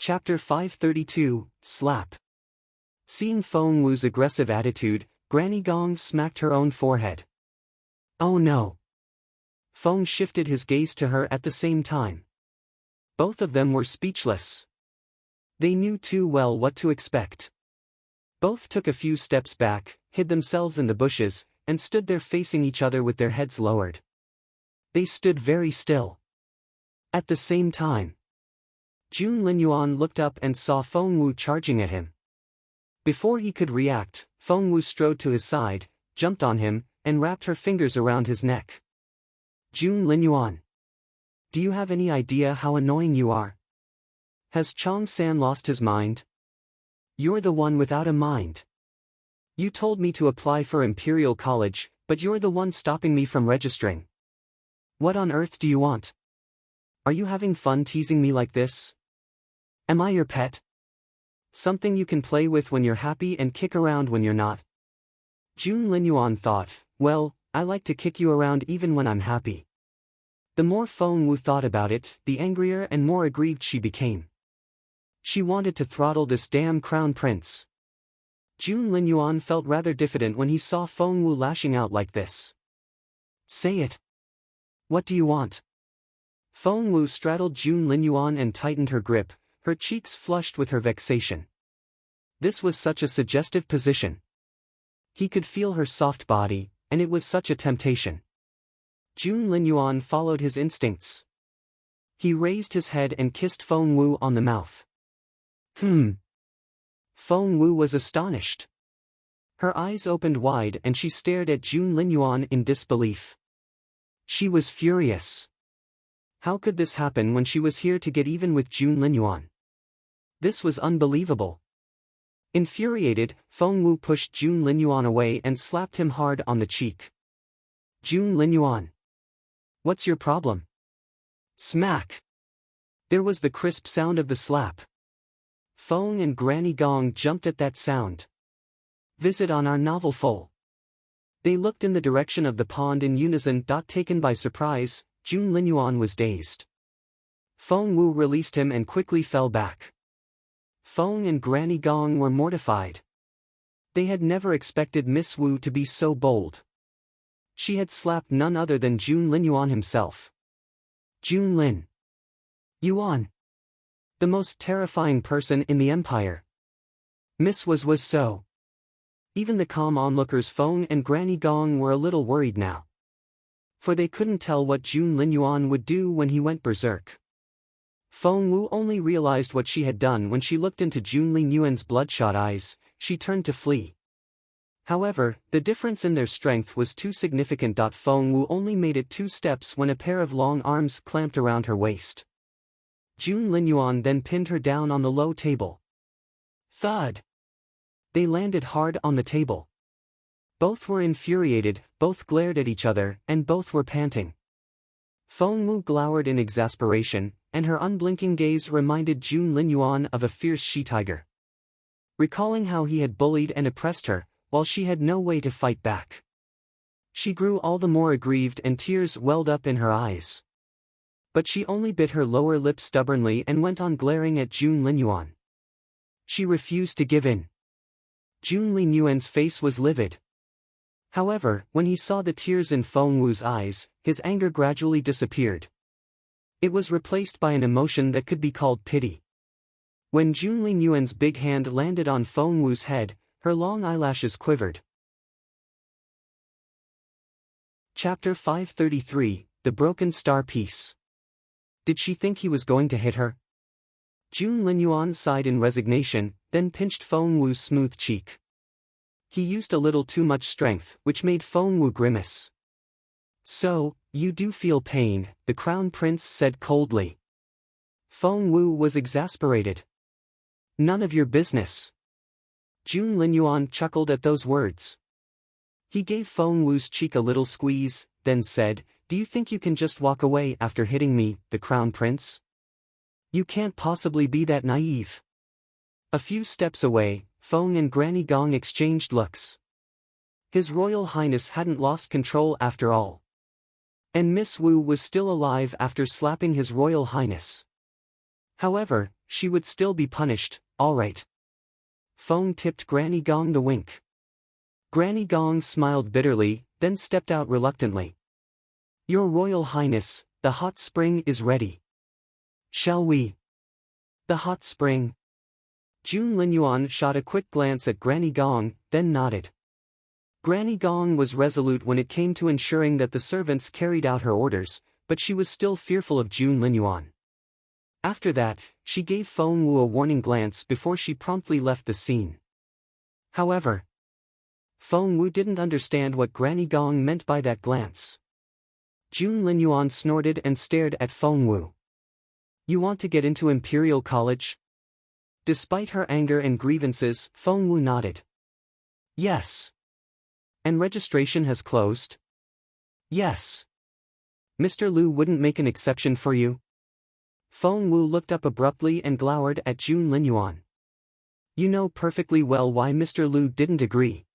Chapter 532, Slap. Seeing Feng Wu's aggressive attitude, Granny Gong smacked her own forehead. Oh no! Feng shifted his gaze to her at the same time. Both of them were speechless. They knew too well what to expect. Both took a few steps back, hid themselves in the bushes, and stood there facing each other with their heads lowered. They stood very still. At the same time, Linyuan looked up and saw Feng Wu charging at him. Before he could react, Feng Wu strode to his side, jumped on him, and wrapped her fingers around his neck. Linyuan. Do you have any idea how annoying you are? Has Chong-san lost his mind? You're the one without a mind. You told me to apply for Imperial College, but you're the one stopping me from registering. What on earth do you want? Are you having fun teasing me like this? Am I your pet? Something you can play with when you're happy and kick around when you're not? Linyuan thought, well, I like to kick you around even when I'm happy. The more Feng Wu thought about it, the angrier and more aggrieved she became. She wanted to throttle this damn crown prince. Linyuan felt rather diffident when he saw Feng Wu lashing out like this. Say it. What do you want? Feng Wu straddled Linyuan and tightened her grip, her cheeks flushed with her vexation. This was such a suggestive position. He could feel her soft body, and it was such a temptation. Linyuan followed his instincts. He raised his head and kissed Feng Wu on the mouth. Feng Wu was astonished. Her eyes opened wide and she stared at Linyuan in disbelief. She was furious. How could this happen when she was here to get even with Linyuan? This was unbelievable. Infuriated, Feng Wu pushed Linyuan away and slapped him hard on the cheek. Linyuan. What's your problem? Smack. There was the crisp sound of the slap. Feng and Granny Gong jumped at that sound. Visit on our novel full. They looked in the direction of the pond in unison. Taken by surprise, Linyuan was dazed. Feng Wu released him and quickly fell back. Feng and Granny Gong were mortified. They had never expected Miss Wu to be so bold. She had slapped none other than Linyuan himself. Lin. Yuan. The most terrifying person in the empire. Miss was so. Even the calm onlookers Feng and Granny Gong were a little worried now. For they couldn't tell what Linyuan would do when he went berserk. Feng Wu only realized what she had done when she looked into Linyuan's bloodshot eyes. She turned to flee. However, the difference in their strength was too significant. Feng Wu only made it 2 steps when a pair of long arms clamped around her waist. Linyuan then pinned her down on the low table. Thud! They landed hard on the table. Both were infuriated, both glared at each other, and both were panting. Feng Wu glowered in exasperation, and her unblinking gaze reminded Linyuan of a fierce she-tiger. Recalling how he had bullied and oppressed her, while she had no way to fight back. She grew all the more aggrieved and tears welled up in her eyes. But she only bit her lower lip stubbornly and went on glaring at Linyuan. She refused to give in. Linyuan's face was livid. However, when he saw the tears in Feng Wu's eyes, his anger gradually disappeared. It was replaced by an emotion that could be called pity. When Linyuan's big hand landed on Feng Wu's head, her long eyelashes quivered. Chapter 533, The Broken Star Piece. Did she think he was going to hit her? Linyuan sighed in resignation, then pinched Feng Wu's smooth cheek. He used a little too much strength, which made Feng Wu grimace. So, you do feel pain, the Crown Prince said coldly. Feng Wu was exasperated. None of your business. Linyuan chuckled at those words. He gave Feng Wu's cheek a little squeeze, then said, Do you think you can just walk away after hitting me, the Crown Prince? You can't possibly be that naive. A few steps away, Feng and Granny Gong exchanged looks. His Royal Highness hadn't lost control after all. And Miss Wu was still alive after slapping His Royal Highness. However, she would still be punished, alright. Feng tipped Granny Gong the wink. Granny Gong smiled bitterly, then stepped out reluctantly. Your Royal Highness, the hot spring is ready. Shall we? The hot spring. Jun Linyuan shot a quick glance at Granny Gong, then nodded. Granny Gong was resolute when it came to ensuring that the servants carried out her orders, but she was still fearful of Jun Linyuan. After that, she gave Feng Wu a warning glance before she promptly left the scene. However, Feng Wu didn't understand what Granny Gong meant by that glance. Jun Linyuan snorted and stared at Feng Wu. You want to get into Imperial College? Despite her anger and grievances, Feng Wu nodded. Yes. And registration has closed? Yes. Mr. Liu wouldn't make an exception for you? Feng Wu looked up abruptly and glowered at Jun Linyuan. You know perfectly well why Mr. Liu didn't agree.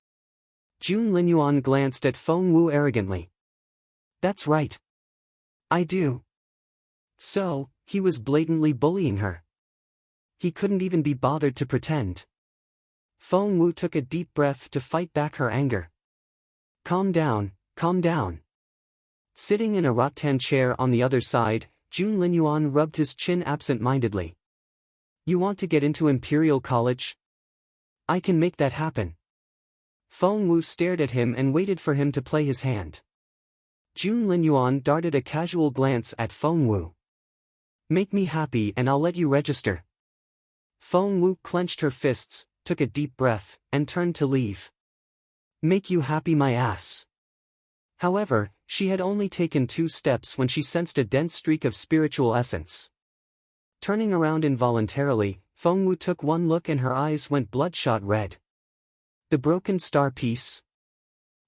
Jun Linyuan glanced at Feng Wu arrogantly. That's right. I do. So, he was blatantly bullying her. He couldn't even be bothered to pretend. Feng Wu took a deep breath to fight back her anger. Calm down, calm down. Sitting in a rattan chair on the other side, Jun Linyuan rubbed his chin absent-mindedly. You want to get into Imperial College? I can make that happen. Feng Wu stared at him and waited for him to play his hand. Jun Linyuan darted a casual glance at Feng Wu. Make me happy and I'll let you register. Feng Wu clenched her fists, took a deep breath, and turned to leave. Make you happy my ass. However, she had only taken 2 steps when she sensed a dense streak of spiritual essence. Turning around involuntarily, Feng Wu took one look and her eyes went bloodshot red. The broken star piece.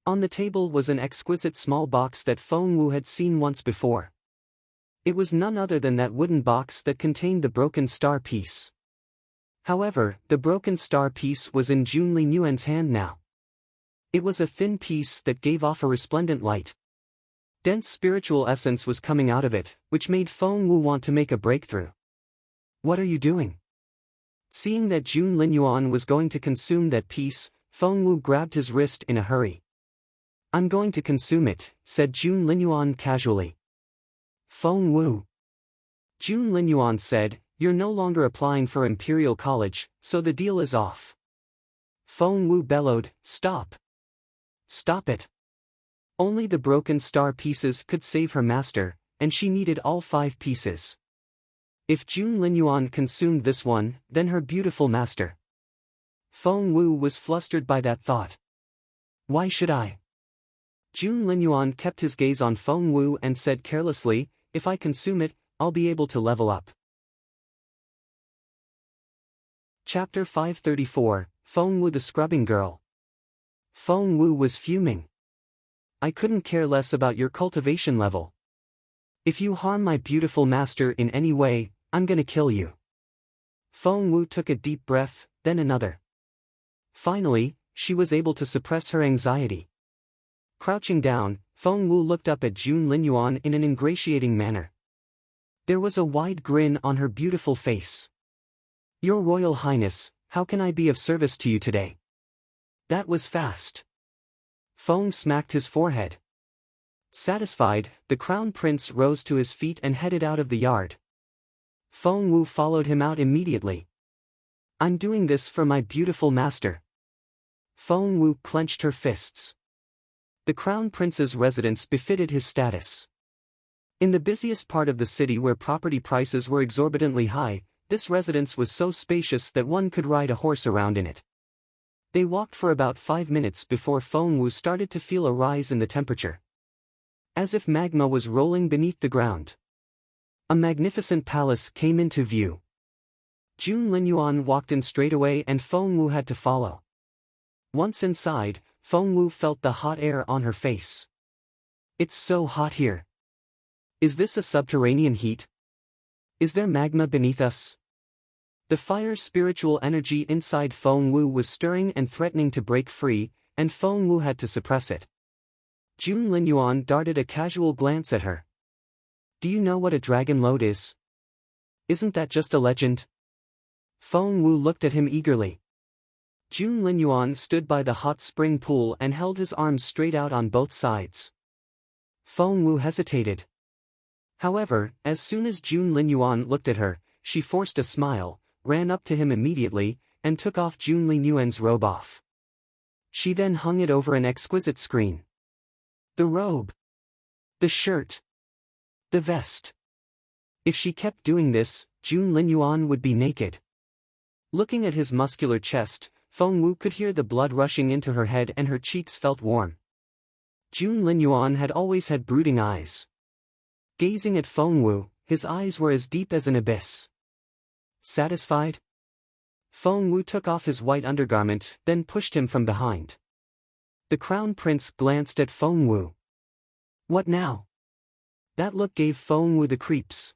On the table was an exquisite small box that Feng Wu had seen once before. It was none other than that wooden box that contained the broken star piece. However, the broken star piece was in Jun Linyuan's hand now. It was a thin piece that gave off a resplendent light. Dense spiritual essence was coming out of it, which made Feng Wu want to make a breakthrough. What are you doing? Seeing that Jun Linyuan was going to consume that piece, Feng Wu grabbed his wrist in a hurry. I'm going to consume it, said Jun Linyuan casually. Feng Wu. Jun Linyuan said, you're no longer applying for Imperial College, so the deal is off. Feng Wu bellowed, stop. Stop it. Only the broken star pieces could save her master, and she needed all 5 pieces. If Jun Linyuan consumed this one, then her beautiful master. Feng Wu was flustered by that thought. Why should I? Jun Linyuan kept his gaze on Feng Wu and said carelessly, if I consume it, I'll be able to level up. Chapter 534, Feng Wu the Scrubbing Girl. Feng Wu was fuming. I couldn't care less about your cultivation level. If you harm my beautiful master in any way, I'm gonna kill you. Feng Wu took a deep breath, then another. Finally, she was able to suppress her anxiety. Crouching down, Feng Wu looked up at Jun Linyuan in an ingratiating manner. There was a wide grin on her beautiful face. Your Royal Highness, how can I be of service to you today? That was fast. Feng smacked his forehead. Satisfied, the Crown Prince rose to his feet and headed out of the yard. Feng Wu followed him out immediately. I'm doing this for my beautiful master. Feng Wu clenched her fists. The Crown Prince's residence befitted his status. In the busiest part of the city where property prices were exorbitantly high, this residence was so spacious that one could ride a horse around in it. They walked for about 5 minutes before Feng Wu started to feel a rise in the temperature. As if magma was rolling beneath the ground. A magnificent palace came into view. Jun Linyuan walked in straight away and Feng Wu had to follow. Once inside, Feng Wu felt the hot air on her face. It's so hot here. Is this a subterranean heat? Is there magma beneath us? The fire spiritual energy inside Feng Wu was stirring and threatening to break free, and Feng Wu had to suppress it. Jun Linyuan darted a casual glance at her. Do you know what a dragon load is? Isn't that just a legend? Feng Wu looked at him eagerly. Jun Linyuan stood by the hot spring pool and held his arms straight out on both sides. Feng Wu hesitated. However, as soon as Jun Linyuan looked at her, she forced a smile, ran up to him immediately, and took off Jun Linyuan's robe off. She then hung it over an exquisite screen. The robe. The shirt. The vest. If she kept doing this, Jun Linyuan would be naked. Looking at his muscular chest, Feng Wu could hear the blood rushing into her head and her cheeks felt warm. Jun Linyuan had always had brooding eyes. Gazing at Feng Wu, his eyes were as deep as an abyss. Satisfied? Feng Wu took off his white undergarment, then pushed him from behind. The crown prince glanced at Feng Wu. What now? That look gave Feng Wu the creeps.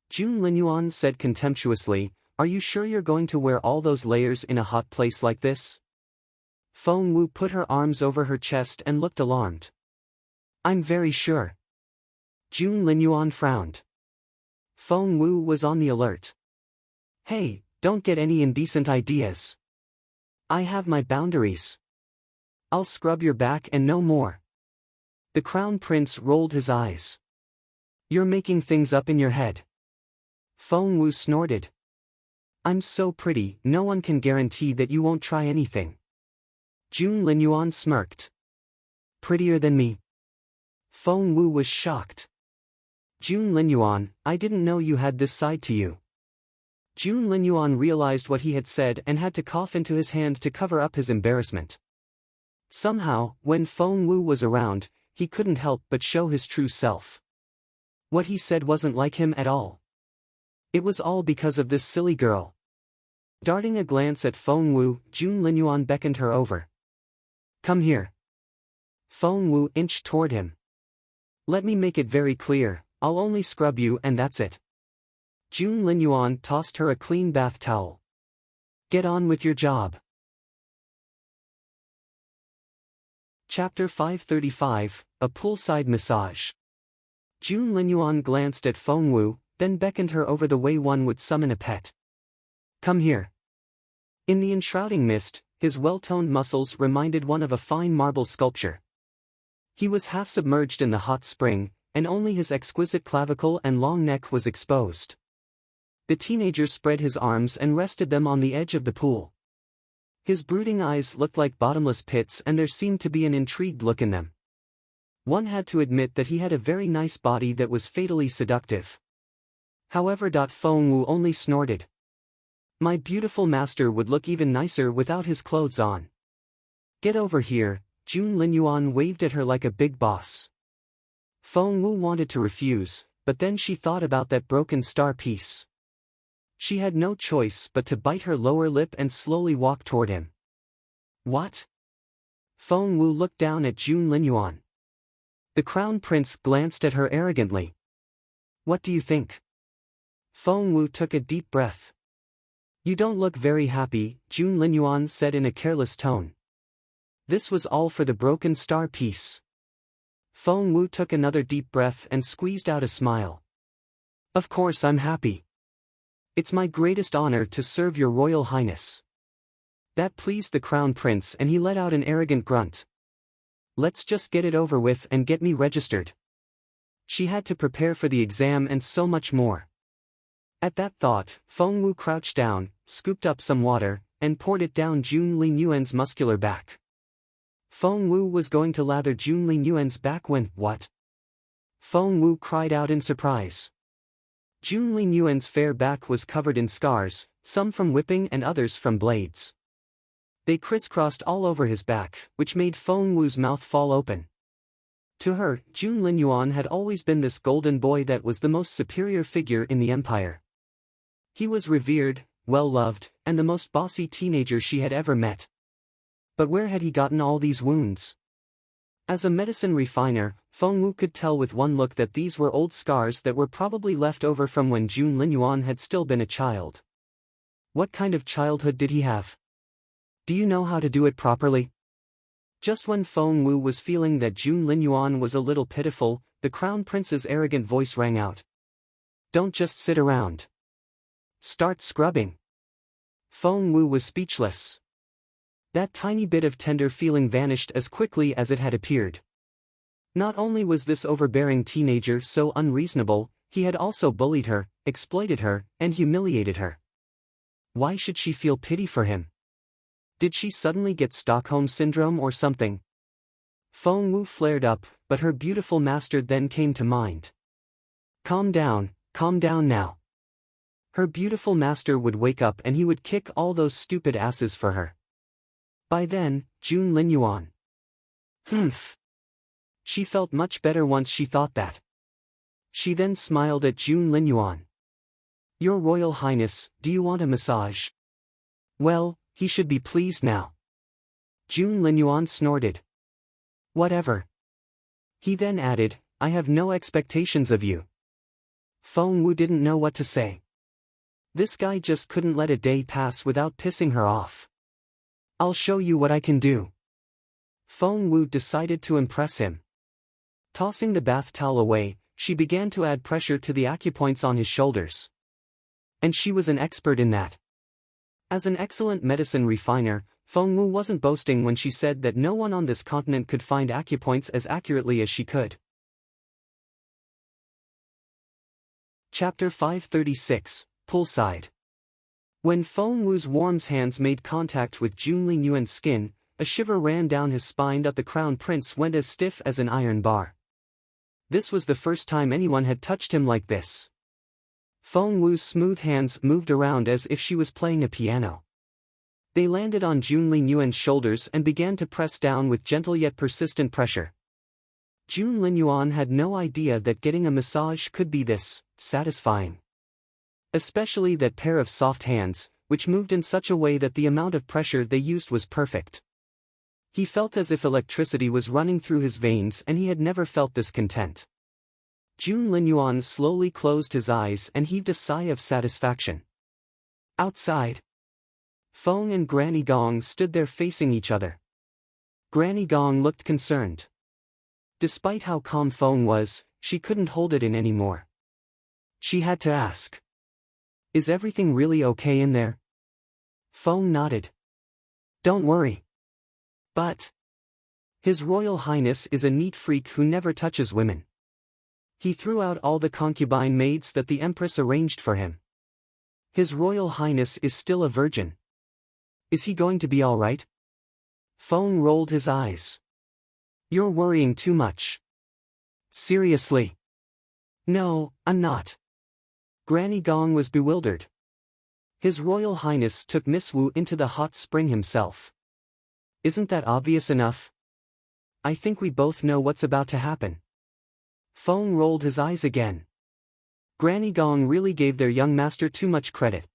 Jun Linyuan said contemptuously, "Are you sure you're going to wear all those layers in a hot place like this?" Feng Wu put her arms over her chest and looked alarmed. "I'm very sure." Jun Linyuan frowned. Feng Wu was on the alert. "Hey, don't get any indecent ideas. I have my boundaries. I'll scrub your back and no more." The crown prince rolled his eyes. "You're making things up in your head." Feng Wu snorted. "I'm so pretty, no one can guarantee that you won't try anything." Jun Linyuan smirked. "Prettier than me?" Feng Wu was shocked. "Jun Linyuan, I didn't know you had this side to you." Jun Linyuan realized what he had said and had to cough into his hand to cover up his embarrassment. Somehow, when Feng Wu was around, he couldn't help but show his true self. What he said wasn't like him at all. It was all because of this silly girl. Darting a glance at Feng Wu, Jun Linyuan beckoned her over. "Come here." Feng Wu inched toward him. "Let me make it very clear, I'll only scrub you and that's it." Jun Linyuan tossed her a clean bath towel. "Get on with your job." Chapter 535, A Poolside Massage. Jun Linyuan glanced at Feng Wu, then beckoned her over the way one would summon a pet. "Come here." In the enshrouding mist, his well-toned muscles reminded one of a fine marble sculpture. He was half submerged in the hot spring, and only his exquisite clavicle and long neck was exposed. The teenager spread his arms and rested them on the edge of the pool. His brooding eyes looked like bottomless pits and there seemed to be an intrigued look in them. One had to admit that he had a very nice body that was fatally seductive. However, Feng Wu only snorted. "My beautiful master would look even nicer without his clothes on." "Get over here," Jun Linyuan waved at her like a big boss. Feng Wu wanted to refuse, but then she thought about that broken star piece. She had no choice but to bite her lower lip and slowly walk toward him. "What?" Feng Wu looked down at Jun Linyuan. The crown prince glanced at her arrogantly. "What do you think?" Feng Wu took a deep breath. "You don't look very happy," Jun Linyuan said in a careless tone. This was all for the broken star piece. Feng Wu took another deep breath and squeezed out a smile. "Of course I'm happy. It's my greatest honor to serve your royal highness." That pleased the crown prince and he let out an arrogant grunt. "Let's just get it over with and get me registered." She had to prepare for the exam and so much more. At that thought, Feng Wu crouched down, scooped up some water, and poured it down Jun Linyuan's muscular back. Feng Wu was going to lather Jun Linyuan's back when, what? Feng Wu cried out in surprise. Jun Linyuan's fair back was covered in scars, some from whipping and others from blades. They crisscrossed all over his back, which made Feng Wu's mouth fall open. To her, Jun Linyuan had always been this golden boy that was the most superior figure in the empire. He was revered, well-loved, and the most bossy teenager she had ever met. But where had he gotten all these wounds? As a medicine refiner, Feng Wu could tell with one look that these were old scars that were probably left over from when Jun Linyuan had still been a child. What kind of childhood did he have? Do you know how to do it properly? Just when Feng Wu was feeling that Jun Linyuan was a little pitiful, the crown prince's arrogant voice rang out. "Don't just sit around. Start scrubbing." Feng Wu was speechless. That tiny bit of tender feeling vanished as quickly as it had appeared. Not only was this overbearing teenager so unreasonable, he had also bullied her, exploited her, and humiliated her. Why should she feel pity for him? Did she suddenly get Stockholm Syndrome or something? Feng Wu flared up, but her beautiful master then came to mind. Calm down now. Her beautiful master would wake up and he would kick all those stupid asses for her. By then, June Linyuan. Humph. She felt much better once she thought that. She then smiled at June Linyuan. Your Royal Highness, do you want a massage? Well, he should be pleased now. June Linyuan snorted. Whatever. He then added, I have no expectations of you. Feng Wu didn't know what to say. This guy just couldn't let a day pass without pissing her off. I'll show you what I can do. Feng Wu decided to impress him. Tossing the bath towel away, she began to add pressure to the acupoints on his shoulders. And she was an expert in that. As an excellent medicine refiner, Feng Wu wasn't boasting when she said that no one on this continent could find acupoints as accurately as she could. Chapter 536, Poolside. When Feng Wu's warm hands made contact with June Linyuan's skin, a shiver ran down his spine that the crown prince went as stiff as an iron bar. This was the first time anyone had touched him like this. Feng Wu's smooth hands moved around as if she was playing a piano. They landed on June Linyuan's shoulders and began to press down with gentle yet persistent pressure. June Linyuan had no idea that getting a massage could be this satisfying. Especially that pair of soft hands, which moved in such a way that the amount of pressure they used was perfect. He felt as if electricity was running through his veins and he had never felt this content. June Linyuan slowly closed his eyes and heaved a sigh of satisfaction. Outside, Feng and Granny Gong stood there facing each other. Granny Gong looked concerned. Despite how calm Feng was, she couldn't hold it in anymore. She had to ask. Is everything really okay in there? Feng nodded. Don't worry. But His Royal Highness is a neat freak who never touches women. He threw out all the concubine maids that the Empress arranged for him. His Royal Highness is still a virgin. Is he going to be all right? Feng rolled his eyes. You're worrying too much. Seriously? No, I'm not. Granny Gong was bewildered. His Royal Highness took Miss Wu into the hot spring himself. Isn't that obvious enough? I think we both know what's about to happen. Feng rolled his eyes again. Granny Gong really gave their young master too much credit.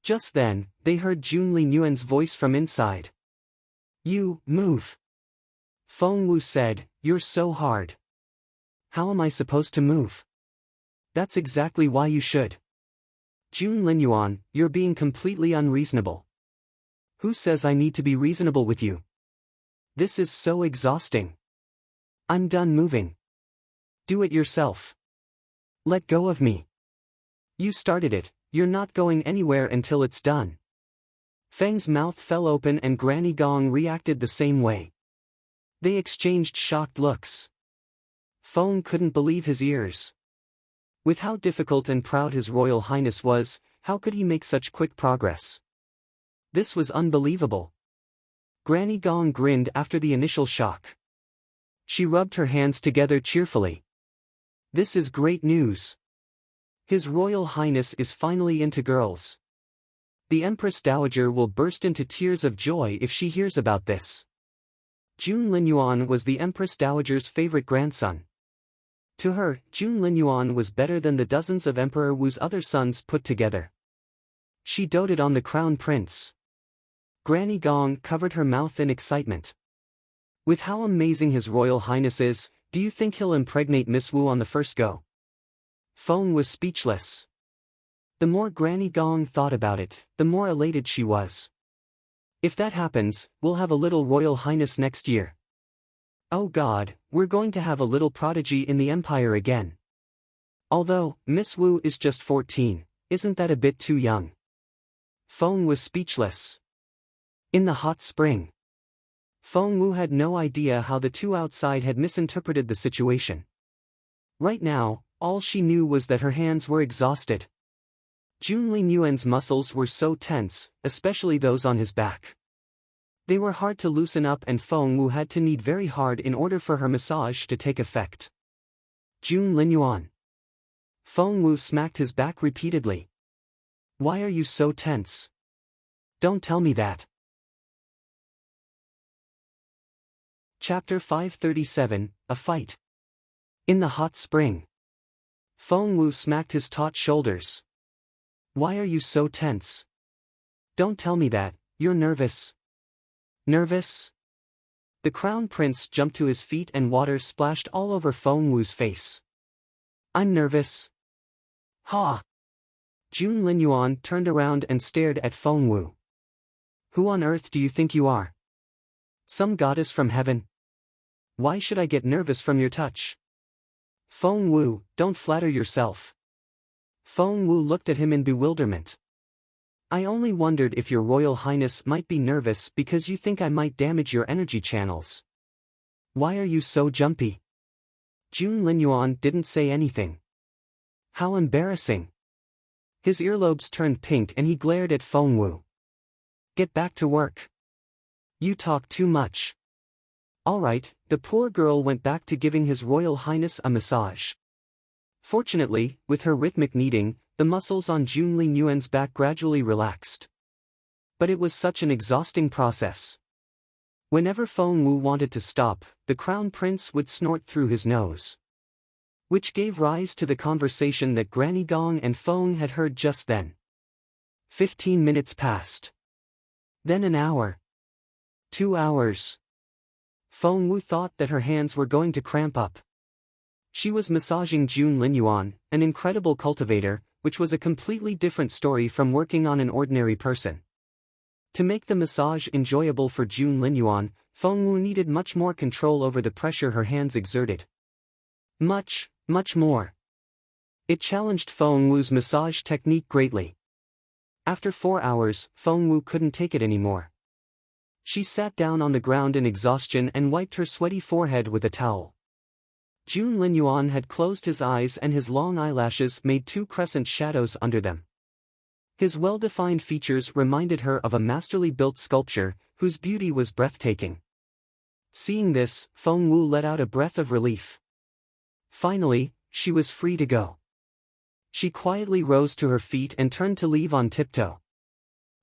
Just then, they heard June Linyuan's voice from inside. You, move. Feng Wu said, you're so hard. How am I supposed to move? That's exactly why you should. June Linyuan, you're being completely unreasonable. Who says I need to be reasonable with you? This is so exhausting. I'm done moving. Do it yourself. Let go of me. You started it, you're not going anywhere until it's done. Feng's mouth fell open and Granny Gong reacted the same way. They exchanged shocked looks. Feng couldn't believe his ears. With how difficult and proud His Royal Highness was, how could he make such quick progress? This was unbelievable. Granny Gong grinned after the initial shock. She rubbed her hands together cheerfully. This is great news. His Royal Highness is finally into girls. The Empress Dowager will burst into tears of joy if she hears about this. June Linyuan was the Empress Dowager's favorite grandson. To her, June Linyuan was better than the dozens of Emperor Wu's other sons put together. She doted on the crown prince. Granny Gong covered her mouth in excitement. With how amazing His Royal Highness is, do you think he'll impregnate Miss Wu on the first go? Feng was speechless. The more Granny Gong thought about it, the more elated she was. If that happens, we'll have a little Royal Highness next year. Oh God, we're going to have a little prodigy in the Empire again. Although, Miss Wu is just 14, isn't that a bit too young? Feng was speechless. In the hot spring. Feng Wu had no idea how the two outside had misinterpreted the situation. Right now, all she knew was that her hands were exhausted. Linyuan's muscles were so tense, especially those on his back. They were hard to loosen up and Feng Wu had to knead very hard in order for her massage to take effect. Linyuan. Feng Wu smacked his back repeatedly. Why are you so tense? Don't tell me that. Chapter 537, A Fight. In the hot spring. Feng Wu smacked his taut shoulders. Why are you so tense? Don't tell me that, you're nervous. Nervous? The crown prince jumped to his feet and water splashed all over Feng Wu's face. I'm nervous. Ha! Linyuan turned around and stared at Feng Wu. Who on earth do you think you are? Some goddess from heaven? Why should I get nervous from your touch? Feng Wu, don't flatter yourself. Feng Wu looked at him in bewilderment. I only wondered if your Royal Highness might be nervous because you think I might damage your energy channels. Why are you so jumpy? Linyuan didn't say anything. How embarrassing. His earlobes turned pink and he glared at Feng Wu. Get back to work. You talk too much. Alright, the poor girl went back to giving His Royal Highness a massage. Fortunately, with her rhythmic kneading, the muscles on Linyuan's back gradually relaxed. But it was such an exhausting process. Whenever Feng Wu wanted to stop, the crown prince would snort through his nose. Which gave rise to the conversation that Granny Gong and Feng had heard just then. 15 minutes passed. Then an hour. 2 hours. Feng Wu thought that her hands were going to cramp up. She was massaging Linyuan, an incredible cultivator, which was a completely different story from working on an ordinary person. To make the massage enjoyable for Linyuan, Feng Wu needed much more control over the pressure her hands exerted. Much more. It challenged Feng Wu's massage technique greatly. After 4 hours, Feng Wu couldn't take it anymore. She sat down on the ground in exhaustion and wiped her sweaty forehead with a towel. Linyuan had closed his eyes and his long eyelashes made 2 crescent shadows under them. His well-defined features reminded her of a masterly built sculpture, whose beauty was breathtaking. Seeing this, Feng Wu let out a breath of relief. Finally, she was free to go. She quietly rose to her feet and turned to leave on tiptoe.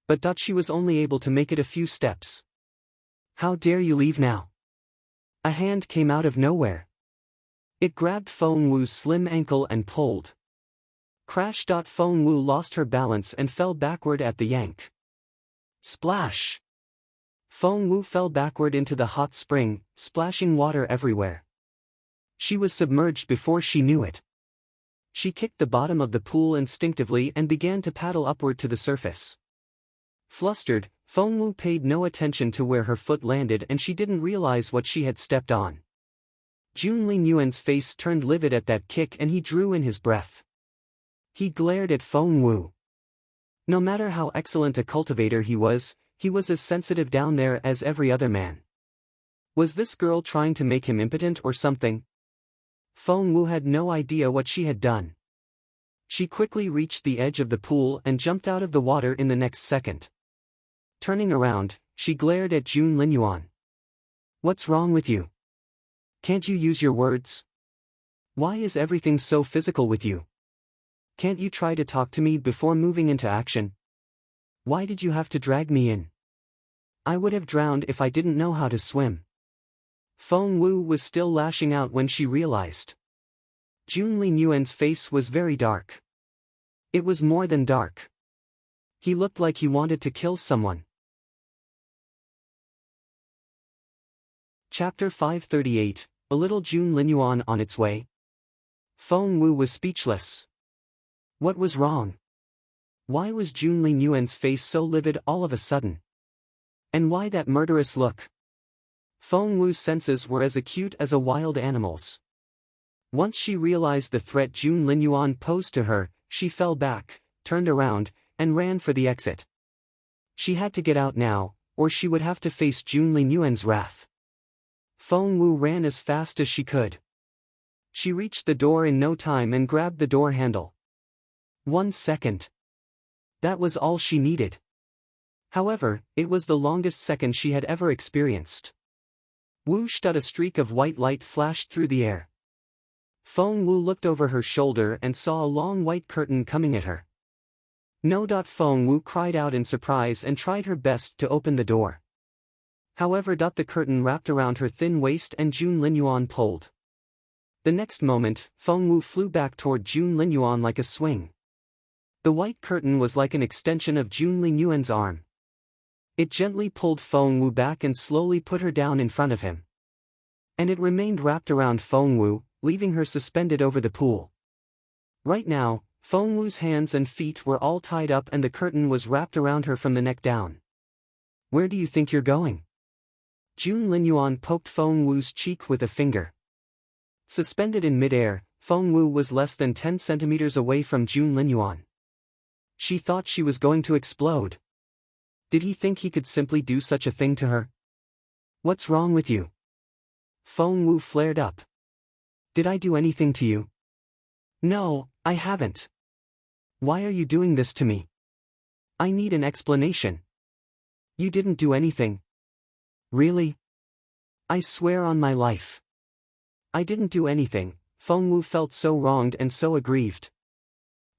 But she was only able to make it a few steps. How dare you leave now? A hand came out of nowhere. It grabbed Feng Wu's slim ankle and pulled. Crash! Feng Wu lost her balance and fell backward at the yank. Splash! Feng Wu fell backward into the hot spring, splashing water everywhere. She was submerged before she knew it. She kicked the bottom of the pool instinctively and began to paddle upward to the surface. Flustered, Feng Wu paid no attention to where her foot landed and she didn't realize what she had stepped on. Linyuan's face turned livid at that kick and he drew in his breath. He glared at Feng Wu. No matter how excellent a cultivator he was as sensitive down there as every other man. Was this girl trying to make him impotent or something? Feng Wu had no idea what she had done. She quickly reached the edge of the pool and jumped out of the water in the next second. Turning around, she glared at Linyuan. What's wrong with you? Can't you use your words? Why is everything so physical with you? Can't you try to talk to me before moving into action? Why did you have to drag me in? I would have drowned if I didn't know how to swim. Feng Wu was still lashing out when she realized. Linyuan's face was very dark. It was more than dark. He looked like he wanted to kill someone. Chapter 538, A Little Linyuan on its way. Feng Wu was speechless. What was wrong? Why was Linyuan's face so livid all of a sudden? And why that murderous look? Feng Wu's senses were as acute as a wild animal's. Once she realized the threat Linyuan posed to her, she fell back, turned around, and ran for the exit. She had to get out now, or she would have to face Jun Linyuan's wrath. Feng Wu ran as fast as she could. She reached the door in no time and grabbed the door handle. 1 second. That was all she needed. However, it was the longest second she had ever experienced. Whooshed, a streak of white light flashed through the air. Feng Wu looked over her shoulder and saw a long white curtain coming at her. No. Feng Wu cried out in surprise and tried her best to open the door. However, the curtain wrapped around her thin waist and Jun Linyuan pulled. The next moment, Feng Wu flew back toward Jun Linyuan like a swing. The white curtain was like an extension of Jun Linyuan's arm. It gently pulled Feng Wu back and slowly put her down in front of him. And it remained wrapped around Feng Wu, leaving her suspended over the pool. Right now, Feng Wu's hands and feet were all tied up and the curtain was wrapped around her from the neck down. Where do you think you're going? Jun Linyuan poked Feng Wu's cheek with a finger. Suspended in midair, Feng Wu was less than 10 centimeters away from Jun Linyuan. She thought she was going to explode. Did he think he could simply do such a thing to her? What's wrong with you? Feng Wu flared up. Did I do anything to you? No, I haven't. Why are you doing this to me? I need an explanation. You didn't do anything. Really? I swear on my life. I didn't do anything. Feng Wu felt so wronged and so aggrieved.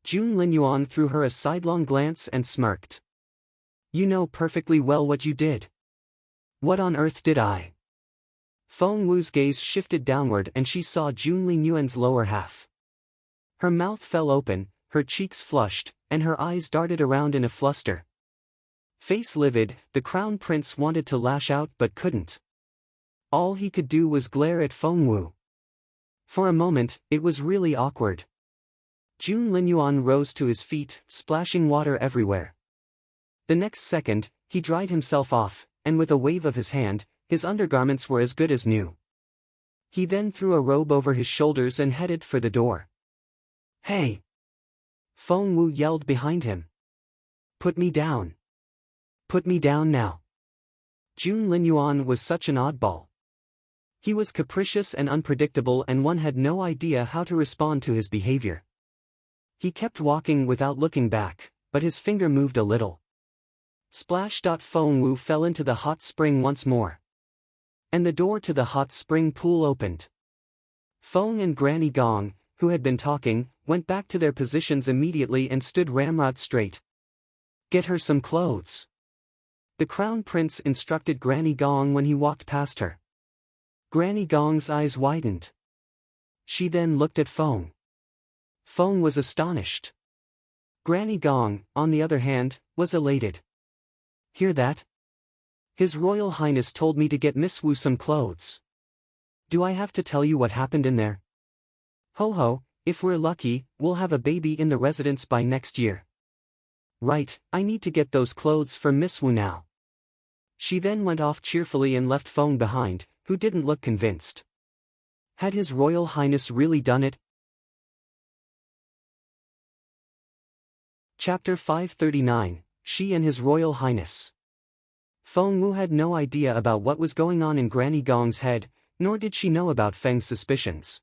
Jun Linyuan threw her a sidelong glance and smirked. You know perfectly well what you did. What on earth did I? Feng Wu's gaze shifted downward and she saw Jun Linyuan's lower half. Her mouth fell open, her cheeks flushed, and her eyes darted around in a fluster. Face livid, the crown prince wanted to lash out but couldn't. All he could do was glare at Feng Wu. For a moment, it was really awkward. Jun Linyuan rose to his feet, splashing water everywhere. The next second, he dried himself off, and with a wave of his hand, his undergarments were as good as new. He then threw a robe over his shoulders and headed for the door. Hey! Feng Wu yelled behind him. Put me down. Put me down now. Jun Linyuan was such an oddball. He was capricious and unpredictable and one had no idea how to respond to his behavior. He kept walking without looking back, but his finger moved a little. Splash. Feng Wu fell into the hot spring once more. And the door to the hot spring pool opened. Feng and Granny Gong, who had been talking, went back to their positions immediately and stood ramrod straight. Get her some clothes. The crown prince instructed Granny Gong when he walked past her. Granny Gong's eyes widened. She then looked at Feng. Feng was astonished. Granny Gong, on the other hand, was elated. Hear that? His Royal Highness told me to get Miss Wu some clothes. Do I have to tell you what happened in there? Ho ho, if we're lucky, we'll have a baby in the residence by next year. Right, I need to get those clothes for Miss Wu now. She then went off cheerfully and left Feng behind, who didn't look convinced. Had His Royal Highness really done it? Chapter 539, She and His Royal Highness. Feng Wu had no idea about what was going on in Granny Gong's head, nor did she know about Feng's suspicions.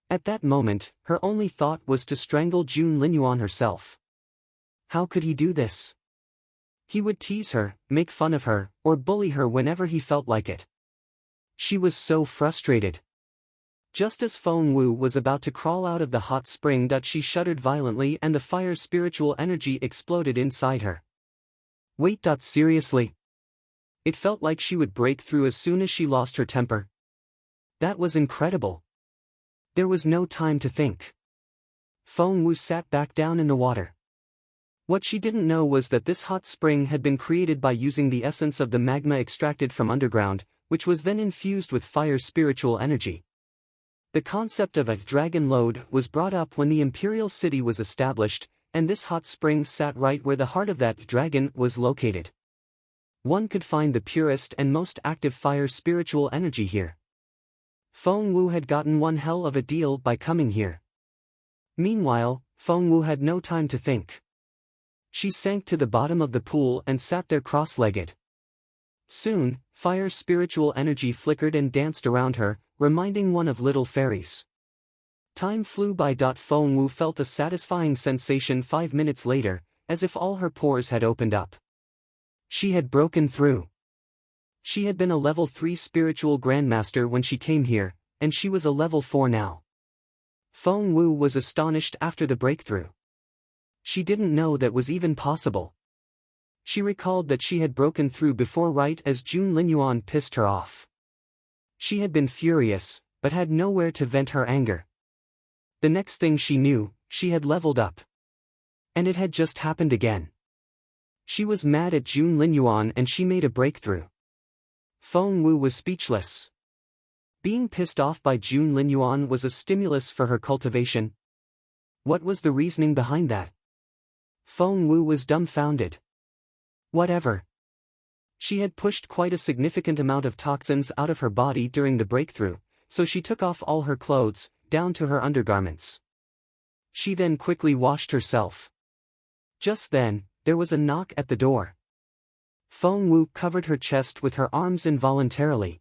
At that moment, her only thought was to strangle Jun Linyuan herself. How could he do this? He would tease her, make fun of her, or bully her whenever he felt like it. She was so frustrated. Just as Feng Wu was about to crawl out of the hot spring, she shuddered violently and the fire's spiritual energy exploded inside her. Wait. Seriously? It felt like she would break through as soon as she lost her temper. That was incredible. There was no time to think. Feng Wu sat back down in the water. What she didn't know was that this hot spring had been created by using the essence of the magma extracted from underground, which was then infused with fire's spiritual energy. The concept of a dragon lode was brought up when the imperial city was established, and this hot spring sat right where the heart of that dragon was located. One could find the purest and most active fire spiritual energy here. Feng Wu had gotten one hell of a deal by coming here. Meanwhile, Feng Wu had no time to think. She sank to the bottom of the pool and sat there cross-legged. Soon, fire spiritual energy flickered and danced around her, reminding one of little fairies. Time flew by. Feng Wu felt a satisfying sensation 5 minutes later, as if all her pores had opened up. She had broken through. She had been a level 3 spiritual grandmaster when she came here, and she was a level 4 now. Feng Wu was astonished after the breakthrough. She didn't know that was even possible. She recalled that she had broken through before right as Linyuan pissed her off. She had been furious, but had nowhere to vent her anger. The next thing she knew, she had leveled up. And it had just happened again. She was mad at Linyuan and she made a breakthrough. Feng Wu was speechless. Being pissed off by Linyuan was a stimulus for her cultivation. What was the reasoning behind that? Feng Wu was dumbfounded. Whatever. She had pushed quite a significant amount of toxins out of her body during the breakthrough, so she took off all her clothes, down to her undergarments. She then quickly washed herself. Just then, there was a knock at the door. Feng Wu covered her chest with her arms involuntarily.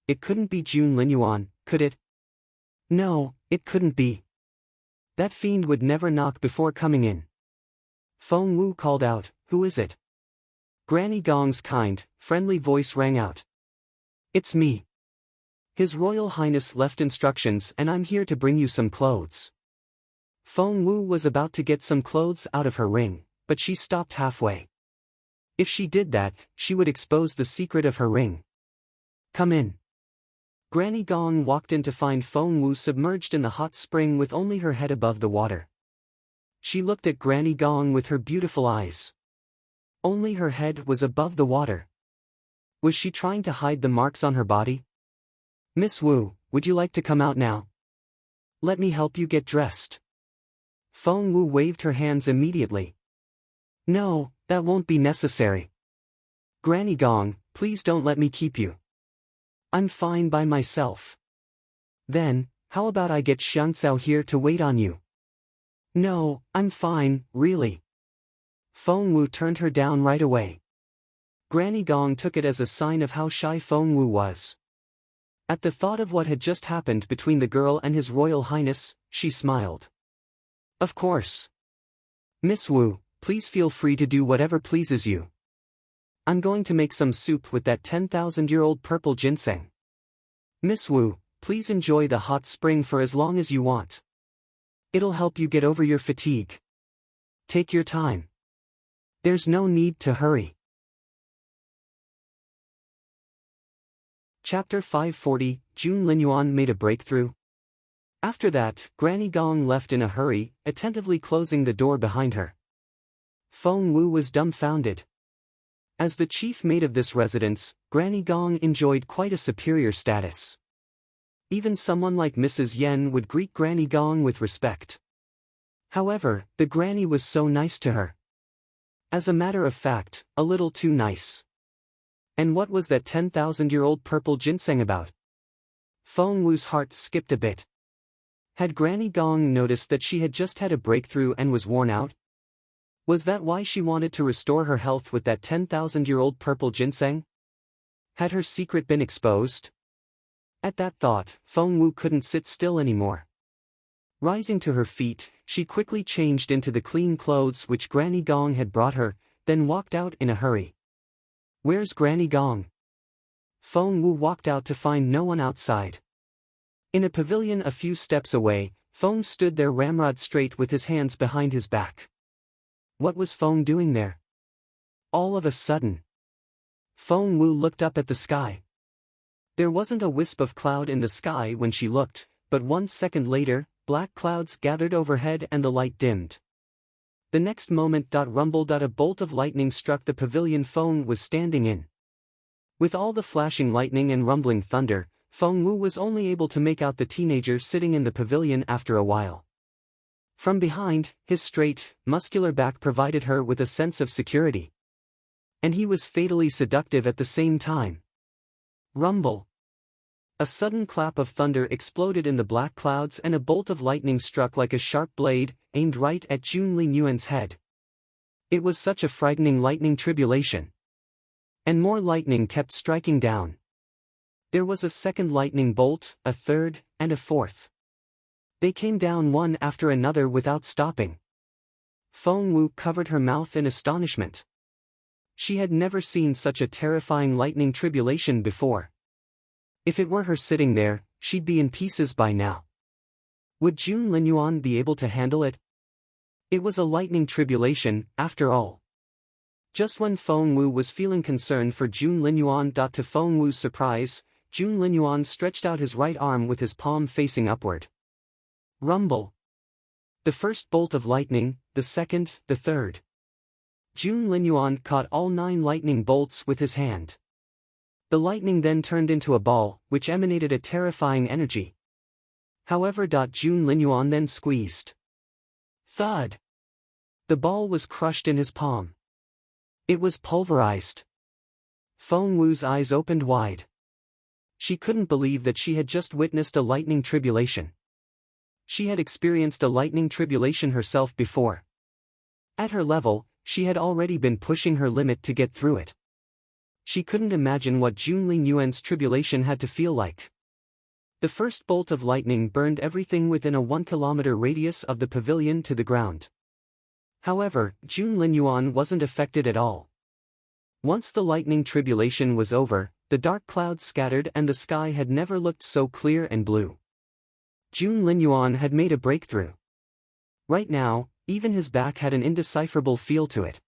It couldn't be Linyuan, could it? No, it couldn't be. That fiend would never knock before coming in. Feng Wu called out, "Who is it?" Granny Gong's kind, friendly voice rang out. "It's me. His Royal Highness left instructions and I'm here to bring you some clothes." Feng Wu was about to get some clothes out of her ring, but she stopped halfway. If she did that, she would expose the secret of her ring. "Come in." Granny Gong walked in to find Feng Wu submerged in the hot spring with only her head above the water. She looked at Granny Gong with her beautiful eyes. Only her head was above the water. Was she trying to hide the marks on her body? "Miss Wu, would you like to come out now? Let me help you get dressed." Feng Wu waved her hands immediately. "No, that won't be necessary. Granny Gong, please don't let me keep you. I'm fine by myself." "Then, how about I get Xiao here to wait on you?" "No, I'm fine, really." Feng Wu turned her down right away. Granny Gong took it as a sign of how shy Feng Wu was. At the thought of what had just happened between the girl and His Royal Highness, she smiled. "Of course. Miss Wu, please feel free to do whatever pleases you. I'm going to make some soup with that 10,000-year-old purple ginseng. Miss Wu, please enjoy the hot spring for as long as you want. It'll help you get over your fatigue. Take your time. There's no need to hurry." Chapter 540, Linyuan made a breakthrough. After that, Granny Gong left in a hurry, attentively closing the door behind her. Feng Wu was dumbfounded. As the chief maid of this residence, Granny Gong enjoyed quite a superior status. Even someone like Mrs. Yen would greet Granny Gong with respect. However, the granny was so nice to her. As a matter of fact, a little too nice. And what was that 10,000-year-old purple ginseng about? Feng Wu's heart skipped a bit. Had Granny Gong noticed that she had just had a breakthrough and was worn out? Was that why she wanted to restore her health with that 10,000-year-old purple ginseng? Had her secret been exposed? At that thought, Feng Wu couldn't sit still anymore. Rising to her feet, she quickly changed into the clean clothes which Granny Gong had brought her, then walked out in a hurry. "Where's Granny Gong?" Feng Wu walked out to find no one outside. In a pavilion a few steps away, Feng stood there ramrod straight with his hands behind his back. What was Feng doing there? All of a sudden, Feng Wu looked up at the sky. There wasn't a wisp of cloud in the sky when she looked, but 1 second later, black clouds gathered overhead and the light dimmed. The next moment, rumble, a bolt of lightning struck the pavilion Feng was standing in. With all the flashing lightning and rumbling thunder, Feng Wu was only able to make out the teenager sitting in the pavilion after a while. From behind, his straight, muscular back provided her with a sense of security. And he was fatally seductive at the same time. Rumble. A sudden clap of thunder exploded in the black clouds and a bolt of lightning struck like a sharp blade, aimed right at Linyuan's head. It was such a frightening lightning tribulation. And more lightning kept striking down. There was a second lightning bolt, a third, and a fourth. They came down one after another without stopping. Feng Wu covered her mouth in astonishment. She had never seen such a terrifying lightning tribulation before. If it were her sitting there, she'd be in pieces by now. Would Jun Linyuan be able to handle it? It was a lightning tribulation, after all. Just when Feng Wu was feeling concern for Jun Linyuan. To Feng Wu's surprise, Jun Linyuan stretched out his right arm with his palm facing upward. Rumble. The first bolt of lightning, the second, the third. Jun Linyuan caught all 9 lightning bolts with his hand. The lightning then turned into a ball, which emanated a terrifying energy. However, Jun Linyuan then squeezed. Thud! The ball was crushed in his palm. It was pulverized. Feng Wu's eyes opened wide. She couldn't believe that she had just witnessed a lightning tribulation. She had experienced a lightning tribulation herself before. At her level, she had already been pushing her limit to get through it. She couldn't imagine what Jun Linyuan's tribulation had to feel like. The first bolt of lightning burned everything within a 1-kilometer radius of the pavilion to the ground. However, Jun Linyuan wasn't affected at all. Once the lightning tribulation was over, the dark clouds scattered and the sky had never looked so clear and blue. Jun Linyuan had made a breakthrough. Right now, even his back had an indecipherable feel to it.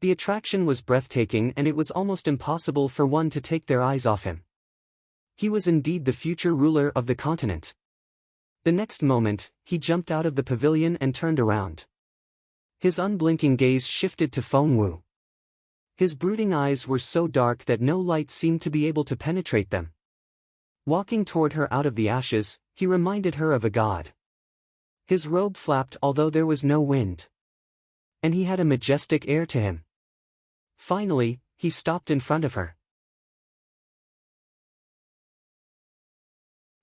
The attraction was breathtaking and it was almost impossible for one to take their eyes off him. He was indeed the future ruler of the continent. The next moment, he jumped out of the pavilion and turned around. His unblinking gaze shifted to Feng Wu. His brooding eyes were so dark that no light seemed to be able to penetrate them. Walking toward her out of the ashes, he reminded her of a god. His robe flapped although there was no wind. And he had a majestic air to him. Finally, he stopped in front of her.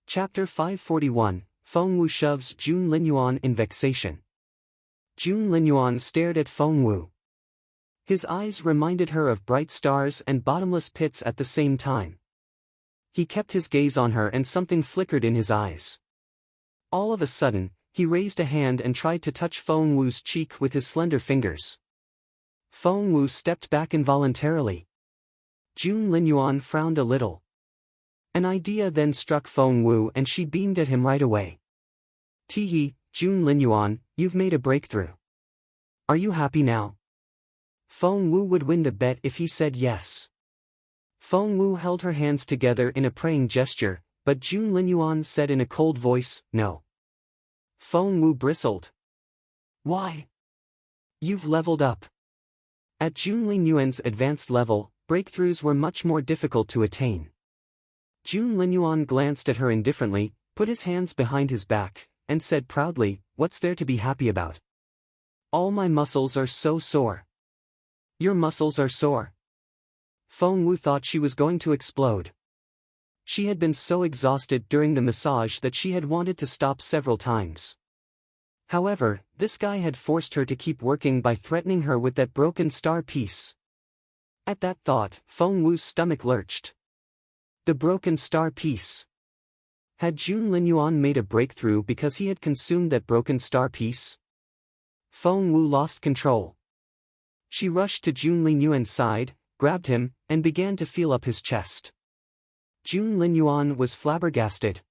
Chapter 541, Feng Wu shoves Jun Linyuan in vexation. Jun Linyuan stared at Feng Wu. His eyes reminded her of bright stars and bottomless pits at the same time. He kept his gaze on her and something flickered in his eyes. All of a sudden, he raised a hand and tried to touch Feng Wu's cheek with his slender fingers. Feng Wu stepped back involuntarily. Jun Linyuan frowned a little. An idea then struck Feng Wu and she beamed at him right away. Teehee, Jun Linyuan, you've made a breakthrough. Are you happy now? Feng Wu would win the bet if he said yes. Feng Wu held her hands together in a praying gesture, but Jun Linyuan said in a cold voice, no. Feng Wu bristled. Why? You've leveled up. At Jun Linyuan's advanced level, breakthroughs were much more difficult to attain. Jun Linyuan glanced at her indifferently, put his hands behind his back, and said proudly, what's there to be happy about? All my muscles are so sore. Your muscles are sore. Feng Wu thought she was going to explode. She had been so exhausted during the massage that she had wanted to stop several times. However, this guy had forced her to keep working by threatening her with that broken star piece. At that thought, Feng Wu's stomach lurched. The broken star piece. Had Jun Linyuan made a breakthrough because he had consumed that broken star piece? Feng Wu lost control. She rushed to Jun Linyuan's side, grabbed him, and began to feel up his chest. Jun Linyuan was flabbergasted.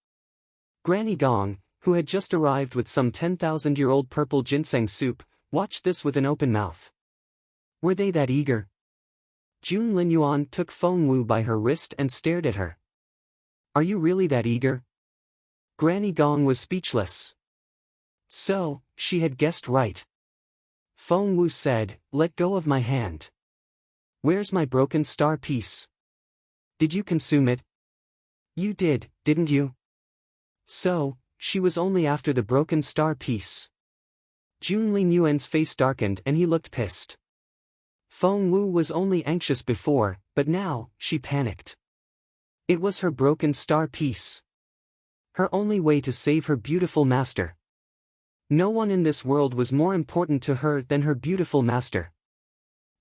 Granny Gong, who had just arrived with some 10,000-year-old purple ginseng soup, watched this with an open mouth. Were they that eager? Jun Linyuan took Feng Wu by her wrist and stared at her. Are you really that eager? Granny Gong was speechless. So, she had guessed right. Feng Wu said, let go of my hand. Where's my broken star piece? Did you consume it? You did, didn't you? So, she was only after the broken star piece. Jun Linyuan's face darkened and he looked pissed. Feng Wu was only anxious before, but now, she panicked. It was her broken star piece. Her only way to save her beautiful master. No one in this world was more important to her than her beautiful master.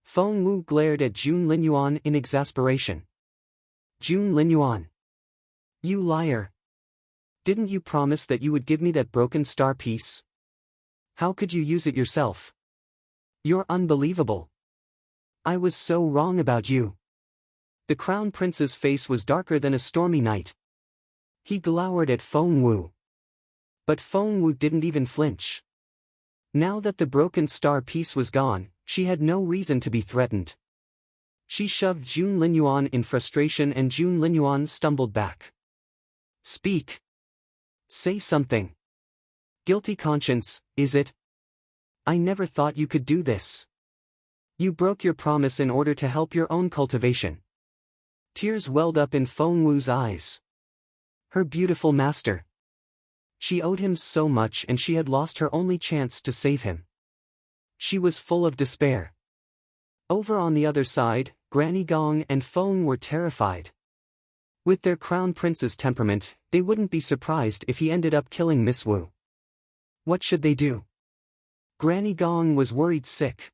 Feng Wu glared at Jun Linyuan in exasperation. Jun Linyuan. You liar. Didn't you promise that you would give me that broken star piece? How could you use it yourself? You're unbelievable. I was so wrong about you. The Crown Prince's face was darker than a stormy night. He glowered at Feng Wu. But Feng Wu didn't even flinch. Now that the broken star piece was gone, she had no reason to be threatened. She shoved Jun Linyuan in frustration and Jun Linyuan stumbled back. Speak. Say something. Guilty conscience, is it? I never thought you could do this. You broke your promise in order to help your own cultivation. Tears welled up in Feng Wu's eyes. Her beautiful master. She owed him so much and she had lost her only chance to save him. She was full of despair. Over on the other side, Granny Gong and Feng were terrified. With their crown prince's temperament, they wouldn't be surprised if he ended up killing Miss Wu. What should they do? Granny Gong was worried sick.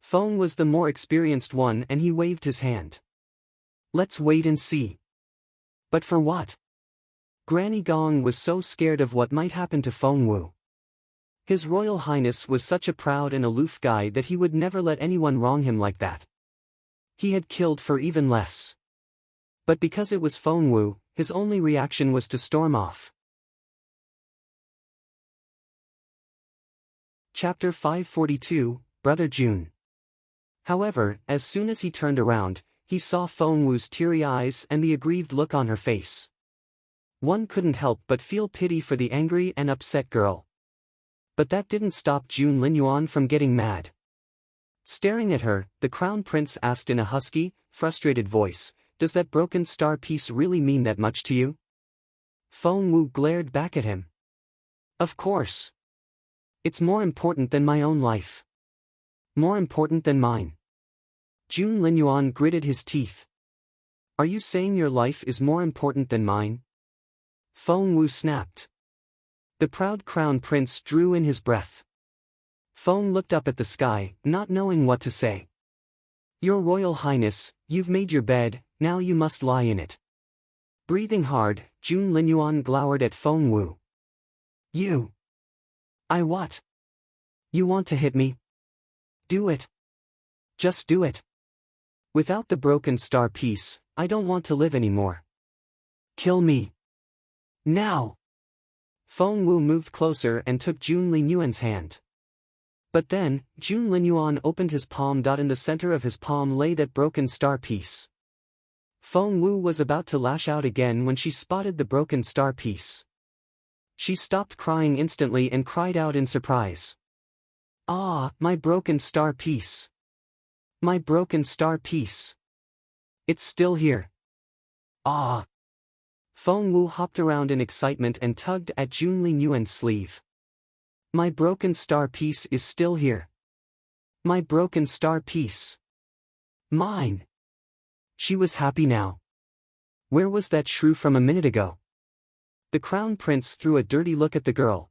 Feng was the more experienced one and he waved his hand. Let's wait and see. But for what? Granny Gong was so scared of what might happen to Feng Wu. His Royal Highness was such a proud and aloof guy that he would never let anyone wrong him like that. He had killed for even less. But because it was Feng Wu, his only reaction was to storm off. Chapter 542, Brother Jun. However, as soon as he turned around, he saw Feng Wu's teary eyes and the aggrieved look on her face. One couldn't help but feel pity for the angry and upset girl. But that didn't stop Jun Linyuan from getting mad. Staring at her, the Crown Prince asked in a husky, frustrated voice, "Does that broken star piece really mean that much to you?" Feng Wu glared back at him. Of course. It's more important than my own life. More important than mine. Jun Linyuan gritted his teeth. Are you saying your life is more important than mine? Feng Wu snapped. The proud Crown Prince drew in his breath. Feng looked up at the sky, not knowing what to say. Your Royal Highness, you've made your bed, now you must lie in it. Breathing hard, Jun Linyuan glowered at Feng Wu. You. I what? You want to hit me? Do it. Just do it. Without the broken star piece, I don't want to live anymore. Kill me. Now. Feng Wu moved closer and took Jun Linyuan's hand. But then, Jun Linyuan opened his palm. In the center of his palm lay that broken star piece. Feng Wu was about to lash out again when she spotted the broken star piece. She stopped crying instantly and cried out in surprise. Ah, my broken star piece. My broken star piece. It's still here. Ah. Feng Wu hopped around in excitement and tugged at Jun Linyuan's sleeve. My broken star piece is still here. My broken star piece. Mine. She was happy now. Where was that shrew from a minute ago? The Crown Prince threw a dirty look at the girl.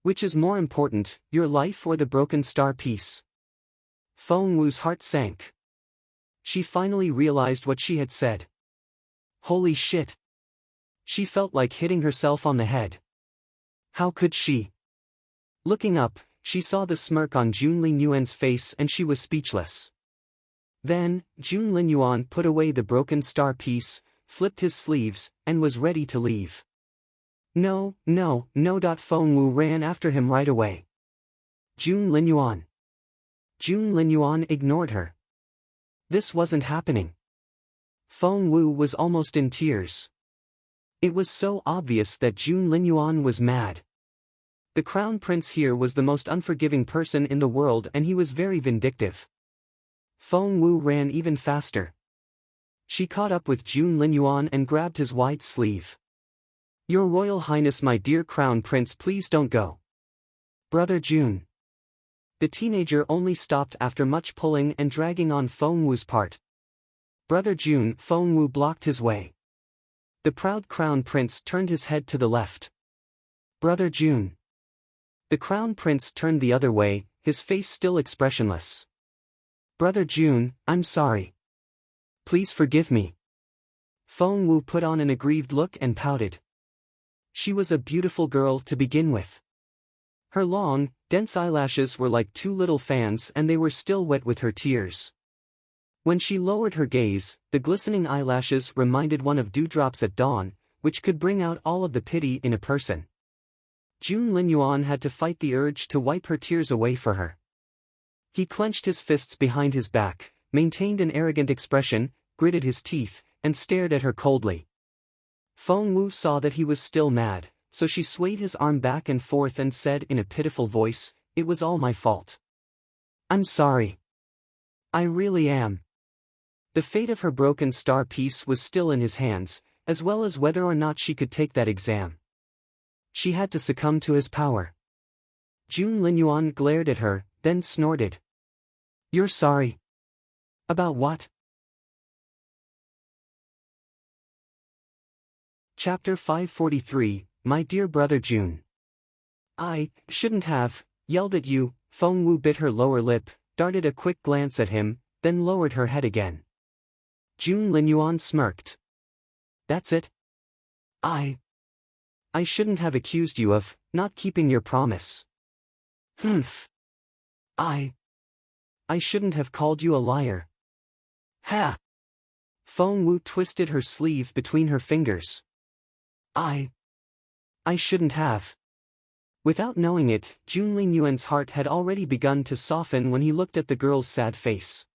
Which is more important, your life or the broken star piece? Feng Wu's heart sank. She finally realized what she had said. Holy shit. She felt like hitting herself on the head. How could she? Looking up, she saw the smirk on Jun Linyuan's face and she was speechless. Then, Jun Linyuan put away the broken star piece, flipped his sleeves, and was ready to leave. No. Feng Wu ran after him right away. Jun Linyuan. Jun Linyuan ignored her. This wasn't happening. Feng Wu was almost in tears. It was so obvious that Jun Linyuan was mad. The Crown Prince here was the most unforgiving person in the world and he was very vindictive. Feng Wu ran even faster. She caught up with Jun Linyuan and grabbed his wide sleeve. Your Royal Highness, my dear Crown Prince, please don't go. Brother Jun. The teenager only stopped after much pulling and dragging on Feng Wu's part. Brother Jun. Feng Wu blocked his way. The proud Crown Prince turned his head to the left. Brother Jun. The Crown Prince turned the other way, his face still expressionless. Brother Jun, I'm sorry. Please forgive me. Feng Wu put on an aggrieved look and pouted. She was a beautiful girl to begin with. Her long, dense eyelashes were like two little fans and they were still wet with her tears. When she lowered her gaze, the glistening eyelashes reminded one of dewdrops at dawn, which could bring out all of the pity in a person. Jun Linyuan had to fight the urge to wipe her tears away for her. He clenched his fists behind his back, maintained an arrogant expression, gritted his teeth, and stared at her coldly. Feng Wu saw that he was still mad, so she swayed his arm back and forth and said in a pitiful voice, "It was all my fault. I'm sorry. I really am." The fate of her broken star piece was still in his hands, as well as whether or not she could take that exam. She had to succumb to his power. Jun Linyuan glared at her, then snorted. "You're sorry? About what?" Chapter 543, My Dear Brother Jun. "I shouldn't have yelled at you." Feng Wu bit her lower lip, darted a quick glance at him, then lowered her head again. Jun Linyuan smirked. "That's it? I shouldn't have accused you of not keeping your promise. Humph. I shouldn't have called you a liar. Ha!" Feng Wu twisted her sleeve between her fingers. I shouldn't have." Without knowing it, Jun Linyuan's heart had already begun to soften when he looked at the girl's sad face.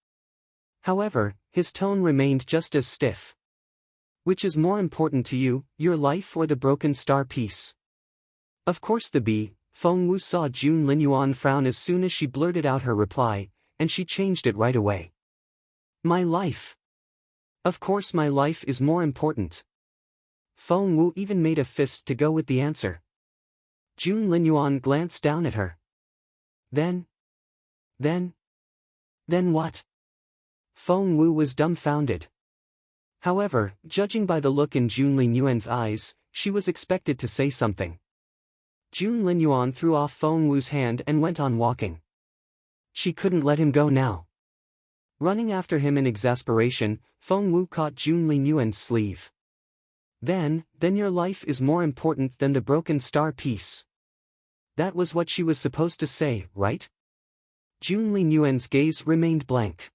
However, his tone remained just as stiff. "Which is more important to you, your life or the broken star piece?" Of course the bee. Feng Wu saw Jun Linyuan frown as soon as she blurted out her reply, and she changed it right away. "My life. Of course my life is more important." Feng Wu even made a fist to go with the answer. Jun Linyuan glanced down at her. Then what?" Feng Wu was dumbfounded. However, judging by the look in Jun Linyuan's eyes, she was expected to say something. Jun Linyuan threw off Feng Wu's hand and went on walking. She couldn't let him go now. Running after him in exasperation, Feng Wu caught Jun Linyuan's sleeve. Then your life is more important than the broken star piece." That was what she was supposed to say, right? Jun Linyuan's gaze remained blank.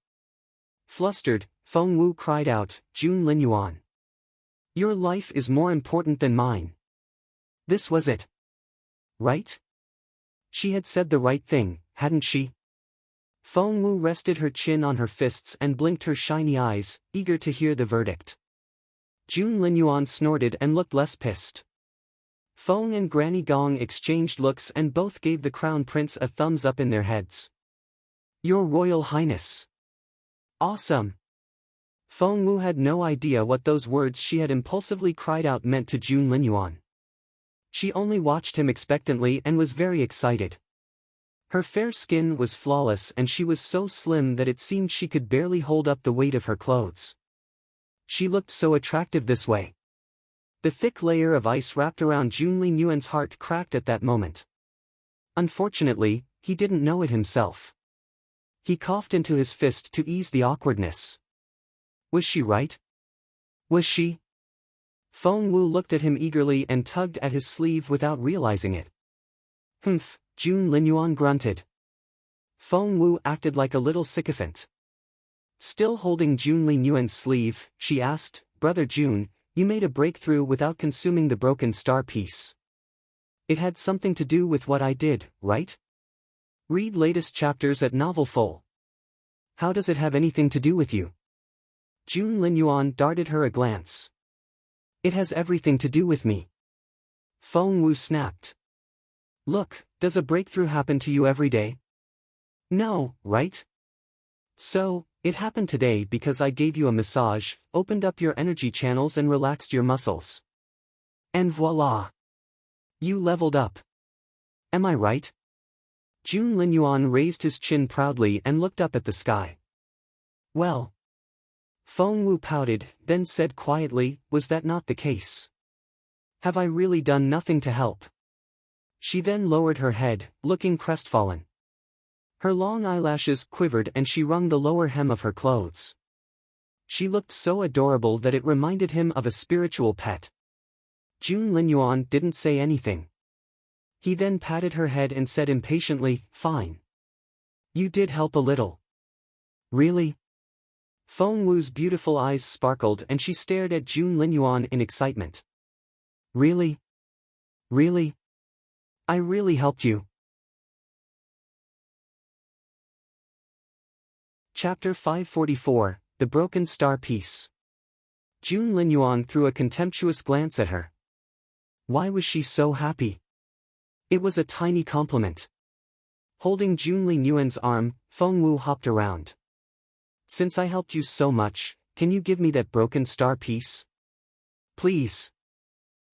Flustered, Feng Wu cried out, "Jun Linyuan. Your life is more important than mine." This was it. Right? She had said the right thing, hadn't she? Feng Wu rested her chin on her fists and blinked her shiny eyes, eager to hear the verdict. Jun Linyuan snorted and looked less pissed. Feng and Granny Gong exchanged looks and both gave the Crown Prince a thumbs up in their heads. "Your Royal Highness. Awesome." Feng Wu had no idea what those words she had impulsively cried out meant to Jun Linyuan. She only watched him expectantly and was very excited. Her fair skin was flawless and she was so slim that it seemed she could barely hold up the weight of her clothes. She looked so attractive this way. The thick layer of ice wrapped around Jun Linyuan's heart cracked at that moment. Unfortunately, he didn't know it himself. He coughed into his fist to ease the awkwardness. Was she right? Was she? Feng Wu looked at him eagerly and tugged at his sleeve without realizing it. "Humph," Jun Linyuan grunted. Feng Wu acted like a little sycophant. Still holding Jun Linyuan's sleeve, she asked, "Brother Jun, you made a breakthrough without consuming the broken star piece. It had something to do with what I did, right? Read latest chapters at Novel Full. How does it have anything to do with you?" Jun Linyuan darted her a glance. "It has everything to do with me." Feng Wu snapped. "Look, does a breakthrough happen to you every day? No, right? So, it happened today because I gave you a massage, opened up your energy channels and relaxed your muscles. And voila! You leveled up. Am I right?" Jun Linyuan raised his chin proudly and looked up at the sky. "Well." Feng Wu pouted, then said quietly, "Was that not the case? Have I really done nothing to help?" She then lowered her head, looking crestfallen. Her long eyelashes quivered and she wrung the lower hem of her clothes. She looked so adorable that it reminded him of a spiritual pet. Linyuan didn't say anything. He then patted her head and said impatiently, "Fine. You did help a little." "Really?" Feng Wu's beautiful eyes sparkled and she stared at Linyuan in excitement. "Really? Really? I really helped you." Chapter 544, The Broken Star Piece. Linyuan threw a contemptuous glance at her. Why was she so happy? It was a tiny compliment. Holding Linyuan's arm, Feng Wu hopped around. "Since I helped you so much, can you give me that broken star piece? Please."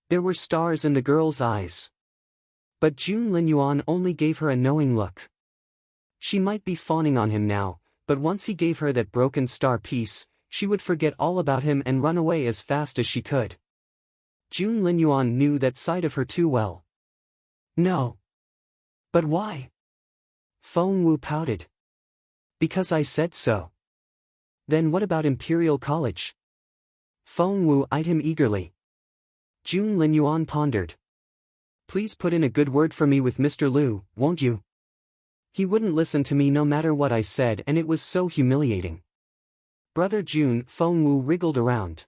There were stars in the girl's eyes. But Linyuan only gave her a knowing look. She might be fawning on him now, but once he gave her that broken star piece, she would forget all about him and run away as fast as she could. Linyuan knew that side of her too well. "No." "But why?" Feng Wu pouted. "Because I said so." "Then what about Imperial College?" Feng Wu eyed him eagerly. Linyuan pondered. "Please put in a good word for me with Mr. Liu, won't you? He wouldn't listen to me no matter what I said and it was so humiliating." "Brother Jun," Feng Wu wriggled around.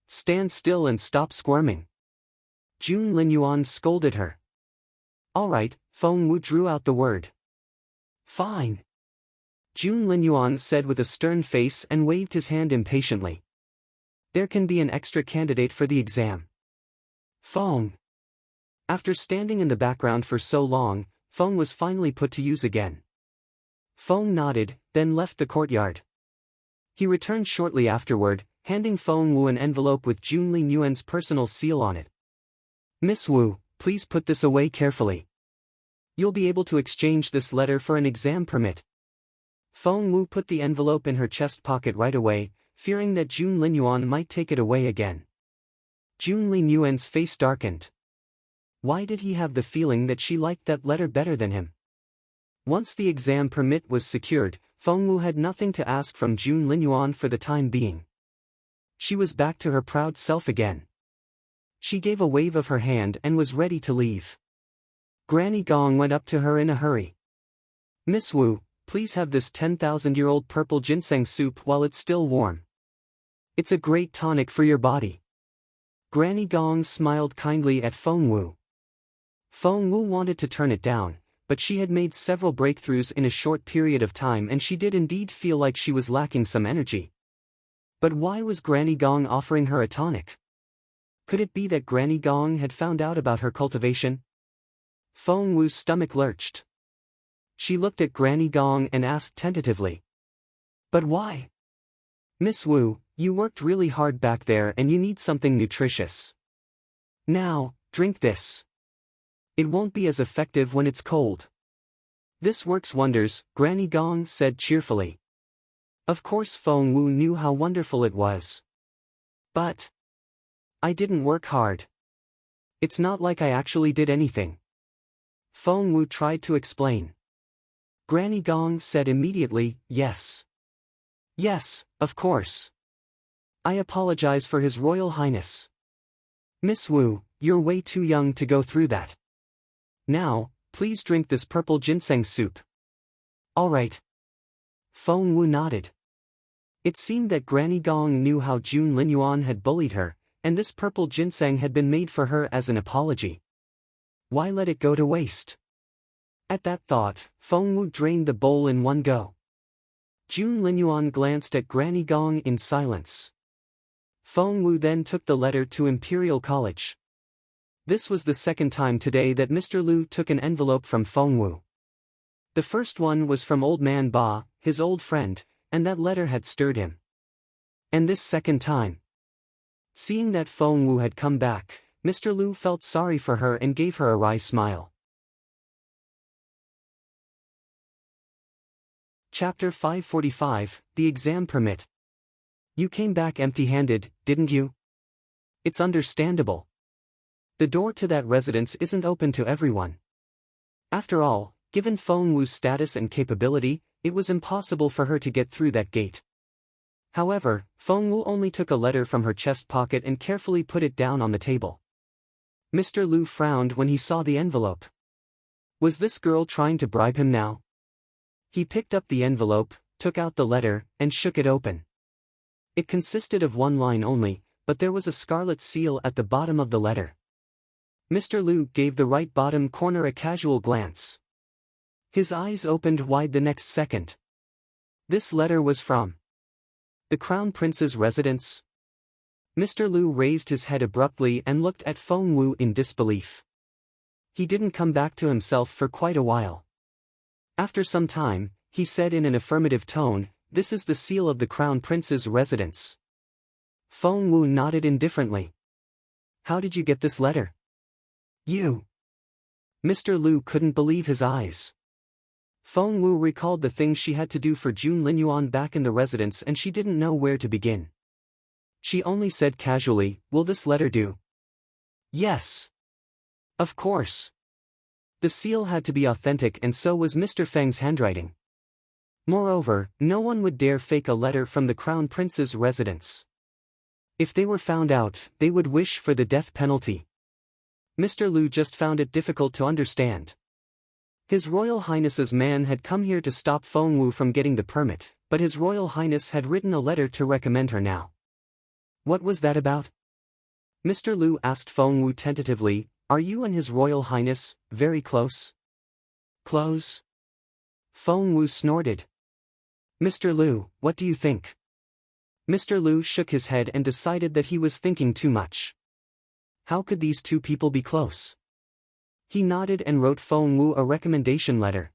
"Stand still and stop squirming." Linyuan scolded her. "All right," Feng Wu drew out the word. "Fine." Linyuan said with a stern face and waved his hand impatiently. "There can be an extra candidate for the exam." Feng. After standing in the background for so long, Feng was finally put to use again. Feng nodded, then left the courtyard. He returned shortly afterward, handing Feng Wu an envelope with Linyuan's personal seal on it. "Miss Wu, please put this away carefully. You'll be able to exchange this letter for an exam permit." Feng Wu put the envelope in her chest pocket right away, fearing that Linyuan might take it away again. Linyuan's face darkened. Why did he have the feeling that she liked that letter better than him? Once the exam permit was secured, Feng Wu had nothing to ask from Linyuan for the time being. She was back to her proud self again. She gave a wave of her hand and was ready to leave. Granny Gong went up to her in a hurry. "Miss Wu, please have this 10,000-year-old purple ginseng soup while it's still warm. It's a great tonic for your body." Granny Gong smiled kindly at Feng Wu. Feng Wu wanted to turn it down, but she had made several breakthroughs in a short period of time and she did indeed feel like she was lacking some energy. But why was Granny Gong offering her a tonic? Could it be that Granny Gong had found out about her cultivation? Feng Wu's stomach lurched. She looked at Granny Gong and asked tentatively. "But why?" "Miss Wu, you worked really hard back there and you need something nutritious. Now, drink this. It won't be as effective when it's cold." "This works wonders," Granny Gong said cheerfully. Of course Feng Wu knew how wonderful it was. "But I didn't work hard. It's not like I actually did anything." Feng Wu tried to explain. Granny Gong said immediately, "Yes. Yes, of course. I apologize for His Royal Highness. Miss Wu, you're way too young to go through that. Now, please drink this purple ginseng soup." "All right." Feng Wu nodded. It seemed that Granny Gong knew how Linyuan had bullied her, and this purple ginseng had been made for her as an apology. Why let it go to waste? At that thought, Feng Wu drained the bowl in one go. Linyuan glanced at Granny Gong in silence. Feng Wu then took the letter to Imperial College. This was the second time today that Mr. Liu took an envelope from Feng Wu. The first one was from Old Man Ba, his old friend, and that letter had stirred him. And this second time. Seeing that Feng Wu had come back, Mr. Liu felt sorry for her and gave her a wry smile. Chapter 545, The Exam Permit. "You came back empty-handed, didn't you? It's understandable. The door to that residence isn't open to everyone. After all, Given Feng Wu's status and capability, it was impossible for her to get through that gate. However, Feng Wu only took a letter from her chest pocket and carefully put it down on the table. Mr. Lu frowned when he saw the envelope. Was this girl trying to bribe him now? He picked up the envelope, took out the letter, and shook it open. It consisted of one line only, but there was a scarlet seal at the bottom of the letter. Mr. Lu gave the right bottom corner a casual glance. His eyes opened wide the next second. This letter was from the Crown Prince's residence. Mr. Lu raised his head abruptly and looked at Feng Wu in disbelief. He didn't come back to himself for quite a while. After some time, he said in an affirmative tone, "This is the seal of the Crown Prince's residence." Feng Wu nodded indifferently. "How did you get this letter?" "You." Mr. Lu couldn't believe his eyes. Feng Wu recalled the things she had to do for Jun Linyuan back in the residence and she didn't know where to begin. She only said casually, "Will this letter do?" "Yes." "Of course." The seal had to be authentic and so was Mr. Feng's handwriting. Moreover, no one would dare fake a letter from the Crown Prince's residence. If they were found out, they would wish for the death penalty. Mr. Lu just found it difficult to understand. His Royal Highness's man had come here to stop Feng Wu from getting the permit, but His Royal Highness had written a letter to recommend her now. What was that about? Mr. Lu asked Feng Wu tentatively, "Are you and His Royal Highness very close?" "Close?" Feng Wu snorted. "Mr. Lu, what do you think?" Mr. Lu shook his head and decided that he was thinking too much. How could these two people be close? He nodded and wrote Feng Wu a recommendation letter.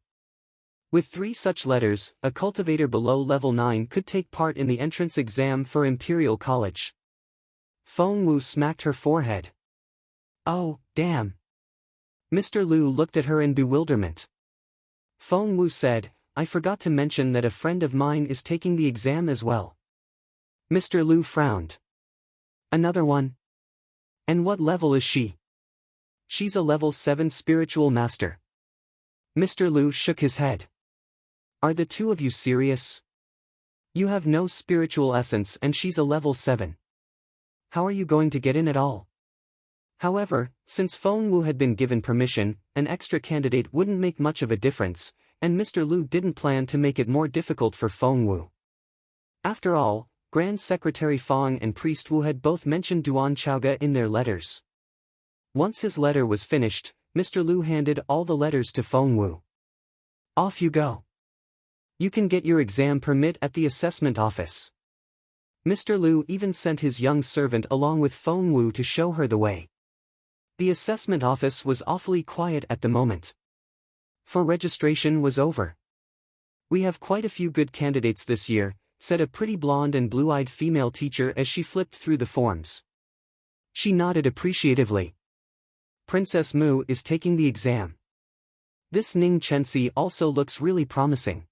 With 3 such letters, a cultivator below level 9 could take part in the entrance exam for Imperial College. Feng Wu smacked her forehead. "Oh, damn." Mr. Lu looked at her in bewilderment. Feng Wu said, "I forgot to mention that a friend of mine is taking the exam as well." Mr. Lu frowned. "Another one? And what level is she?" "She's a level 7 spiritual master." Mr. Lu shook his head. "Are the two of you serious? You have no spiritual essence and she's a level 7. How are you going to get in at all?" However, since Feng Wu had been given permission, an extra candidate wouldn't make much of a difference, and Mr. Lu didn't plan to make it more difficult for Feng Wu. After all, Grand Secretary Feng and Priest Wu had both mentioned Duan Chaoge in their letters. Once his letter was finished, Mr. Lu handed all the letters to Feng Wu. "Off you go. You can get your exam permit at the assessment office." Mr. Lu even sent his young servant along with Feng Wu to show her the way. The assessment office was awfully quiet at the moment. For registration was over. "We have quite a few good candidates this year," said a pretty blonde and blue-eyed female teacher as she flipped through the forms. She nodded appreciatively. "Princess Mu is taking the exam. This Ning Chenxi also looks really promising."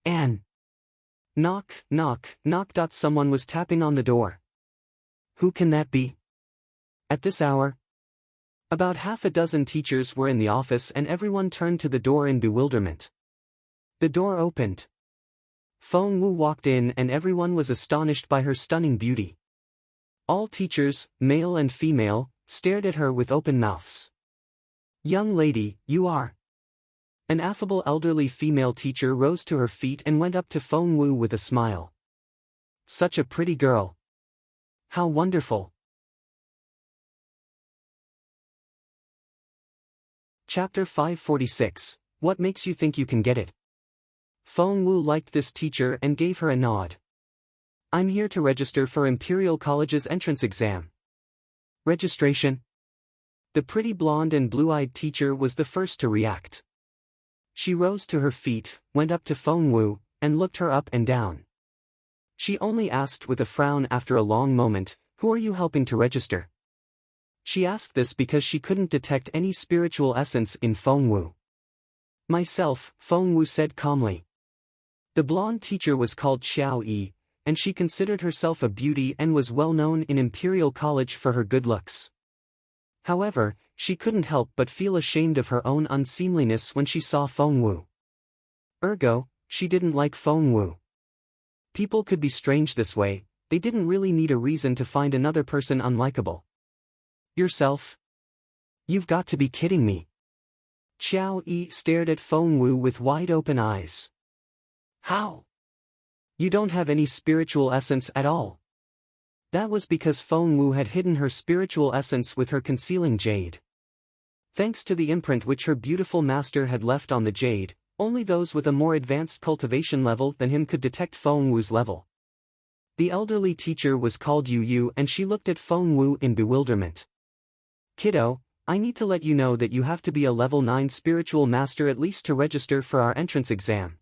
"Anne." Knock, knock, knock. Someone was tapping on the door. Who can that be? At this hour? About half a dozen teachers were in the office and everyone turned to the door in bewilderment. The door opened. Feng Wu walked in and everyone was astonished by her stunning beauty. All teachers, male and female, stared at her with open mouths. "Young lady, you are..." An affable elderly female teacher rose to her feet and went up to Feng Wu with a smile. "Such a pretty girl. How wonderful." Chapter 546, What Makes You Think You Can Get It? Feng Wu liked this teacher and gave her a nod. "I'm here to register for Imperial College's entrance exam." "Registration?" The pretty blonde and blue-eyed teacher was the first to react. She rose to her feet, went up to Feng Wu, and looked her up and down. She only asked with a frown after a long moment, "Who are you helping to register?" She asked this because she couldn't detect any spiritual essence in Feng Wu. "Myself," Feng Wu said calmly. The blonde teacher was called Xiao, and she considered herself a beauty and was well known in Imperial College for her good looks. However, she couldn't help but feel ashamed of her own unseemliness when she saw Feng Wu. Ergo, she didn't like Feng Wu. People could be strange this way, they didn't really need a reason to find another person unlikable. Yourself? You've got to be kidding me. Chaoge stared at Feng Wu with wide-open eyes. How? You don't have any spiritual essence at all. That was because Feng Wu had hidden her spiritual essence with her concealing jade. Thanks to the imprint which her beautiful master had left on the jade, only those with a more advanced cultivation level than him could detect Feng Wu's level. The elderly teacher was called Yu Yu and she looked at Feng Wu in bewilderment. Kiddo, I need to let you know that you have to be a level 9 spiritual master at least to register for our entrance exam.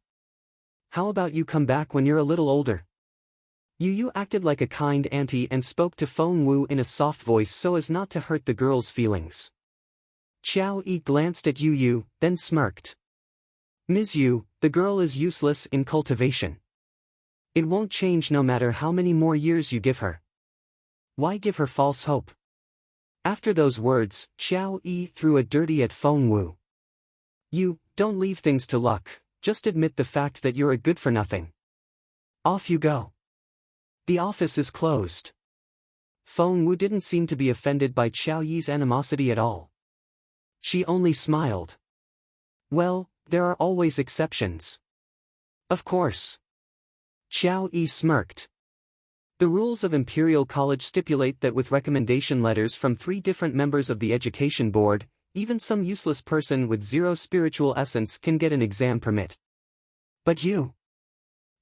How about you come back when you're a little older? Yu Yu acted like a kind auntie and spoke to Feng Wu in a soft voice so as not to hurt the girl's feelings. Chaoge glanced at Yu Yu, then smirked. Ms. Yu, the girl is useless in cultivation. It won't change no matter how many more years you give her. Why give her false hope? After those words, Chaoge threw a dirty at Feng Wu. You, don't leave things to luck, just admit the fact that you're a good-for-nothing. Off you go. The office is closed. Feng Wu didn't seem to be offended by Chaoye's animosity at all. She only smiled. Well, there are always exceptions. Of course. Chaoge smirked. The rules of Imperial College stipulate that with recommendation letters from 3 different members of the Education Board, even some useless person with 0 spiritual essence can get an exam permit. But you?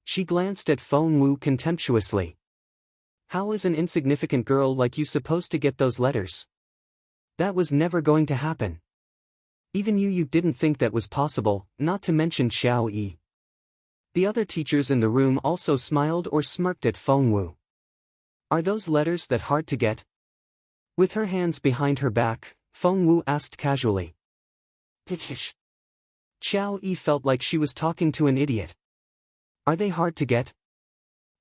She glanced at Feng Wu contemptuously. How is an insignificant girl like you supposed to get those letters? That was never going to happen. Even you didn't think that was possible, not to mention Chaoge. The other teachers in the room also smiled or smirked at Feng Wu. Are those letters that hard to get? With her hands behind her back, Feng Wu asked casually. Pitch. Chaoge felt like she was talking to an idiot. Are they hard to get?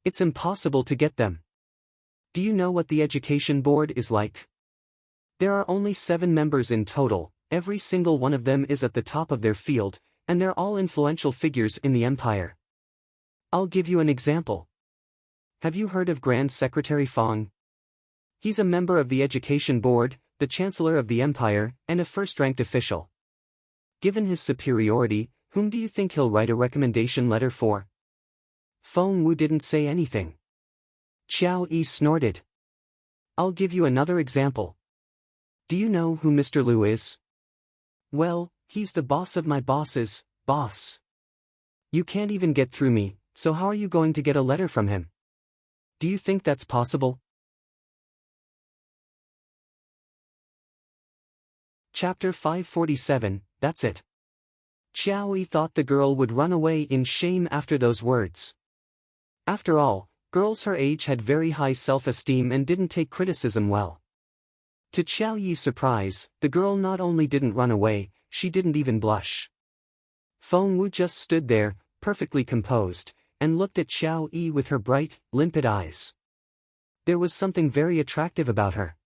It's impossible to get them. Do you know what the Education Board is like? There are only 7 members in total, every single one of them is at the top of their field, and they're all influential figures in the Empire. I'll give you an example. Have you heard of Grand Secretary Feng? He's a member of the Education Board, the Chancellor of the Empire, and a first-ranked official. Given his superiority, whom do you think he'll write a recommendation letter for? Feng Wu didn't say anything. Chaoge snorted. I'll give you another example. Do you know who Mr. Liu is? Well, he's the boss of my boss's boss. You can't even get through me, so how are you going to get a letter from him? Do you think that's possible? Chapter 547, that's it. Chaoge thought the girl would run away in shame after those words. After all, girls her age had very high self-esteem and didn't take criticism well. To Chaoye's surprise, the girl not only didn't run away, she didn't even blush. Feng Wu just stood there, perfectly composed, and looked at Chaoge with her bright, limpid eyes. There was something very attractive about her.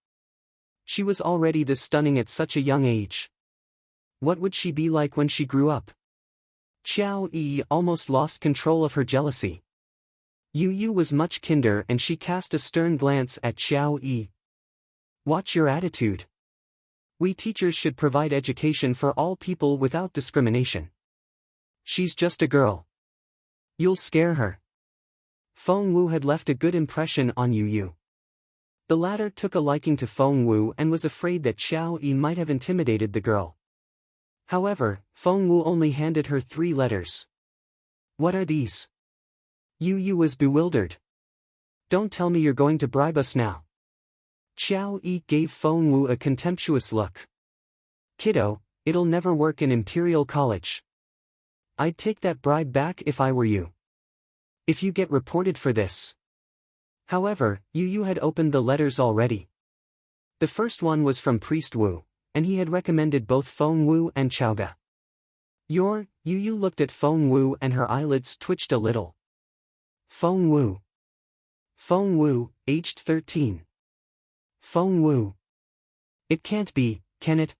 She was already this stunning at such a young age. What would she be like when she grew up? Chaoge almost lost control of her jealousy. Yu Yu was much kinder and she cast a stern glance at Chaoge. Watch your attitude. We teachers should provide education for all people without discrimination. She's just a girl. You'll scare her. Feng Wu had left a good impression on Yu Yu. The latter took a liking to Feng Wu and was afraid that Chaoge might have intimidated the girl. However, Feng Wu only handed her 3 letters. What are these? Yu Yu was bewildered. Don't tell me you're going to bribe us now. Chaoge gave Feng Wu a contemptuous look. Kiddo, it'll never work in Imperial College. I'd take that bribe back if I were you. If you get reported for this. However, Yu Yu had opened the letters already. The first one was from Priest Wu, and he had recommended both Feng Wu and Chaoge. Yu Yu looked at Feng Wu and her eyelids twitched a little. Feng Wu. Feng Wu, aged 13. Feng Wu. It can't be, can it?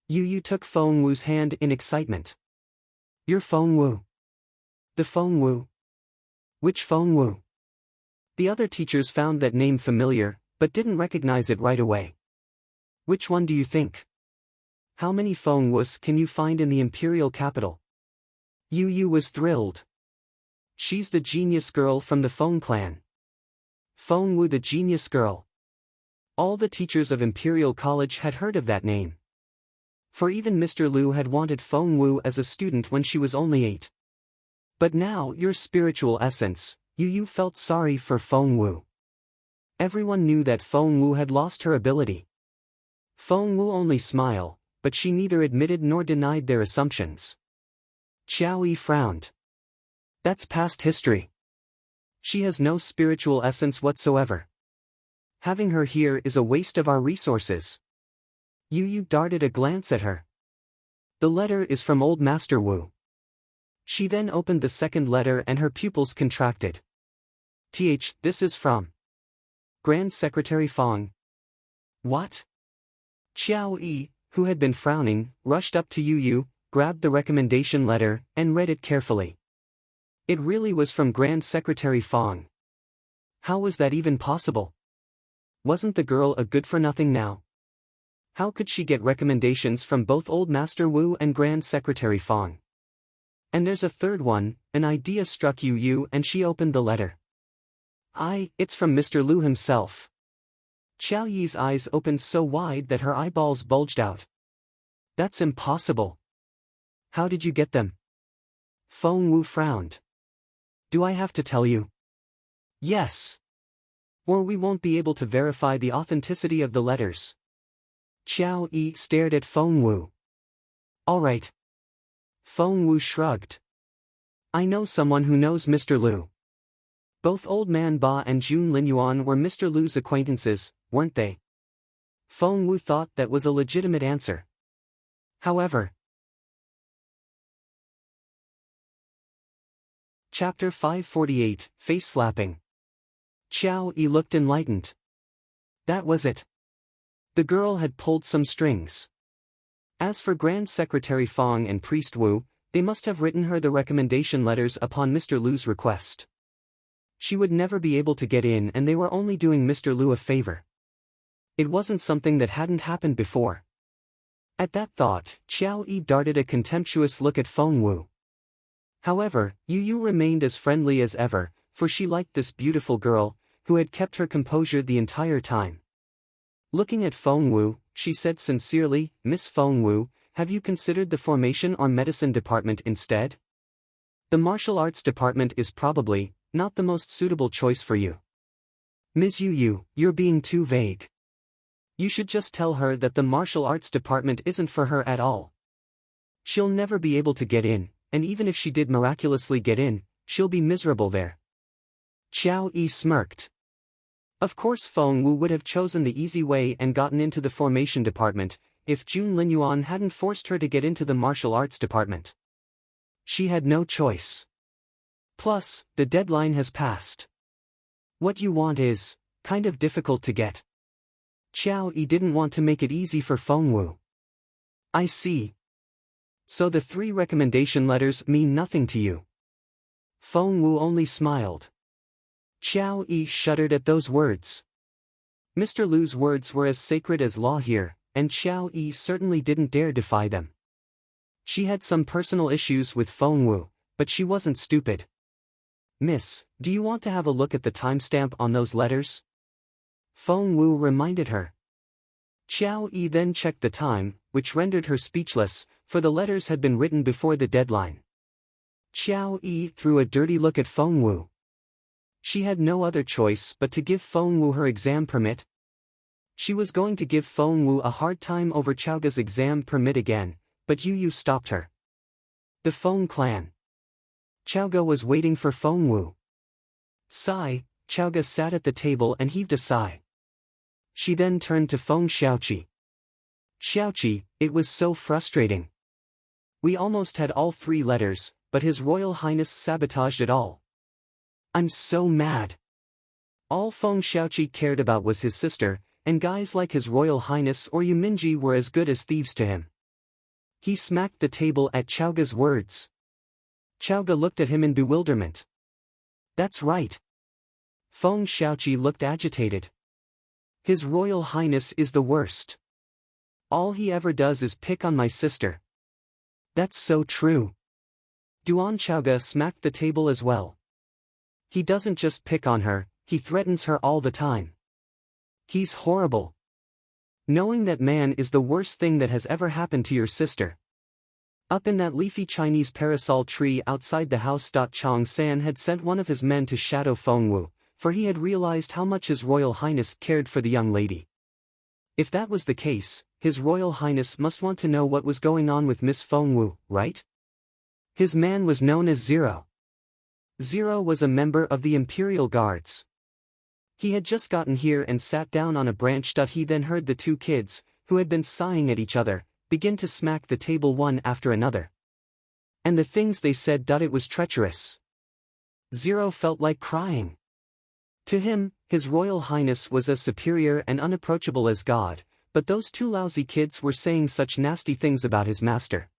Yu took Feng Wu's hand in excitement. You're Feng Wu. The Feng Wu. Which Feng Wu? The other teachers found that name familiar, but didn't recognize it right away. Which one do you think? How many Feng Wus can you find in the imperial capital? Yu was thrilled. She's the genius girl from the Feng clan. Feng Wu, the genius girl. All the teachers of Imperial College had heard of that name. For even Mr. Liu had wanted Feng Wu as a student when she was only 8. But now, your spiritual essence, Yu felt sorry for Feng Wu. Everyone knew that Feng Wu had lost her ability. Feng Wu only smiled, but she neither admitted nor denied their assumptions. Chaoge frowned. That's past history. She has no spiritual essence whatsoever. Having her here is a waste of our resources. Yu darted a glance at her. The letter is from Old Master Wu. She then opened the second letter and her pupils contracted. This is from Grand Secretary Feng. What? Chaoge, who had been frowning, rushed up to Yu, grabbed the recommendation letter, and read it carefully. It really was from Grand Secretary Feng. How was that even possible? Wasn't the girl a good-for-nothing now? How could she get recommendations from both Old Master Wu and Grand Secretary Feng? And there's a third one. An idea struck Yu and she opened the letter. It's from Mr. Liu himself. Chaoye's eyes opened so wide that her eyeballs bulged out. That's impossible. How did you get them? Feng Wu frowned. Do I have to tell you? Yes. Or we won't be able to verify the authenticity of the letters. Chaoge stared at Feng Wu. All right. Feng Wu shrugged. I know someone who knows Mr. Liu. Both Old Man Ba and Jun Linyuan were Mr. Liu's acquaintances, weren't they? Feng Wu thought that was a legitimate answer. However. Chapter 548, Face Slapping. Chaoge looked enlightened. That was it. The girl had pulled some strings. As for Grand Secretary Feng and Priest Wu, they must have written her the recommendation letters upon Mr. Liu's request. She would never be able to get in and they were only doing Mr. Liu a favor. It wasn't something that hadn't happened before. At that thought, Chaoge darted a contemptuous look at Feng Wu. However, Yu remained as friendly as ever, for she liked this beautiful girl, who had kept her composure the entire time. Looking at Feng Wu, she said sincerely, Miss Feng Wu, have you considered the formation or medicine department instead? The martial arts department is probably not the most suitable choice for you. Ms. Yu, you're being too vague. You should just tell her that the martial arts department isn't for her at all. She'll never be able to get in, and even if she did miraculously get in, she'll be miserable there. Chaoge smirked. Of course Feng Wu would have chosen the easy way and gotten into the formation department, if Jun Linyuan hadn't forced her to get into the martial arts department. She had no choice. Plus, the deadline has passed. What you want is kind of difficult to get. Chaoge didn't want to make it easy for Feng Wu. I see. So the 3 recommendation letters mean nothing to you. Feng Wu only smiled. Chaoge shuddered at those words. Mr. Liu's words were as sacred as law here, and Chaoge certainly didn't dare defy them. She had some personal issues with Feng Wu, but she wasn't stupid. Miss, do you want to have a look at the timestamp on those letters? Feng Wu reminded her. Chaoge then checked the time, which rendered her speechless, for the letters had been written before the deadline. Chaoge threw a dirty look at Feng Wu. She had no other choice but to give Feng Wu her exam permit. She was going to give Feng Wu a hard time over Chaoge's exam permit again, but Yu stopped her. The Feng clan. Chaoge was waiting for Feng Wu. Sigh, Chaoge sat at the table and heaved a sigh. She then turned to Feng Xiaoqi. Xiaoqi, it was so frustrating. We almost had all 3 letters, but His Royal Highness sabotaged it all. I'm so mad. All Feng Xiaoqi cared about was his sister, and guys like His Royal Highness or Yuminji were as good as thieves to him. He smacked the table at Chaoge's words. Chaoge looked at him in bewilderment. That's right. Feng Xiaoqi looked agitated. His Royal Highness is the worst. All he ever does is pick on my sister. That's so true. Duan Chaoge smacked the table as well. He doesn't just pick on her, he threatens her all the time. He's horrible. Knowing that man is the worst thing that has ever happened to your sister. Up in that leafy Chinese parasol tree outside the house. Chang San had sent one of his men to shadow Feng Wu, for he had realized how much His Royal Highness cared for the young lady. If that was the case, His Royal Highness must want to know what was going on with Miss Feng Wu, right? His man was known as Zero. Zero was a member of the Imperial Guards. He had just gotten here and sat down on a branch. He then heard the two kids, who had been sighing at each other, begin to smack the table one after another. And the things they said. It was treacherous. Zero felt like crying. To him, His Royal Highness was as superior and unapproachable as God, but those two lousy kids were saying such nasty things about his master.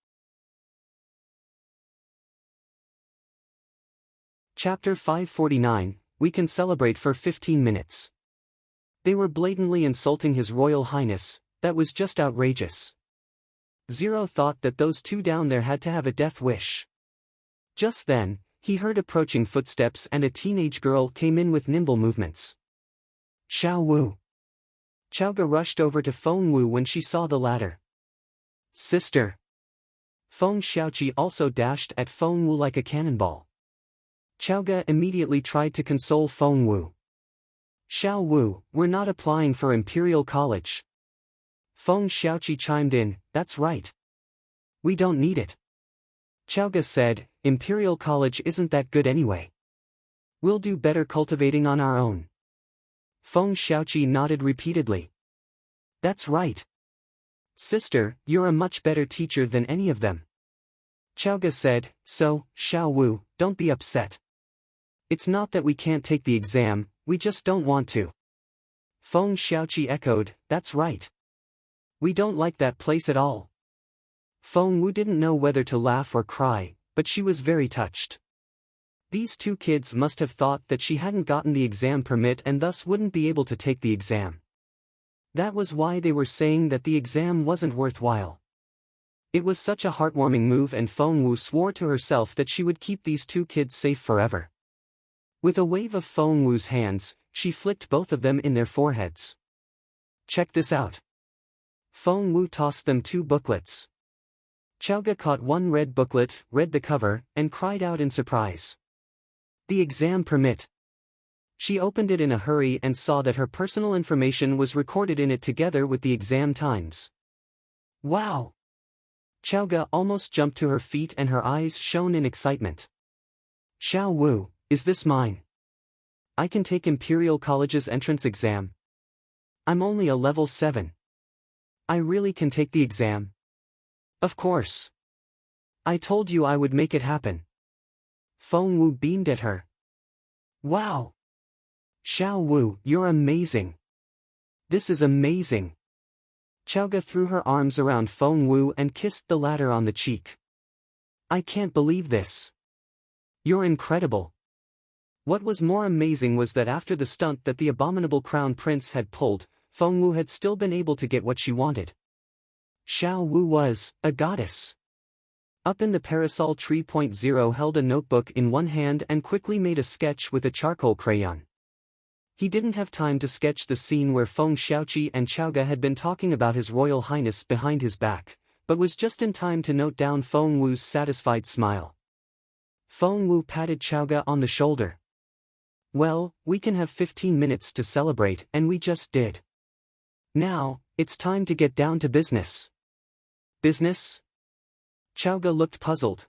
Chapter 549, We can celebrate for 15 minutes. They were blatantly insulting His Royal Highness. That was just outrageous. Zero thought that those two down there had to have a death wish. Just then, he heard approaching footsteps and a teenage girl came in with nimble movements. Xiao Wu. Chaoge rushed over to Feng Wu when she saw the latter. Sister. Feng Xiaoqi also dashed at Feng Wu like a cannonball. Chaoge immediately tried to console Feng Wu. Xiao Wu, we're not applying for Imperial College. Feng Xiaoqi chimed in, that's right. We don't need it. Chaoge said, Imperial College isn't that good anyway. We'll do better cultivating on our own. Feng Xiaoqi nodded repeatedly. That's right. Sister, you're a much better teacher than any of them. Chaoge said, so, Xiao Wu, don't be upset. It's not that we can't take the exam, we just don't want to. Feng Xiaoqi echoed, that's right. We don't like that place at all. Feng Wu didn't know whether to laugh or cry, but she was very touched. These two kids must have thought that she hadn't gotten the exam permit and thus wouldn't be able to take the exam. That was why they were saying that the exam wasn't worthwhile. It was such a heartwarming move, and Feng Wu swore to herself that she would keep these two kids safe forever. With a wave of Feng Wu's hands, she flicked both of them in their foreheads. Check this out. Feng Wu tossed them two booklets. Chaoge caught one red booklet, read the cover, and cried out in surprise. The exam permit. She opened it in a hurry and saw that her personal information was recorded in it together with the exam times. Wow! Chaoge almost jumped to her feet and her eyes shone in excitement. Xiao Wu, is this mine? I can take Imperial College's entrance exam. I'm only a level 7. I really can take the exam. Of course. I told you I would make it happen. Feng Wu beamed at her. Wow! Xiao Wu, you're amazing. This is amazing. Chaoge threw her arms around Feng Wu and kissed the latter on the cheek. I can't believe this. You're incredible. What was more amazing was that after the stunt that the abominable crown prince had pulled, Feng Wu had still been able to get what she wanted. Xiao Wu was a goddess. Up in the parasol tree. 0 held a notebook in one hand and quickly made a sketch with a charcoal crayon. He didn't have time to sketch the scene where Feng Xiaoqi and Chaoge had been talking about His Royal Highness behind his back, but was just in time to note down Feng Wu's satisfied smile. Feng Wu patted Chaoge on the shoulder. Well, we can have 15 minutes to celebrate, and we just did. Now, it's time to get down to business. Business? Chaoge looked puzzled.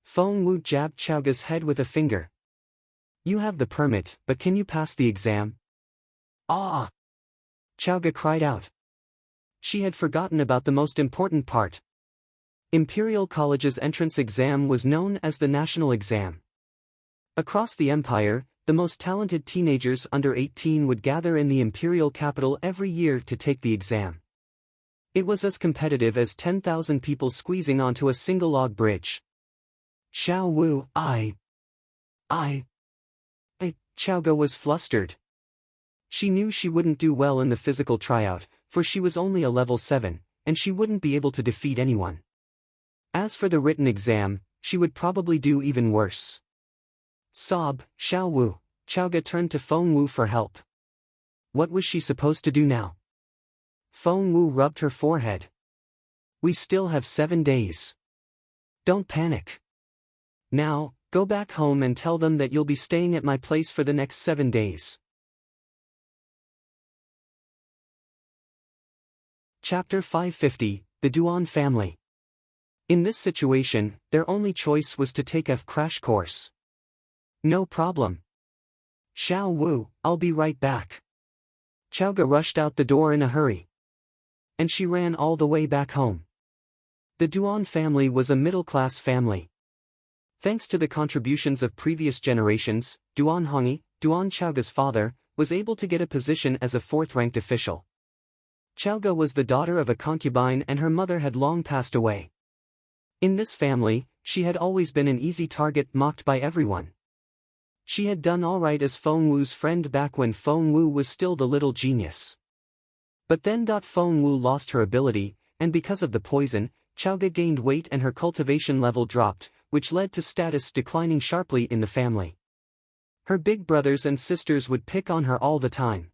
Feng Wu jabbed Chaoge's head with a finger. You have the permit, but can you pass the exam? Ah! Chaoge cried out. She had forgotten about the most important part. Imperial College's entrance exam was known as the national exam. Across the empire, the most talented teenagers under 18 would gather in the imperial capital every year to take the exam. It was as competitive as 10,000 people squeezing onto a single log bridge. Xiao Wu, Chaoge was flustered. She knew she wouldn't do well in the physical tryout, for she was only a level 7, and she wouldn't be able to defeat anyone. As for the written exam, she would probably do even worse. Sob, Xiao Wu. Chaoge turned to Feng Wu for help. What was she supposed to do now? Feng Wu rubbed her forehead. We still have 7 days. Don't panic. Now, go back home and tell them that you'll be staying at my place for the next 7 days. Chapter 550, The Duan Family. In this situation, their only choice was to take a crash course. No problem. Xiao Wu, I'll be right back. Chaoge rushed out the door in a hurry. And she ran all the way back home. The Duan family was a middle-class family. Thanks to the contributions of previous generations, Duan Hongyi, Duan Chaoge's father, was able to get a position as a 4th-ranked official. Chaoge was the daughter of a concubine and her mother had long passed away. In this family, she had always been an easy target mocked by everyone. She had done all right as Feng Wu's friend back when Feng Wu was still the little genius. But then Feng Wu lost her ability, and because of the poison, Chaoge gained weight and her cultivation level dropped, which led to status declining sharply in the family. Her big brothers and sisters would pick on her all the time.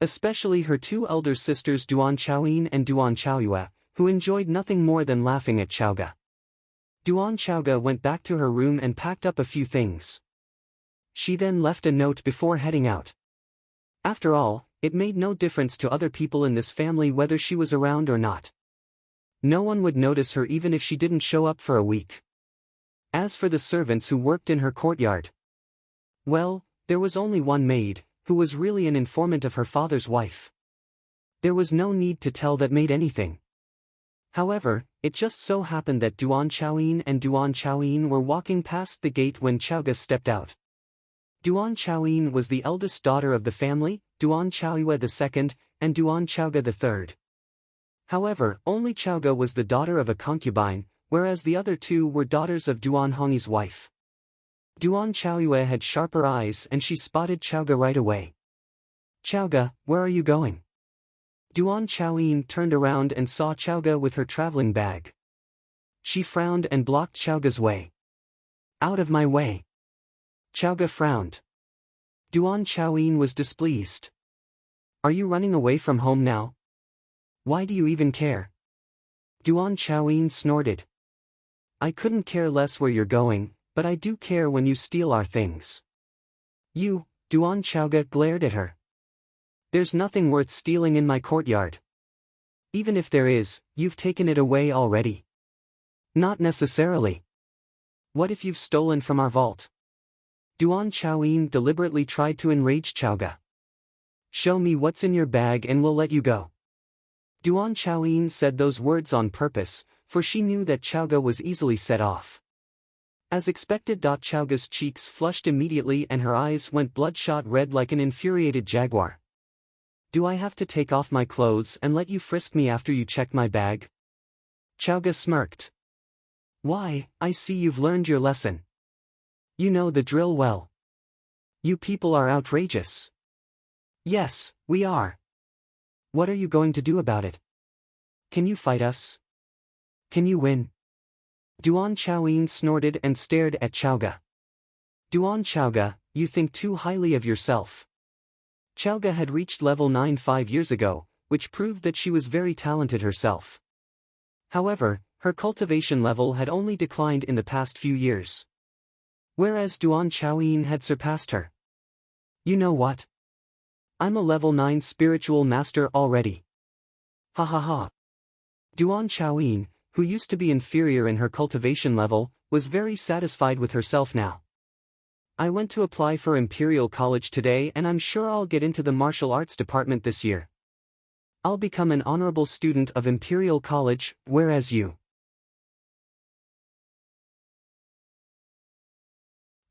Especially her 2 elder sisters Duan Chaoyin and Duan Chaoyue, who enjoyed nothing more than laughing at Chaoge. Duan Chaoge went back to her room and packed up a few things. She then left a note before heading out. After all, it made no difference to other people in this family whether she was around or not. No one would notice her even if she didn't show up for a week. As for the servants who worked in her courtyard, well, there was only one maid, who was really an informant of her father's wife. There was no need to tell that maid anything. However, it just so happened that Duan Chaoyin and Duan Chaoyin were walking past the gate when Chaoge stepped out. Duan Chaoyin was the eldest daughter of the family, Duan Chaoyue the second, and Duan Chaoge the third. However, only Chaoge was the daughter of a concubine, whereas the other 2 were daughters of Duan Hongyi's wife. Duan Chaoyue had sharper eyes and she spotted Chaoge right away. Chaoge, where are you going? Duan Chaoyin turned around and saw Chaoge with her traveling bag. She frowned and blocked Chaoge's way. Out of my way. Chaoge frowned. Duan Chaoyin was displeased. Are you running away from home now? Why do you even care? Duan Chaoyin snorted. I couldn't care less where you're going, but I do care when you steal our things. You, Duan Chaoge glared at her. There's nothing worth stealing in my courtyard. Even if there is, you've taken it away already. Not necessarily. What if you've stolen from our vault? Duan Chaoyin deliberately tried to enrage Chaoge. Show me what's in your bag and we'll let you go. Duan Chaoyin said those words on purpose, for she knew that Chaoge was easily set off. As expected, Chaoge's cheeks flushed immediately and her eyes went bloodshot red like an infuriated jaguar. Do I have to take off my clothes and let you frisk me after you check my bag? Chaoge smirked. Why, I see you've learned your lesson. You know the drill well. You people are outrageous. Yes, we are. What are you going to do about it? Can you fight us? Can you win? Duan Chaoyin snorted and stared at Chaoge. Duan Chaoge, you think too highly of yourself. Chaoge had reached level 9 5 years ago, which proved that she was very talented herself. However, her cultivation level had only declined in the past few years. Whereas Duan Chaoyin had surpassed her. You know what? I'm a level 9 spiritual master already. Hahaha. Duan Chaoyin, who used to be inferior in her cultivation level, was very satisfied with herself now. I went to apply for Imperial College today and I'm sure I'll get into the martial arts department this year. I'll become an honorable student of Imperial College, whereas you.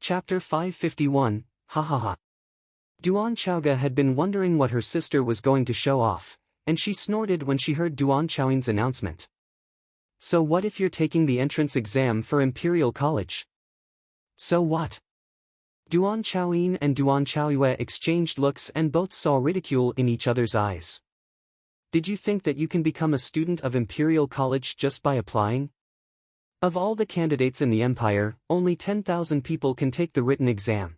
Chapter 551, Hahaha. Duan Chaoge had been wondering what her sister was going to show off, and she snorted when she heard Duan Chaoyin's announcement. So what if you're taking the entrance exam for Imperial College? So what? Duan Chaoyin and Duan Chaoyue exchanged looks and both saw ridicule in each other's eyes. Did you think that you can become a student of Imperial College just by applying? Of all the candidates in the Empire, only 10,000 people can take the written exam.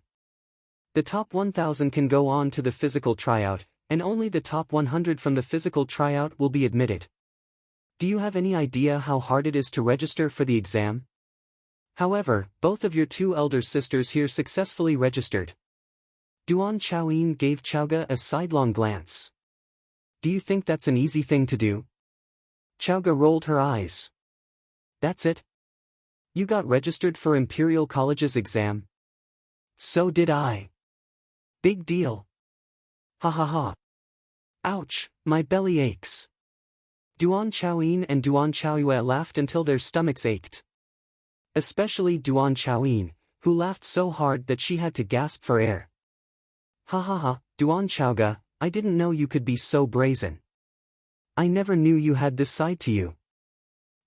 The top 1,000 can go on to the physical tryout, and only the top 100 from the physical tryout will be admitted. Do you have any idea how hard it is to register for the exam? However, both of your two elder sisters here successfully registered. Duan Chaoyin gave Chaoge a sidelong glance. Do you think that's an easy thing to do? Chaoge rolled her eyes. That's it? You got registered for Imperial College's exam? So did I. Big deal. Hahaha. Ouch, my belly aches. Duan Chaoyin and Duan Chaoyue laughed until their stomachs ached. Especially Duan Chaoyin, who laughed so hard that she had to gasp for air. Hahaha, Duan Chaoge, I didn't know you could be so brazen. I never knew you had this side to you.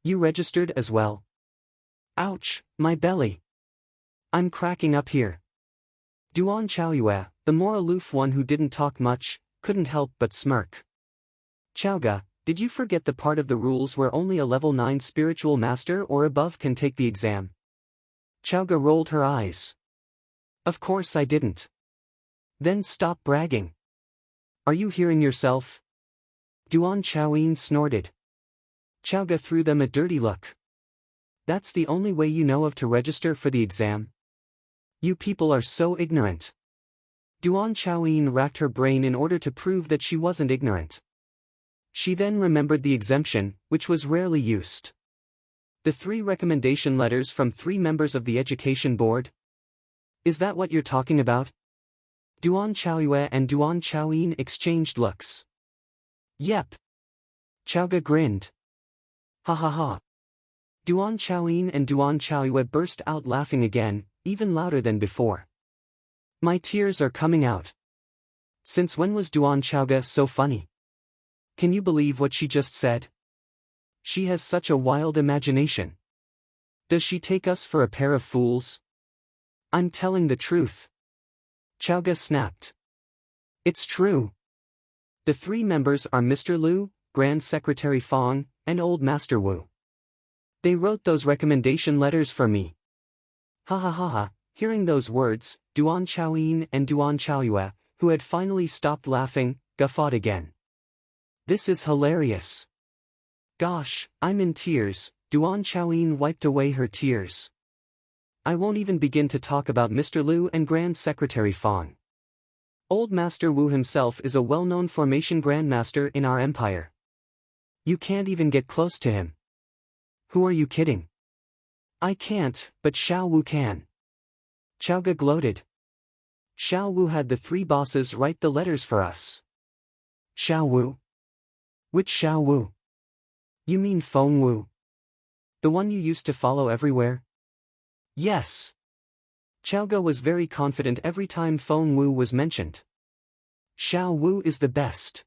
You registered as well? Ouch, my belly. I'm cracking up here. Duan Chaoyue, the more aloof one who didn't talk much, couldn't help but smirk. Chaoge, did you forget the part of the rules where only a level 9 spiritual master or above can take the exam? Chaoge rolled her eyes. Of course I didn't. Then stop bragging. Are you hearing yourself? Duan Chaoyin snorted. Chaoge threw them a dirty look. That's the only way you know of to register for the exam? You people are so ignorant. Duan Chaoyin racked her brain in order to prove that she wasn't ignorant. She then remembered the exemption, which was rarely used. The 3 recommendation letters from 3 members of the Education Board? Is that what you're talking about? Duan Chaoyue and Duan Chaoyin exchanged looks. Yep. Chaoge grinned. Hahaha. Duan Chaoyin and Duan Chaoyue burst out laughing again, even louder than before. My tears are coming out. Since when was Duan Chaoge so funny? Can you believe what she just said? She has such a wild imagination. Does she take us for a pair of fools? I'm telling the truth. Chaoge snapped. It's true. The 3 members are Mr. Liu, Grand Secretary Feng, and Old Master Wu. They wrote those recommendation letters for me. Hahaha, hearing those words, Duan Chaoyin and Duan Chaoyue, who had finally stopped laughing, guffawed again. This is hilarious. Gosh, I'm in tears. Duan Chaoyin wiped away her tears. I won't even begin to talk about Mr. Liu and Grand Secretary Feng. Old Master Wu himself is a well-known formation grandmaster in our empire. You can't even get close to him. Who are you kidding? I can't, but Xiao Wu can. Chaoge gloated. Xiao Wu had the 3 bosses write the letters for us. Xiao Wu? Which Xiao Wu? You mean Feng Wu? The one you used to follow everywhere? Yes. Chaoge was very confident every time Feng Wu was mentioned. Xiao Wu is the best.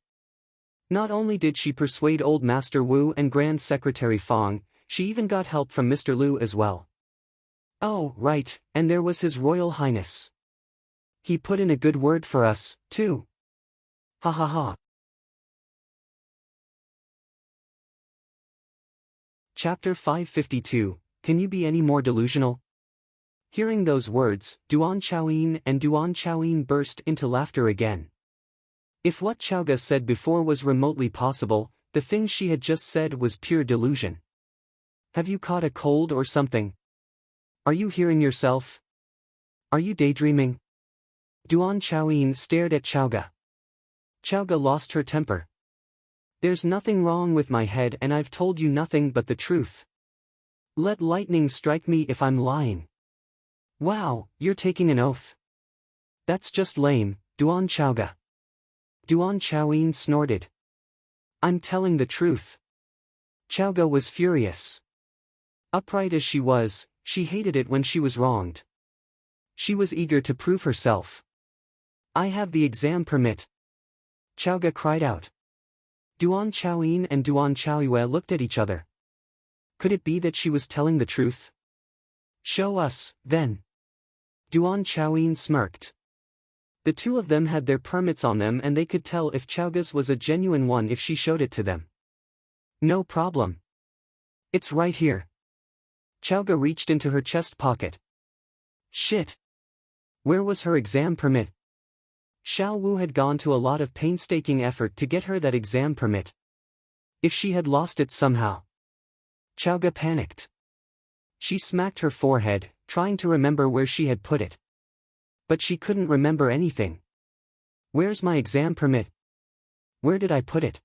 Not only did she persuade Old Master Wu and Grand Secretary Feng, she even got help from Mr. Liu as well. Oh, right, and there was His Royal Highness. He put in a good word for us, too. Hahaha. Chapter 552, Can you be any more delusional? Hearing those words, Duan Chaoyin and Duan Chaoyin burst into laughter again. If what Chaoge said before was remotely possible, the thing she had just said was pure delusion. Have you caught a cold or something? Are you hearing yourself? Are you daydreaming? Duan Chaoyin stared at Chaoge. Chaoge lost her temper. There's nothing wrong with my head and I've told you nothing but the truth. Let lightning strike me if I'm lying. Wow, you're taking an oath. That's just lame, Duan Chaoge. Duan Chaoyin snorted. I'm telling the truth. Chaoge was furious. Upright as she was, she hated it when she was wronged. She was eager to prove herself. I have the exam permit. Chaoge cried out. Duan Chaoyin and Duan Chaoyue looked at each other. Could it be that she was telling the truth? Show us, then. Duan Chaoyin smirked. The two of them had their permits on them and they could tell if Chaoge's was a genuine one if she showed it to them. No problem. It's right here. Chaoge reached into her chest pocket. Shit. Where was her exam permit? Xiao Wu had gone to a lot of painstaking effort to get her that exam permit. If she had lost it somehow. Chaoge panicked. She smacked her forehead, trying to remember where she had put it. But she couldn't remember anything. Where's my exam permit? Where did I put it?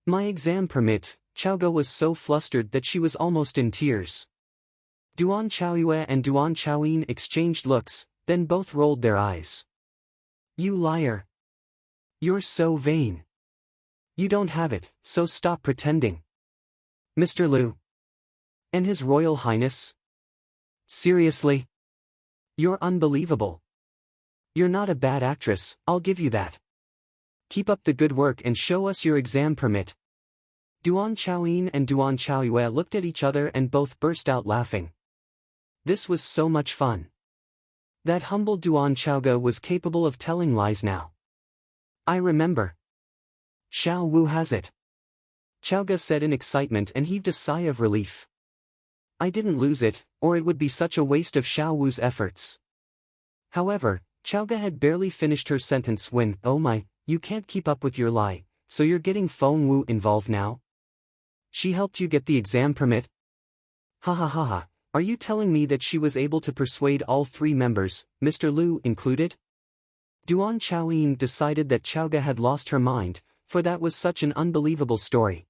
My exam permit. Chaoge was so flustered that she was almost in tears. Duan Chaoyue and Duan Chaoyin exchanged looks, then both rolled their eyes. You liar. You're so vain. You don't have it, so stop pretending. Mr. Liu. And His Royal Highness? Seriously? You're unbelievable. You're not a bad actress, I'll give you that. Keep up the good work and show us your exam permit. Duan Chaoyin and Duan Chaoyue looked at each other and both burst out laughing. This was so much fun. That humble Duan Chaoge was capable of telling lies now. I remember. Xiao Wu has it. Chaoge said in excitement and heaved a sigh of relief. I didn't lose it, or it would be such a waste of Xiao Wu's efforts. However, Chaoge had barely finished her sentence when, oh my, you can't keep up with your lie, so you're getting Feng Wu involved now? She helped you get the exam permit? Hahaha. Are you telling me that she was able to persuade all three members, Mr. Liu included? Duan Chaoyin decided that Chaoge had lost her mind, for that was such an unbelievable story.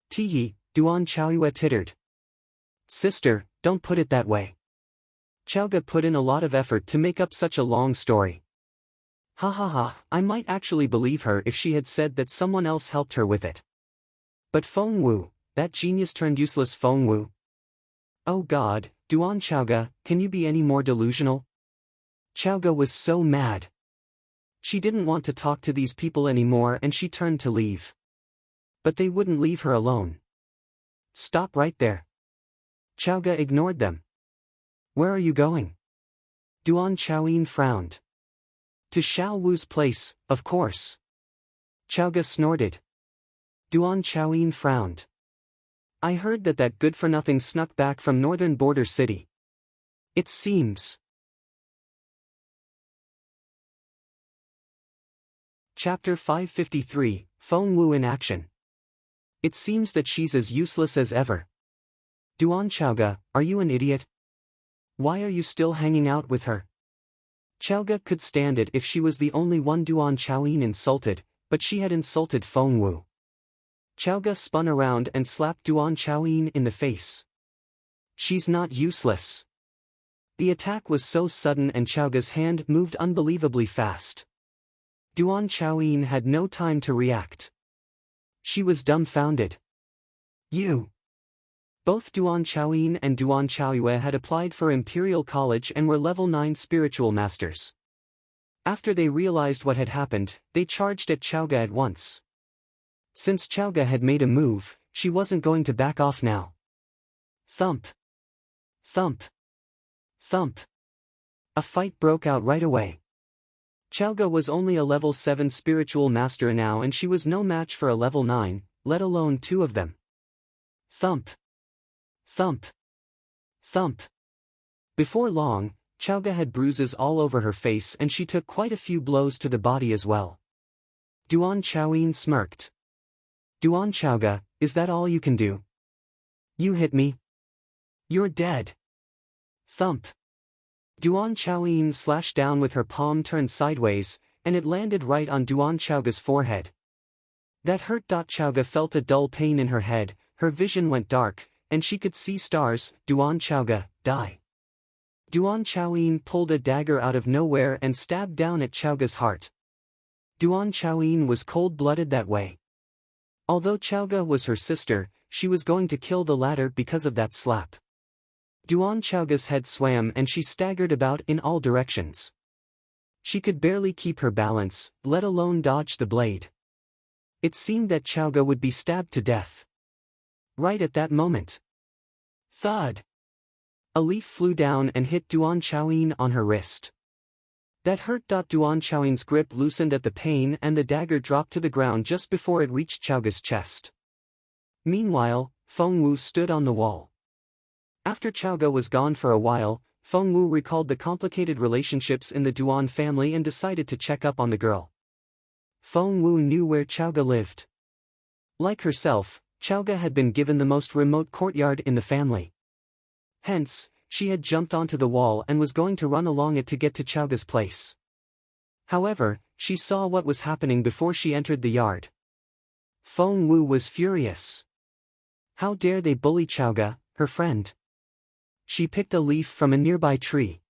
Tee, Duan Chaoyue tittered. Sister, don't put it that way. Chaoge put in a lot of effort to make up such a long story. Hahaha, I might actually believe her if she had said that someone else helped her with it. But Feng Wu, that genius turned useless Feng Wu. Oh God, Duan Chaoge, can you be any more delusional? Chaoge was so mad. She didn't want to talk to these people anymore and she turned to leave. But they wouldn't leave her alone. Stop right there. Chaoge ignored them. Where are you going? Duan Chaoyin frowned. To Xiao Wu's place, of course. Chaoge snorted. Duan Chaoyin frowned. I heard that good-for-nothing snuck back from northern border city. It seems. Chapter 553, Feng Wu in action. It seems that she's as useless as ever. Duan Chaoge, are you an idiot? Why are you still hanging out with her? Chaoge could stand it if she was the only one Duan Chaoyin insulted, but she had insulted Feng Wu. Chaoge spun around and slapped Duan Chaoyin in the face. She's not useless. The attack was so sudden and Chaoge's hand moved unbelievably fast. Duan Chaoyin had no time to react. She was dumbfounded. You. Both Duan Chaoyin and Duan Chaoyue had applied for Imperial College and were level 9 spiritual masters. After they realized what had happened, they charged at Chaoge at once. Since Chaoge had made a move, she wasn't going to back off now. Thump. Thump. Thump. A fight broke out right away. Chaoge was only a level 7 spiritual master now and she was no match for a level 9, let alone two of them. Thump. Thump. Thump. Before long, Chaoge had bruises all over her face and she took quite a few blows to the body as well. Duan Chaoyin smirked. Duan Chaoge, is that all you can do? You hit me. You're dead. Thump. Duan Chaoyin slashed down with her palm turned sideways, and it landed right on Duan Chaoge's forehead. That hurt. Chaoge felt a dull pain in her head, her vision went dark, and she could see stars. Duan Chaoge, die. Duan Chaoyin pulled a dagger out of nowhere and stabbed down at Chaoge's heart. Duan Chaoyin was cold-blooded that way. Although Chaoge was her sister, she was going to kill the latter because of that slap. Duan Chaoge's head swam and she staggered about in all directions. She could barely keep her balance, let alone dodge the blade. It seemed that Chaoge would be stabbed to death. Right at that moment. Thud! A leaf flew down and hit Duan Chaoyin on her wrist. That hurt. Duan Chaoyin's grip loosened at the pain and the dagger dropped to the ground just before it reached Chaoge's chest. Meanwhile, Feng Wu stood on the wall. After Chaoge was gone for a while, Feng Wu recalled the complicated relationships in the Duan family and decided to check up on the girl. Feng Wu knew where Chaoge lived. Like herself, Chaoge had been given the most remote courtyard in the family. Hence, she had jumped onto the wall and was going to run along it to get to Chaoge's place. However, she saw what was happening before she entered the yard. Feng Wu was furious. How dare they bully Chaoge, her friend? She picked a leaf from a nearby tree.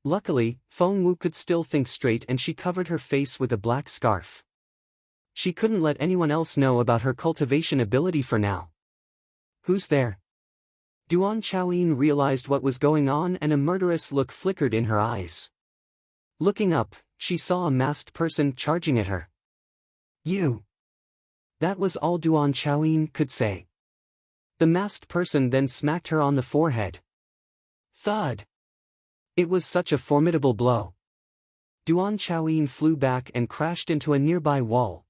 Luckily, Feng Wu could still think straight and she covered her face with a black scarf. She couldn't let anyone else know about her cultivation ability for now. Who's there? Duan Chaoyin realized what was going on and a murderous look flickered in her eyes. Looking up, she saw a masked person charging at her. You! That was all Duan Chaoyin could say. The masked person then smacked her on the forehead. Thud! It was such a formidable blow. Duan Chaoyin flew back and crashed into a nearby wall.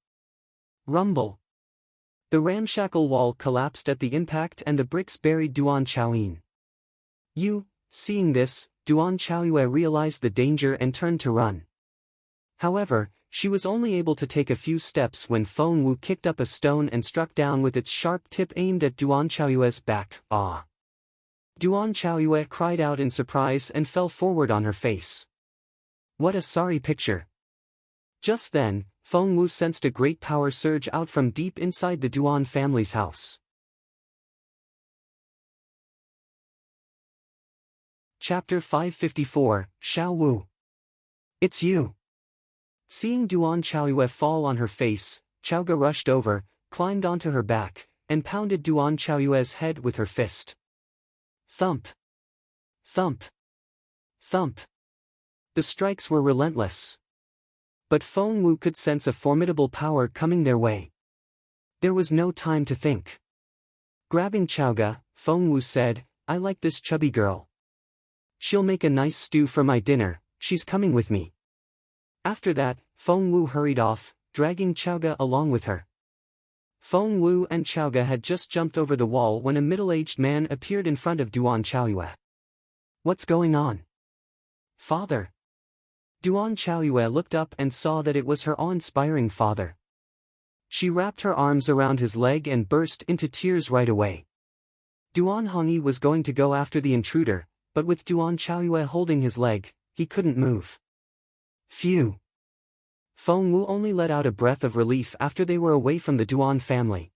Rumble! The ramshackle wall collapsed at the impact and the bricks buried Duan Chaoyin. Seeing this, Duan Chaoyue realized the danger and turned to run. However, she was only able to take a few steps when Feng Wu kicked up a stone and struck down with its sharp tip aimed at Duan Chaoyue's back. Ah! Duan Chaoyue cried out in surprise and fell forward on her face. What a sorry picture. Just then, Feng Wu sensed a great power surge out from deep inside the Duan family's house. Chapter 554, Xiao Wu. It's you. Seeing Duan Chaoyue fall on her face, Chaoge rushed over, climbed onto her back, and pounded Duan Chaoyue's head with her fist. Thump! Thump! Thump! The strikes were relentless. But Feng Wu could sense a formidable power coming their way. There was no time to think. Grabbing Chaoge, Feng Wu said, I like this chubby girl. She'll make a nice stew for my dinner, she's coming with me. After that, Feng Wu hurried off, dragging Chaoge along with her. Feng Wu and Chaoge had just jumped over the wall when a middle-aged man appeared in front of Duan Chaoyue. What's going on? Father! Duan Chaoyue looked up and saw that it was her awe-inspiring father. She wrapped her arms around his leg and burst into tears right away. Duan Hongyi was going to go after the intruder, but with Duan Chaoyue holding his leg, he couldn't move. Phew! Feng Wu only let out a breath of relief after they were away from the Duan family.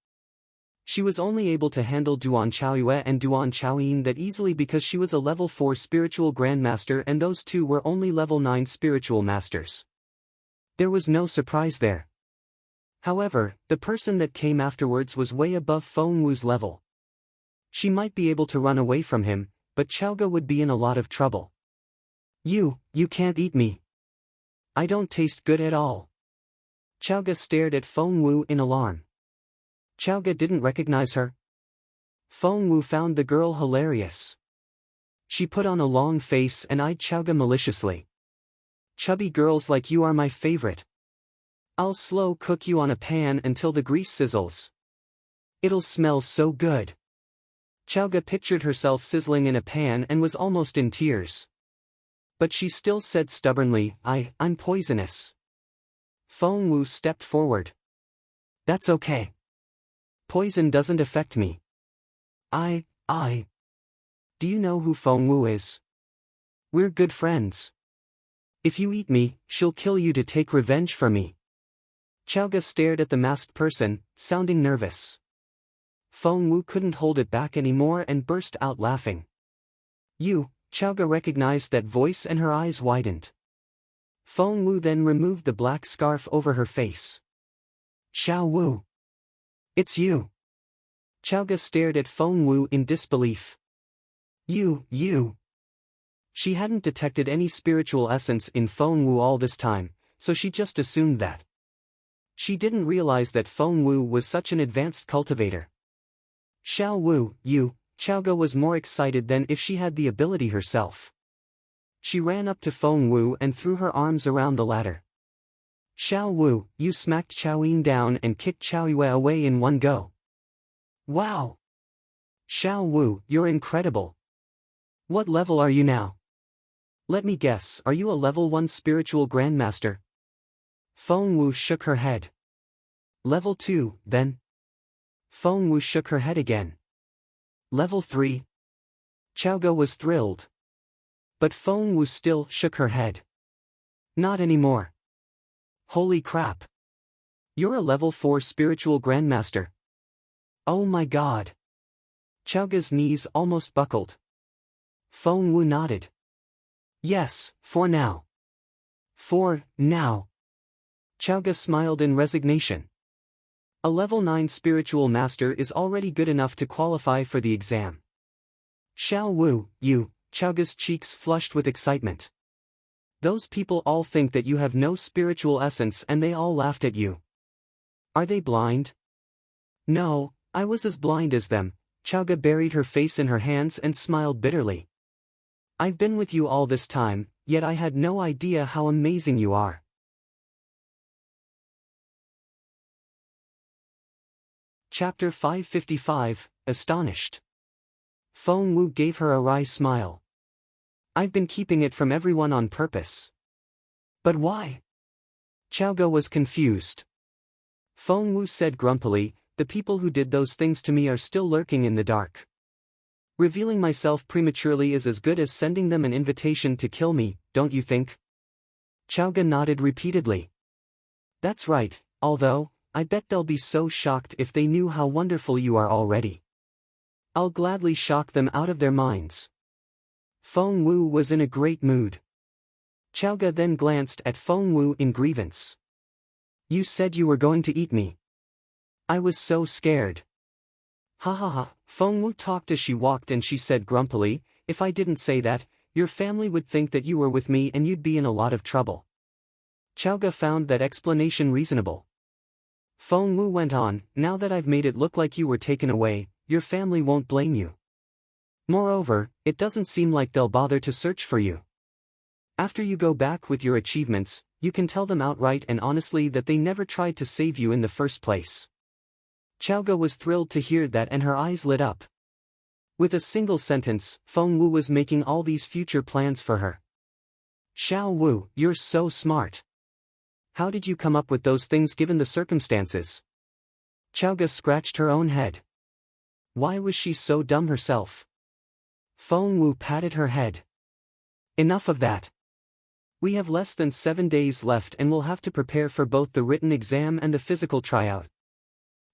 She was only able to handle Duan Chaoyue and Duan Chaoyin that easily because she was a level 4 spiritual grandmaster and those two were only level 9 spiritual masters. There was no surprise there. However, the person that came afterwards was way above Feng Wu's level. She might be able to run away from him, but Chaoge would be in a lot of trouble. You can't eat me. I don't taste good at all. Chaoge stared at Feng Wu in alarm. Chaoge didn't recognize her. Feng Wu found the girl hilarious. She put on a long face and eyed Chaoge maliciously. Chubby girls like you are my favorite. I'll slow cook you on a pan until the grease sizzles. It'll smell so good. Chaoge pictured herself sizzling in a pan and was almost in tears. But she still said stubbornly, I'm poisonous. Feng Wu stepped forward. That's okay. Poison doesn't affect me. Do you know who Feng Wu is? We're good friends. If you eat me, she'll kill you to take revenge for me. Chaoge stared at the masked person, sounding nervous. Feng Wu couldn't hold it back anymore and burst out laughing. Chaoge recognized that voice and her eyes widened. Feng Wu then removed the black scarf over her face. Xiao Wu. It's you. Chaoge stared at Feng Wu in disbelief. You. She hadn't detected any spiritual essence in Feng Wu all this time, so she just assumed that. She didn't realize that Feng Wu was such an advanced cultivator. Xiao Wu, you, Chaoge was more excited than if she had the ability herself. She ran up to Feng Wu and threw her arms around the latter. Xiao Wu, you smacked Xiaoying down and kicked Xiaoyue away in one go. Wow! Xiao Wu, you're incredible. What level are you now? Let me guess, are you a level 1 spiritual grandmaster? Feng Wu shook her head. Level 2, then? Feng Wu shook her head again. Level 3? Chaoge was thrilled. But Feng Wu still shook her head. Not anymore. Holy crap. You're a level 4 spiritual grandmaster. Oh my god. Chaoge's knees almost buckled. Feng Wu nodded. Yes, for now. For now. Chaoge smiled in resignation. A level 9 spiritual master is already good enough to qualify for the exam. Xiao Wu, you, Chaoge's cheeks flushed with excitement. Those people all think that you have no spiritual essence and they all laughed at you. Are they blind? No, I was as blind as them. Chaoge buried her face in her hands and smiled bitterly. I've been with you all this time, yet I had no idea how amazing you are. Chapter 555, Astonished. Feng Wu gave her a wry smile. I've been keeping it from everyone on purpose. But why? Chaoge was confused. Feng Wu said grumpily, the people who did those things to me are still lurking in the dark. Revealing myself prematurely is as good as sending them an invitation to kill me, don't you think? Chaoge nodded repeatedly. That's right, although, I bet they'll be so shocked if they knew how wonderful you are already. I'll gladly shock them out of their minds. Feng Wu was in a great mood. Chaoge then glanced at Feng Wu in grievance. You said you were going to eat me. I was so scared. Hahaha, Feng Wu talked as she walked and she said grumpily, if I didn't say that, your family would think that you were with me and you'd be in a lot of trouble. Chaoge found that explanation reasonable. Feng Wu went on, now that I've made it look like you were taken away, your family won't blame you. Moreover, it doesn't seem like they'll bother to search for you. After you go back with your achievements, you can tell them outright and honestly that they never tried to save you in the first place. Chaoge was thrilled to hear that and her eyes lit up. With a single sentence, Feng Wu was making all these future plans for her. Xiao Wu, you're so smart. How did you come up with those things given the circumstances? Chaoge scratched her own head. Why was she so dumb herself? Feng Wu patted her head. Enough of that. We have less than 7 days left and we'll have to prepare for both the written exam and the physical tryout.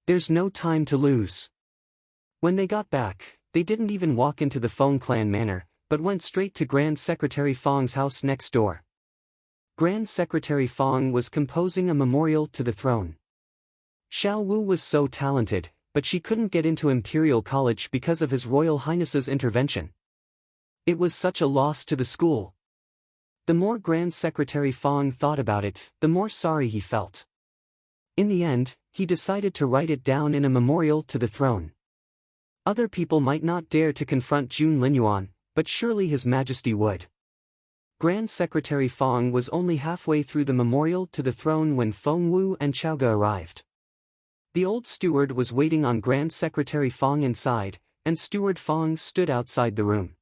There's no time to lose. When they got back, they didn't even walk into the Feng clan manor, but went straight to Grand Secretary Feng's house next door. Grand Secretary Feng was composing a memorial to the throne. Xiao Wu was so talented, but she couldn't get into Imperial College because of His Royal Highness's intervention. It was such a loss to the school. The more Grand Secretary Feng thought about it, the more sorry he felt. In the end, he decided to write it down in a memorial to the throne. Other people might not dare to confront Jun Linyuan, but surely His Majesty would. Grand Secretary Feng was only halfway through the memorial to the throne when Feng Wu and Chaoge arrived. The old steward was waiting on Grand Secretary Feng inside, and Steward Feng stood outside the room.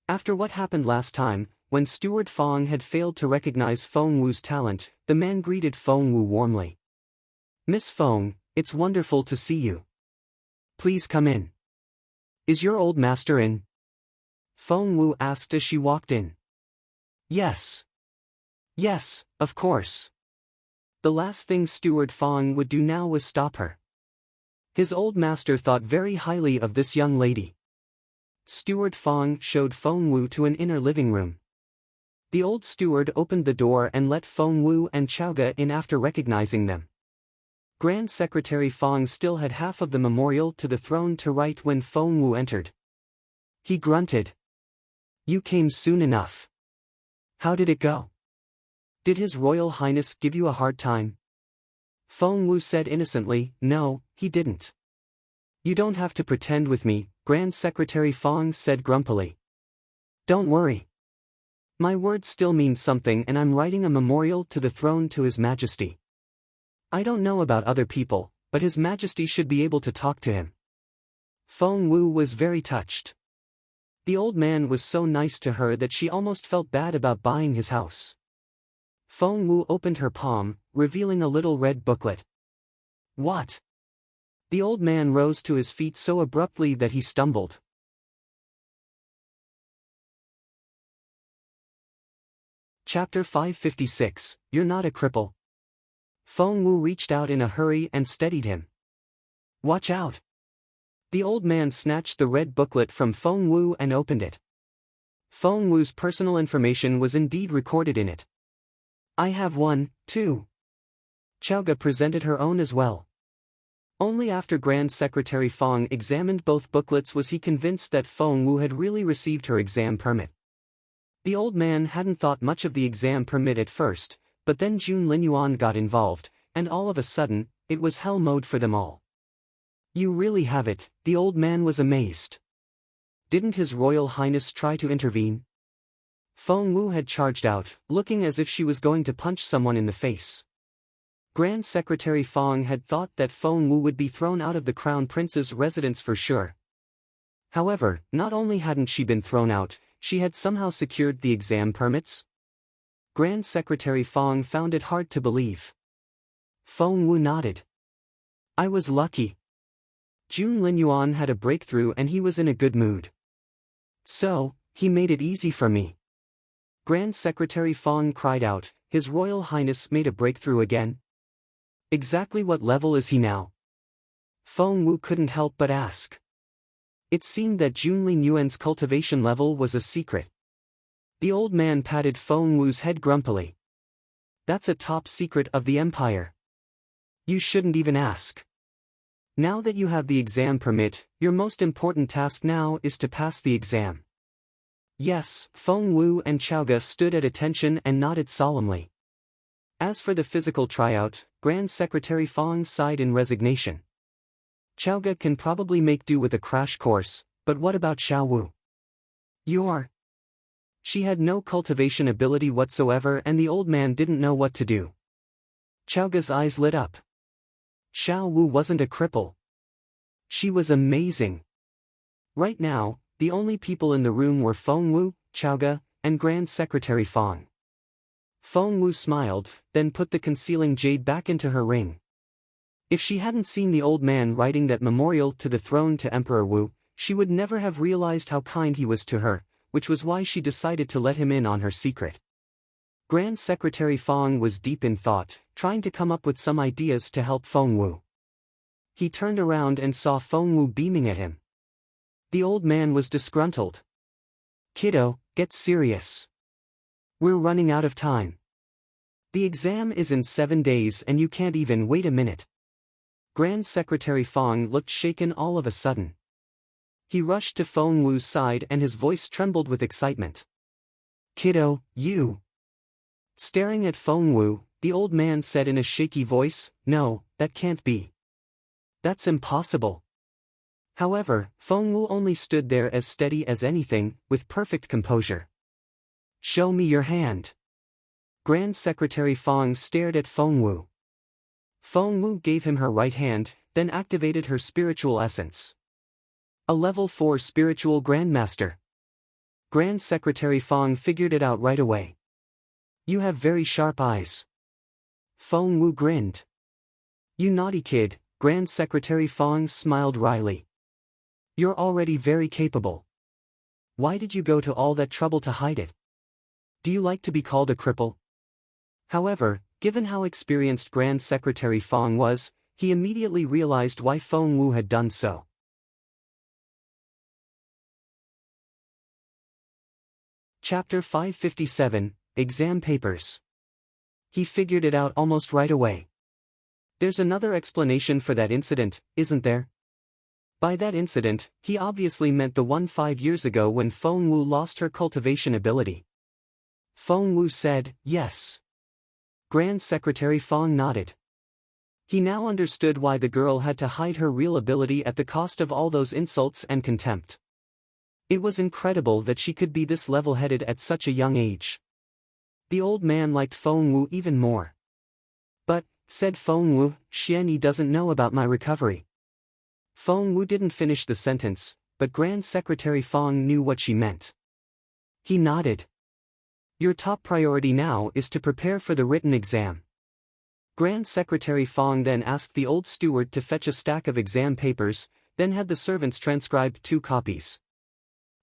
After what happened last time, when Steward Feng had failed to recognize Feng Wu's talent, the man greeted Feng Wu warmly. Miss Feng, it's wonderful to see you. Please come in. Is your old master in? Feng Wu asked as she walked in. Yes. Yes, of course. The last thing Steward Feng would do now was stop her. His old master thought very highly of this young lady. Steward Feng showed Feng Wu to an inner living room. The old steward opened the door and let Feng Wu and Chaoge in after recognizing them. Grand Secretary Feng still had half of the memorial to the throne to write when Feng Wu entered. He grunted. You came soon enough. How did it go? Did His Royal Highness give you a hard time? Feng Wu said innocently, no, he didn't. You don't have to pretend with me, Grand Secretary Feng said grumpily. Don't worry. My word still means something and I'm writing a memorial to the throne to His Majesty. I don't know about other people, but His Majesty should be able to talk to him. Feng Wu was very touched. The old man was so nice to her that she almost felt bad about buying his house. Feng Wu opened her palm, revealing a little red booklet. What? The old man rose to his feet so abruptly that he stumbled. Chapter 556, You're Not a Cripple. Feng Wu reached out in a hurry and steadied him. Watch out! The old man snatched the red booklet from Feng Wu and opened it. Feng Wu's personal information was indeed recorded in it. I have one, too. Chaoge presented her own as well. Only after Grand Secretary Feng examined both booklets was he convinced that Feng Wu had really received her exam permit. The old man hadn't thought much of the exam permit at first, but then Linyuan got involved, and all of a sudden, it was hell mode for them all. You really have it, the old man was amazed. Didn't His Royal Highness try to intervene? Feng Wu had charged out, looking as if she was going to punch someone in the face. Grand Secretary Feng had thought that Feng Wu would be thrown out of the Crown Prince's residence for sure. However, not only hadn't she been thrown out, she had somehow secured the exam permits. Grand Secretary Feng found it hard to believe. Feng Wu nodded. I was lucky. Linyuan had a breakthrough and he was in a good mood. So, he made it easy for me. Grand Secretary Feng cried out, His Royal Highness made a breakthrough again? Exactly what level is he now? Feng Wu couldn't help but ask. It seemed that Linyuan's cultivation level was a secret. The old man patted Feng Wu's head grumpily. That's a top secret of the Empire. You shouldn't even ask. Now that you have the exam permit, your most important task now is to pass the exam. Yes, Feng Wu and Chaoge stood at attention and nodded solemnly. As for the physical tryout, Grand Secretary Feng sighed in resignation. Chaoge can probably make do with a crash course, but what about Xiao Wu? She had no cultivation ability whatsoever and the old man didn't know what to do. Chaoge's eyes lit up. Xiao Wu wasn't a cripple. She was amazing. Right now, the only people in the room were Feng Wu, Chaoge, and Grand Secretary Feng. Feng Wu smiled, then put the concealing jade back into her ring. If she hadn't seen the old man writing that memorial to the throne to Emperor Wu, she would never have realized how kind he was to her, which was why she decided to let him in on her secret. Grand Secretary Feng was deep in thought, trying to come up with some ideas to help Feng Wu. He turned around and saw Feng Wu beaming at him. The old man was disgruntled. Kiddo, get serious. We're running out of time. The exam is in 7 days and you can't even wait a minute. Grand Secretary Feng looked shaken all of a sudden. He rushed to Feng Wu's side and his voice trembled with excitement. Kiddo, you. Staring at Feng Wu, the old man said in a shaky voice, No, that can't be. That's impossible. However, Feng Wu only stood there as steady as anything, with perfect composure. Show me your hand. Grand Secretary Feng stared at Feng Wu. Feng Wu gave him her right hand, then activated her spiritual essence. A level 4 spiritual grandmaster. Grand Secretary Feng figured it out right away. You have very sharp eyes. Feng Wu grinned. You naughty kid, Grand Secretary Feng smiled wryly. You're already very capable. Why did you go to all that trouble to hide it? Do you like to be called a cripple? However, given how experienced Grand Secretary Feng was, he immediately realized why Feng Wu had done so. Chapter 557, Exam Papers. He figured it out almost right away. There's another explanation for that incident, isn't there? By that incident, he obviously meant the one 5 years ago when Feng Wu lost her cultivation ability. Feng Wu said, yes. Grand Secretary Feng nodded. He now understood why the girl had to hide her real ability at the cost of all those insults and contempt. It was incredible that she could be this level-headed at such a young age. The old man liked Feng Wu even more. But, said Feng Wu, Xianyi doesn't know about my recovery. Feng Wu didn't finish the sentence, but Grand Secretary Feng knew what she meant. He nodded. Your top priority now is to prepare for the written exam. Grand Secretary Feng then asked the old steward to fetch a stack of exam papers, then had the servants transcribe 2 copies.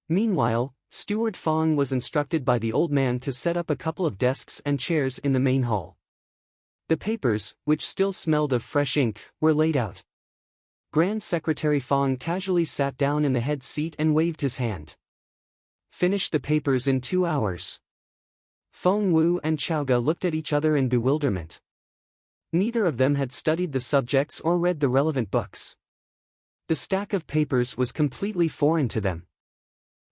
Meanwhile, Steward Feng was instructed by the old man to set up a couple of desks and chairs in the main hall. The papers, which still smelled of fresh ink, were laid out. Grand Secretary Feng casually sat down in the head seat and waved his hand. Finish the papers in 2 hours. Feng Wu and Chaoge looked at each other in bewilderment. Neither of them had studied the subjects or read the relevant books. The stack of papers was completely foreign to them.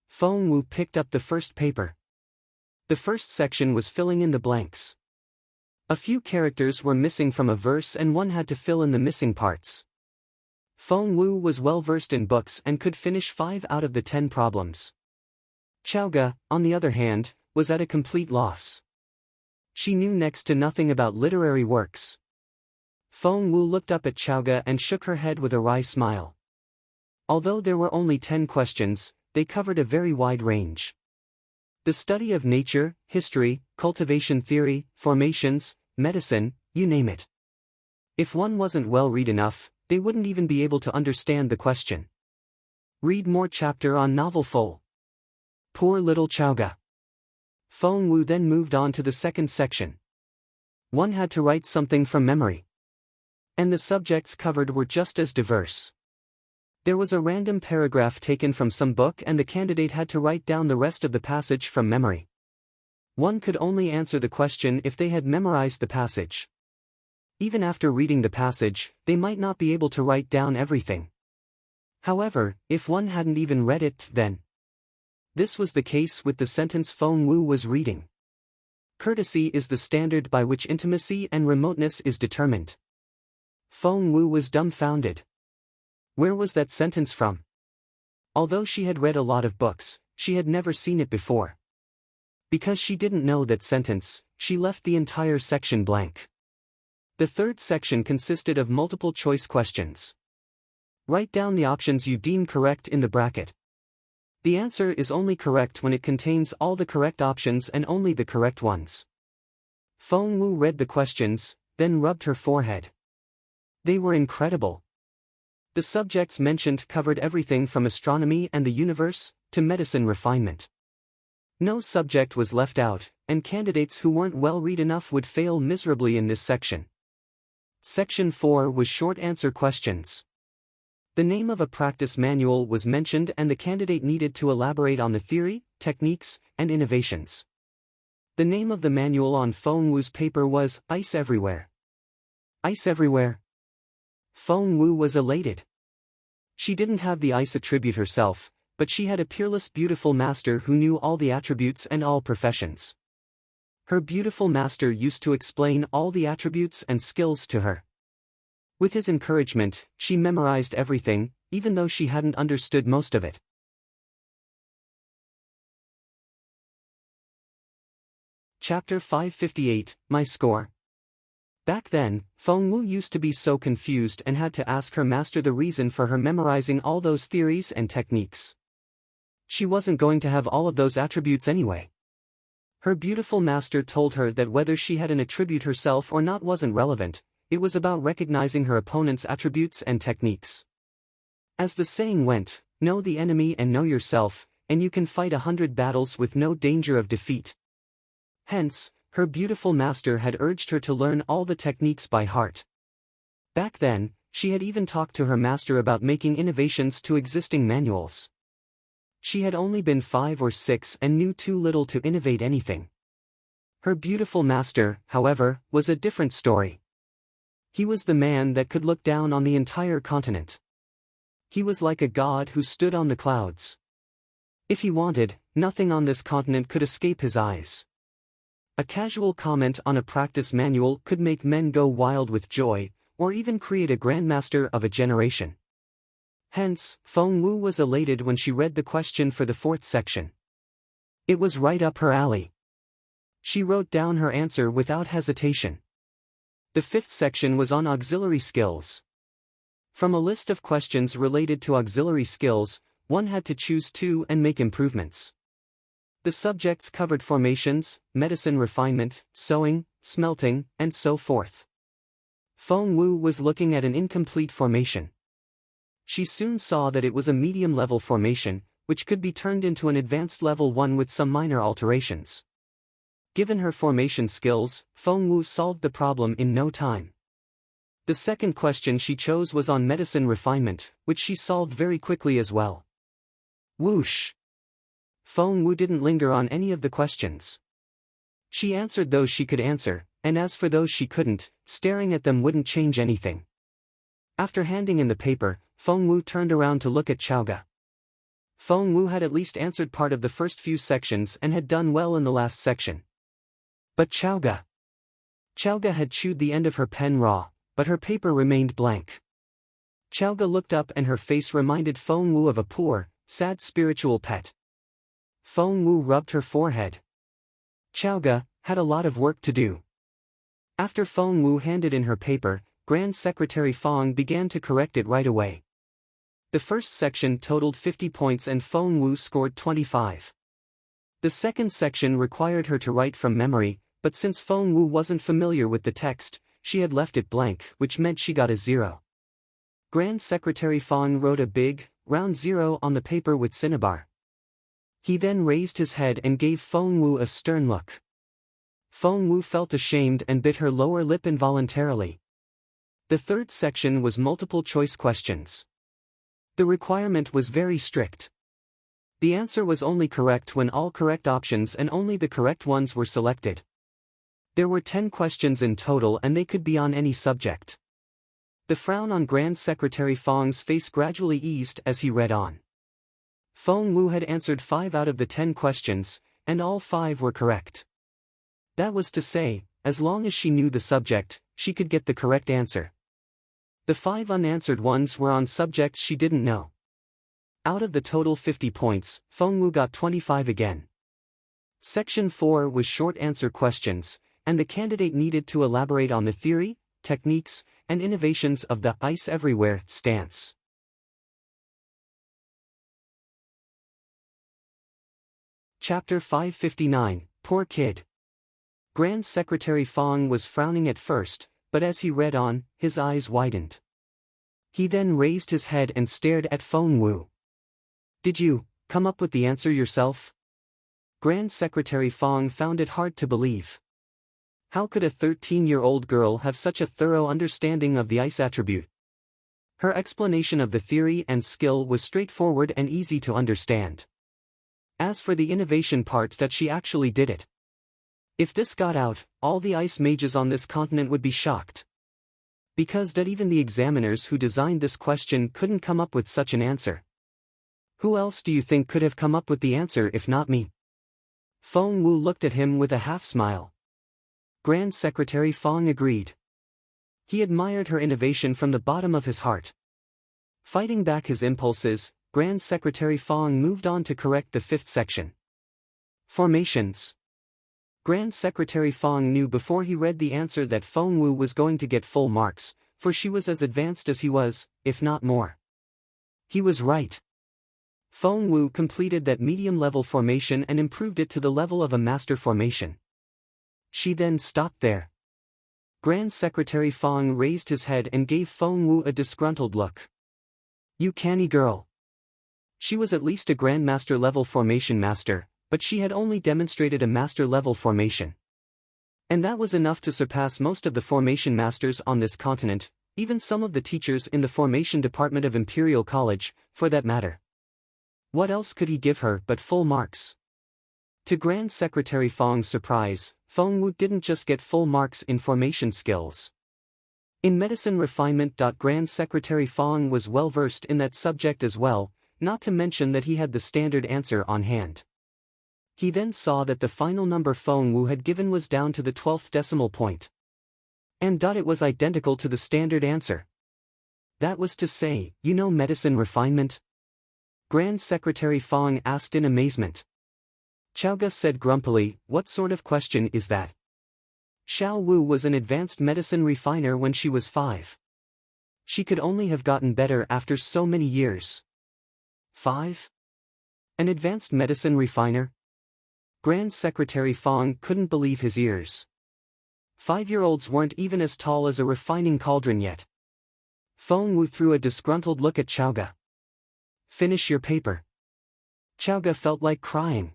Feng Wu picked up the first paper. The first section was filling in the blanks. A few characters were missing from a verse and one had to fill in the missing parts. Feng Wu was well versed in books and could finish 5 out of the 10 problems. Chaoge, on the other hand, was at a complete loss. She knew next to nothing about literary works. Feng Wu looked up at Chaoge and shook her head with a wry smile. Although there were only 10 questions, they covered a very wide range. The study of nature, history, cultivation theory, formations, medicine, you name it. If one wasn't well read enough, they wouldn't even be able to understand the question. Read more chapter on novel full. Poor little Chaoge. Feng Wu then moved on to the second section. One had to write something from memory. And the subjects covered were just as diverse. There was a random paragraph taken from some book and the candidate had to write down the rest of the passage from memory. One could only answer the question if they had memorized the passage. Even after reading the passage, they might not be able to write down everything. However, if one hadn't even read it, then. This was the case with the sentence Feng Wu was reading. Courtesy is the standard by which intimacy and remoteness is determined. Feng Wu was dumbfounded. Where was that sentence from? Although she had read a lot of books, she had never seen it before. Because she didn't know that sentence, she left the entire section blank. The third section consisted of multiple choice questions. Write down the options you deem correct in the bracket. The answer is only correct when it contains all the correct options and only the correct ones. Feng Wu read the questions, then rubbed her forehead. They were incredible. The subjects mentioned covered everything from astronomy and the universe, to medicine refinement. No subject was left out, and candidates who weren't well read enough would fail miserably in this section. Section 4 was short answer questions. The name of a practice manual was mentioned and the candidate needed to elaborate on the theory, techniques, and innovations. The name of the manual on Feng Wu's paper was Ice Everywhere. Ice Everywhere. Feng Wu was elated. She didn't have the ice attribute herself, but she had a peerless beautiful master who knew all the attributes and all professions. Her beautiful master used to explain all the attributes and skills to her. With his encouragement, she memorized everything, even though she hadn't understood most of it. Chapter 558, My Score. Back then, Feng Wu used to be so confused and had to ask her master the reason for her memorizing all those theories and techniques. She wasn't going to have all of those attributes anyway. Her beautiful master told her that whether she had an attribute herself or not wasn't relevant, it was about recognizing her opponent's attributes and techniques. As the saying went, know the enemy and know yourself, and you can fight 100 battles with no danger of defeat. Hence, her beautiful master had urged her to learn all the techniques by heart. Back then, she had even talked to her master about making innovations to existing manuals. She had only been 5 or 6 and knew too little to innovate anything. Her beautiful master, however, was a different story. He was the man that could look down on the entire continent. He was like a god who stood on the clouds. If he wanted, nothing on this continent could escape his eyes. A casual comment on a practice manual could make men go wild with joy, or even create a grandmaster of a generation. Hence, Feng Wu was elated when she read the question for the fourth section. It was right up her alley. She wrote down her answer without hesitation. The fifth section was on auxiliary skills. From a list of questions related to auxiliary skills, one had to choose two and make improvements. The subjects covered formations, medicine refinement, sewing, smelting, and so forth. Feng Wu was looking at an incomplete formation. She soon saw that it was a medium-level formation, which could be turned into an advanced level 1 with some minor alterations. Given her formation skills, Feng Wu solved the problem in no time. The second question she chose was on medicine refinement, which she solved very quickly as well. Whoosh! Feng Wu didn't linger on any of the questions. She answered those she could answer, and as for those she couldn't, staring at them wouldn't change anything. After handing in the paper, Feng Wu turned around to look at Chaoge. Feng Wu had at least answered part of the first few sections and had done well in the last section. But Chaoge had chewed the end of her pen raw, but her paper remained blank. Chaoge looked up and her face reminded Feng Wu of a poor, sad spiritual pet. Feng Wu rubbed her forehead. Chaoge had a lot of work to do. After Feng Wu handed in her paper, Grand Secretary Feng began to correct it right away. The first section totaled 50 points and Feng Wu scored 25. The second section required her to write from memory, but since Feng Wu wasn't familiar with the text, she had left it blank, which meant she got a 0. Grand Secretary Feng wrote a big, round 0 on the paper with cinnabar. He then raised his head and gave Feng Wu a stern look. Feng Wu felt ashamed and bit her lower lip involuntarily. The third section was multiple choice questions. The requirement was very strict. The answer was only correct when all correct options and only the correct ones were selected. There were 10 questions in total and they could be on any subject. The frown on Grand Secretary Feng's face gradually eased as he read on. Feng Wu had answered 5 out of the 10 questions, and all 5 were correct. That was to say, as long as she knew the subject, she could get the correct answer. The 5 unanswered ones were on subjects she didn't know. Out of the total 50 points, Feng Wu got 25 again. Section 4 was short answer questions, and the candidate needed to elaborate on the theory, techniques, and innovations of the ice everywhere stance. Chapter 559, Poor Kid. Grand Secretary Feng was frowning at first, but as he read on, his eyes widened. He then raised his head and stared at Feng Wu. Did you come up with the answer yourself? Grand Secretary Feng found it hard to believe. How could a 13-year-old girl have such a thorough understanding of the ice attribute? Her explanation of the theory and skill was straightforward and easy to understand. As for the innovation part, that she actually did it. If this got out, all the ice mages on this continent would be shocked. Because that even the examiners who designed this question couldn't come up with such an answer. Who else do you think could have come up with the answer if not me? Feng Wu looked at him with a half-smile. Grand Secretary Feng agreed. He admired her innovation from the bottom of his heart. Fighting back his impulses, Grand Secretary Feng moved on to correct the fifth section. Formations. Grand Secretary Feng knew before he read the answer that Feng Wu was going to get full marks, for she was as advanced as he was, if not more. He was right. Feng Wu completed that medium-level formation and improved it to the level of a master formation. She then stopped there. Grand Secretary Feng raised his head and gave Feng Wu a disgruntled look. You canny girl. She was at least a Grandmaster-level formation master, but she had only demonstrated a master-level formation. And that was enough to surpass most of the formation masters on this continent, even some of the teachers in the formation department of Imperial College, for that matter. What else could he give her but full marks? To Grand Secretary Feng's surprise, Feng Wu didn't just get full marks in formation skills. In medicine refinement. Grand Secretary Feng was well versed in that subject as well, not to mention that he had the standard answer on hand. He then saw that the final number Feng Wu had given was down to the 12th decimal point. And it was identical to the standard answer. That was to say, you know medicine refinement? Grand Secretary Feng asked in amazement. Chaoge said grumpily, what sort of question is that? Xiao Wu was an advanced medicine refiner when she was 5. She could only have gotten better after so many years. 5? An advanced medicine refiner? Grand Secretary Feng couldn't believe his ears. 5-year-olds weren't even as tall as a refining cauldron yet. Feng Wu threw a disgruntled look at Chaoge. Finish your paper. Chaoge felt like crying.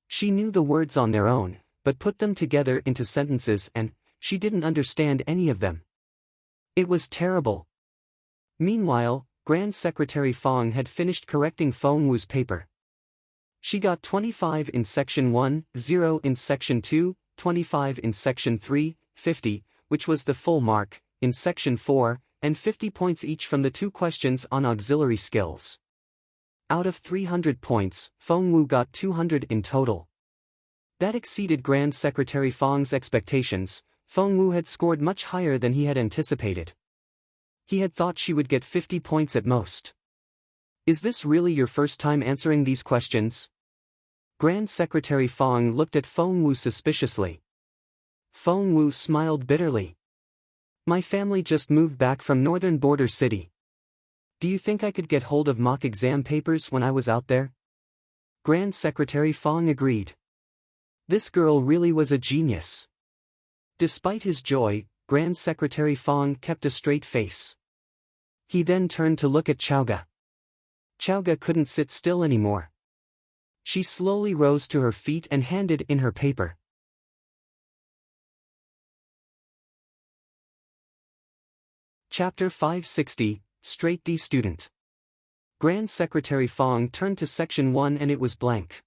She knew the words on their own, but put them together into sentences and she didn't understand any of them. It was terrible. Meanwhile, Grand Secretary Feng had finished correcting Feng Wu's paper. She got 25 in Section 1, 0 in Section 2, 25 in Section 3, 50, which was the full mark, in Section 4, and 50 points each from the 2 questions on auxiliary skills. Out of 300 points, Feng Wu got 200 in total. That exceeded Grand Secretary Feng's expectations. Feng Wu had scored much higher than he had anticipated. He had thought she would get 50 points at most. Is this really your first time answering these questions? Grand Secretary Feng looked at Feng Wu suspiciously. Feng Wu smiled bitterly. My family just moved back from northern border city. Do you think I could get hold of mock exam papers when I was out there? Grand Secretary Feng agreed. This girl really was a genius. Despite his joy, Grand Secretary Feng kept a straight face. He then turned to look at Chaoge. Chaoge couldn't sit still anymore. She slowly rose to her feet and handed in her paper. Chapter 560, Straight D Student. Grand Secretary Feng turned to Section 1 and it was blank.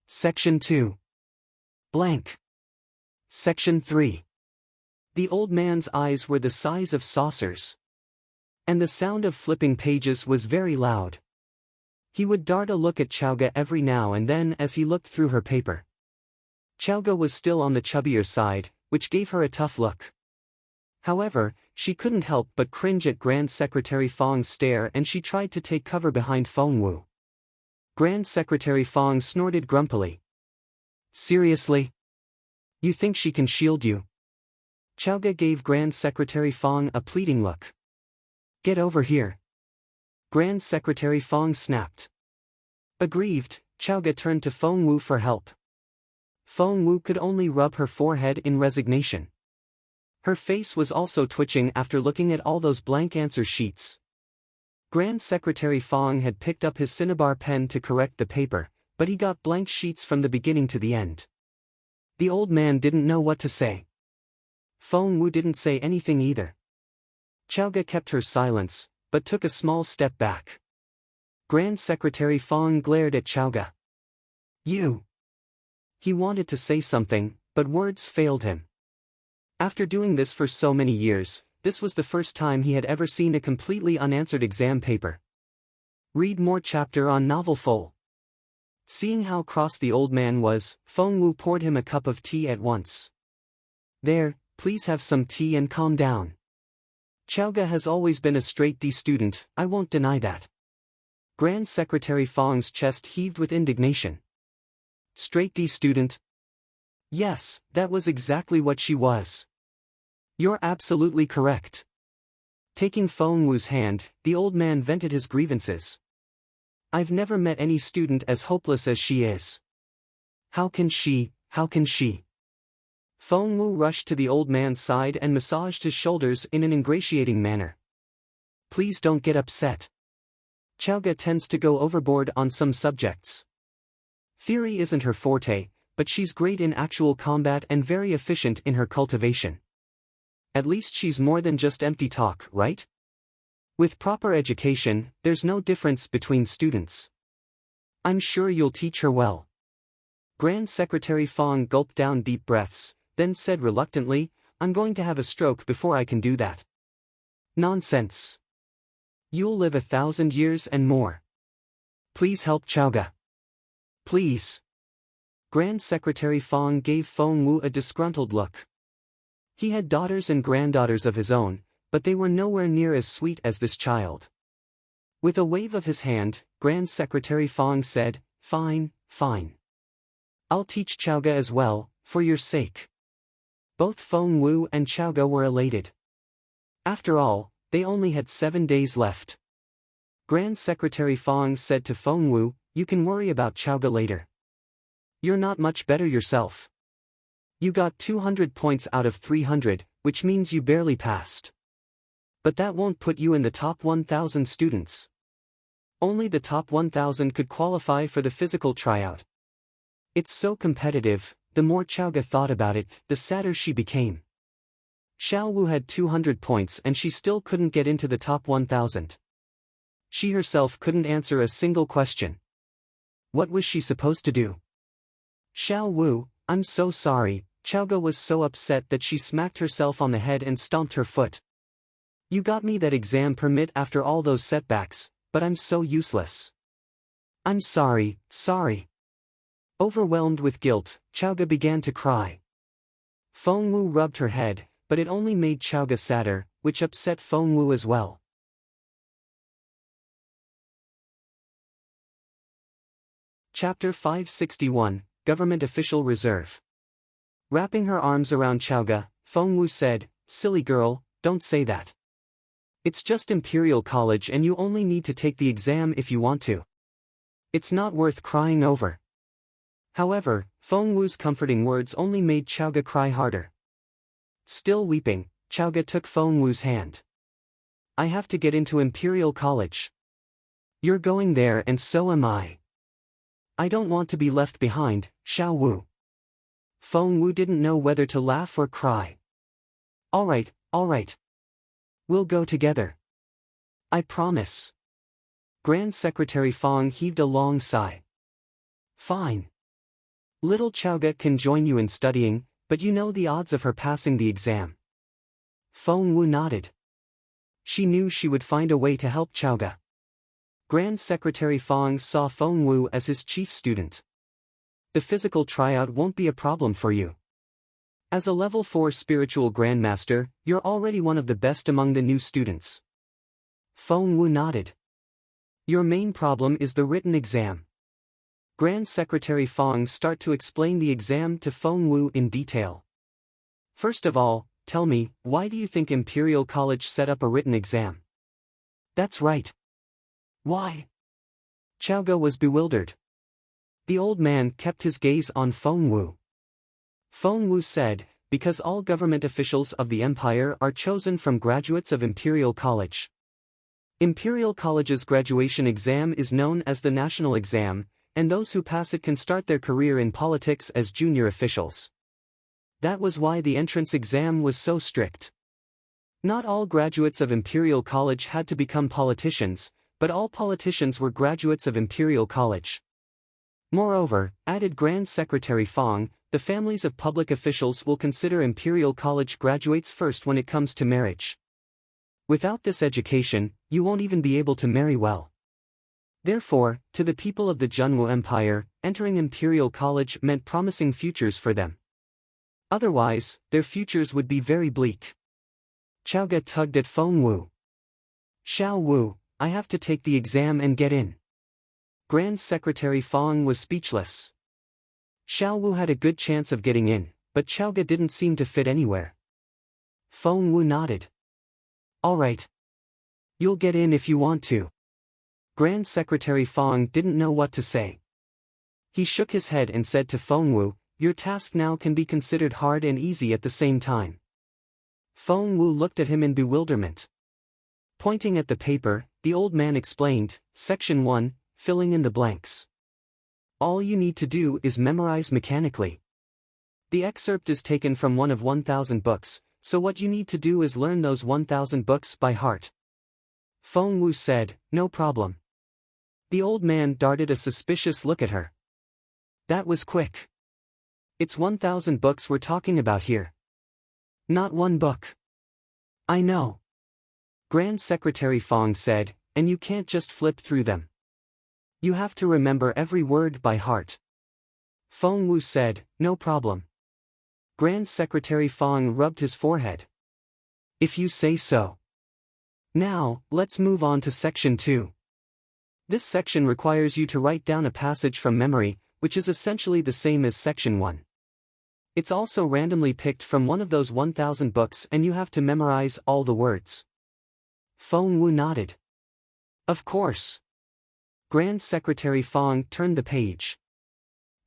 Section 2. Blank. Section 3. The old man's eyes were the size of saucers. And the sound of flipping pages was very loud. He would dart a look at Chaoge every now and then as he looked through her paper. Chaoge was still on the chubbier side, which gave her a tough look. However, she couldn't help but cringe at Grand Secretary Feng's stare and she tried to take cover behind Feng Wu. Grand Secretary Feng snorted grumpily. Seriously? You think she can shield you? Chaoge gave Grand Secretary Feng a pleading look. Get over here. Grand Secretary Feng snapped. Aggrieved, Chaoge turned to Feng Wu for help. Feng Wu could only rub her forehead in resignation. Her face was also twitching after looking at all those blank answer sheets. Grand Secretary Feng had picked up his cinnabar pen to correct the paper, but he got blank sheets from the beginning to the end. The old man didn't know what to say. Feng Wu didn't say anything either. Chaoge kept her silence, but took a small step back. Grand Secretary Feng glared at Chaoge. You. He wanted to say something, but words failed him. After doing this for so many years, this was the first time he had ever seen a completely unanswered exam paper. Read more chapter on novel full. Seeing how cross the old man was, Feng Wu poured him a cup of tea at once. There, please have some tea and calm down. Chaoge has always been a straight D student, I won't deny that. Grand Secretary Feng's chest heaved with indignation. Straight D student? Yes, that was exactly what she was. You're absolutely correct. Taking Feng Wu's hand, the old man vented his grievances. I've never met any student as hopeless as she is. How can she? Feng Wu rushed to the old man's side and massaged his shoulders in an ingratiating manner. Please don't get upset. Chaoge tends to go overboard on some subjects. Theory isn't her forte, but she's great in actual combat and very efficient in her cultivation. At least she's more than just empty talk, right? With proper education, there's no difference between students. I'm sure you'll teach her well. Grand Secretary Feng gulped down deep breaths, then said reluctantly, I'm going to have a stroke before I can do that. Nonsense. You'll live 1,000 years and more. Please help Chaoge. Please. Grand Secretary Feng gave Feng Wu a disgruntled look. He had daughters and granddaughters of his own, but they were nowhere near as sweet as this child. With a wave of his hand, Grand Secretary Feng said, "Fine, fine. I'll teach Chaoge as well, for your sake." Both Feng Wu and Chaoge were elated. After all, they only had 7 days left. Grand Secretary Feng said to Feng Wu, "You can worry about Chaoge later. You're not much better yourself. You got 200 points out of 300, which means you barely passed. But that won't put you in the top 1,000 students. Only the top 1,000 could qualify for the physical tryout. It's so competitive." The more Chaoge thought about it, the sadder she became. Xiao Wu had 200 points and she still couldn't get into the top 1,000. She herself couldn't answer a single question. What was she supposed to do? "Xiao Wu, I'm so sorry." Chaoge was so upset that she smacked herself on the head and stomped her foot. "You got me that exam permit after all those setbacks, but I'm so useless. I'm sorry, sorry." Overwhelmed with guilt, Chaoge began to cry. Feng Wu rubbed her head, but it only made Chaoge sadder, which upset Feng Wu as well. Chapter 561, Government Official Reserve. Wrapping her arms around Chaoge, Feng Wu said, "Silly girl, don't say that. It's just Imperial College and you only need to take the exam if you want to. It's not worth crying over." However, Feng Wu's comforting words only made Chaoge cry harder. Still weeping, Chaoge took Feng Wu's hand. "I have to get into Imperial College. You're going there and so am I. I don't want to be left behind, Xiao Wu." Feng Wu didn't know whether to laugh or cry. All right. We'll go together. I promise." Grand Secretary Feng heaved a long sigh. "Fine. Little Chaoge can join you in studying, but you know the odds of her passing the exam." Feng Wu nodded. She knew she would find a way to help Chaoge. Grand Secretary Feng saw Feng Wu as his chief student. "The physical tryout won't be a problem for you. As a level 4 spiritual grandmaster, you're already one of the best among the new students." Feng Wu nodded. "Your main problem is the written exam." Grand Secretary Feng started to explain the exam to Feng Wu in detail. "First of all, tell me, why do you think Imperial College set up a written exam?" "That's right. Why?" Chaoge was bewildered. The old man kept his gaze on Feng Wu. Feng Wu said, "Because all government officials of the Empire are chosen from graduates of Imperial College. Imperial College's graduation exam is known as the national exam, and those who pass it can start their career in politics as junior officials. That was why the entrance exam was so strict. Not all graduates of Imperial College had to become politicians, but all politicians were graduates of Imperial College. Moreover," added Grand Secretary Feng, "the families of public officials will consider Imperial College graduates first when it comes to marriage. Without this education, you won't even be able to marry well. Therefore, to the people of the Zhenwu Empire, entering Imperial College meant promising futures for them. Otherwise, their futures would be very bleak." Chaoge tugged at Feng Wu. "Xiao Wu, I have to take the exam and get in." Grand Secretary Feng was speechless. Xiao Wu had a good chance of getting in, but Chaoge didn't seem to fit anywhere. Feng Wu nodded. "All right. You'll get in if you want to." Grand Secretary Feng didn't know what to say. He shook his head and said to Feng Wu, "Your task now can be considered hard and easy at the same time." Feng Wu looked at him in bewilderment. Pointing at the paper, the old man explained, "Section 1, filling in the blanks. All you need to do is memorize mechanically. The excerpt is taken from one of 1,000 books, so what you need to do is learn those 1,000 books by heart." Feng Wu said, "No problem." The old man darted a suspicious look at her. "That was quick. It's 1,000 books we're talking about here." Not one book. I know. Grand Secretary Feng said, and you can't just flip through them. You have to remember every word by heart. Feng Wu said, no problem. Grand Secretary Feng rubbed his forehead. If you say so. Now, let's move on to Section 2. This section requires you to write down a passage from memory, which is essentially the same as Section 1. It's also randomly picked from one of those 1,000 books and you have to memorize all the words. Feng Wu nodded. Of course. Grand Secretary Feng turned the page.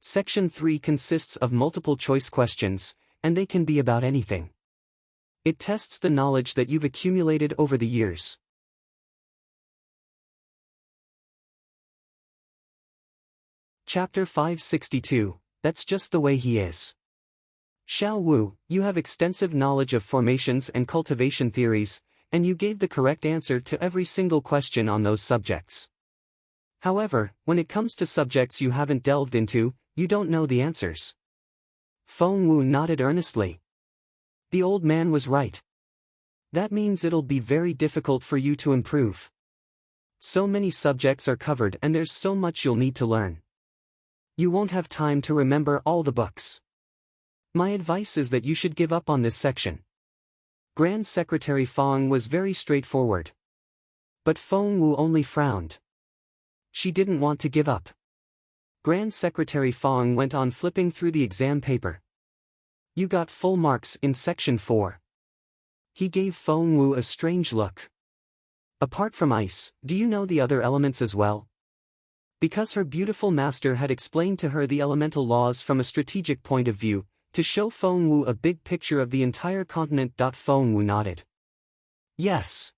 Section 3 consists of multiple choice questions, and they can be about anything. It tests the knowledge that you've accumulated over the years. Chapter 562, That's Just the Way He Is. Xiao Wu, you have extensive knowledge of formations and cultivation theories, and you gave the correct answer to every single question on those subjects. However, when it comes to subjects you haven't delved into, you don't know the answers. Feng Wu nodded earnestly. The old man was right. That means it'll be very difficult for you to improve. So many subjects are covered and there's so much you'll need to learn. You won't have time to remember all the books. My advice is that you should give up on this section. Grand Secretary Feng was very straightforward. But Feng Wu only frowned. She didn't want to give up. Grand Secretary Feng went on flipping through the exam paper. You got full marks in Section 4. He gave Feng Wu a strange look. Apart from ice, do you know the other elements as well? Because her beautiful master had explained to her the elemental laws from a strategic point of view, to show Feng Wu a big picture of the entire continent. Feng Wu nodded. Yes.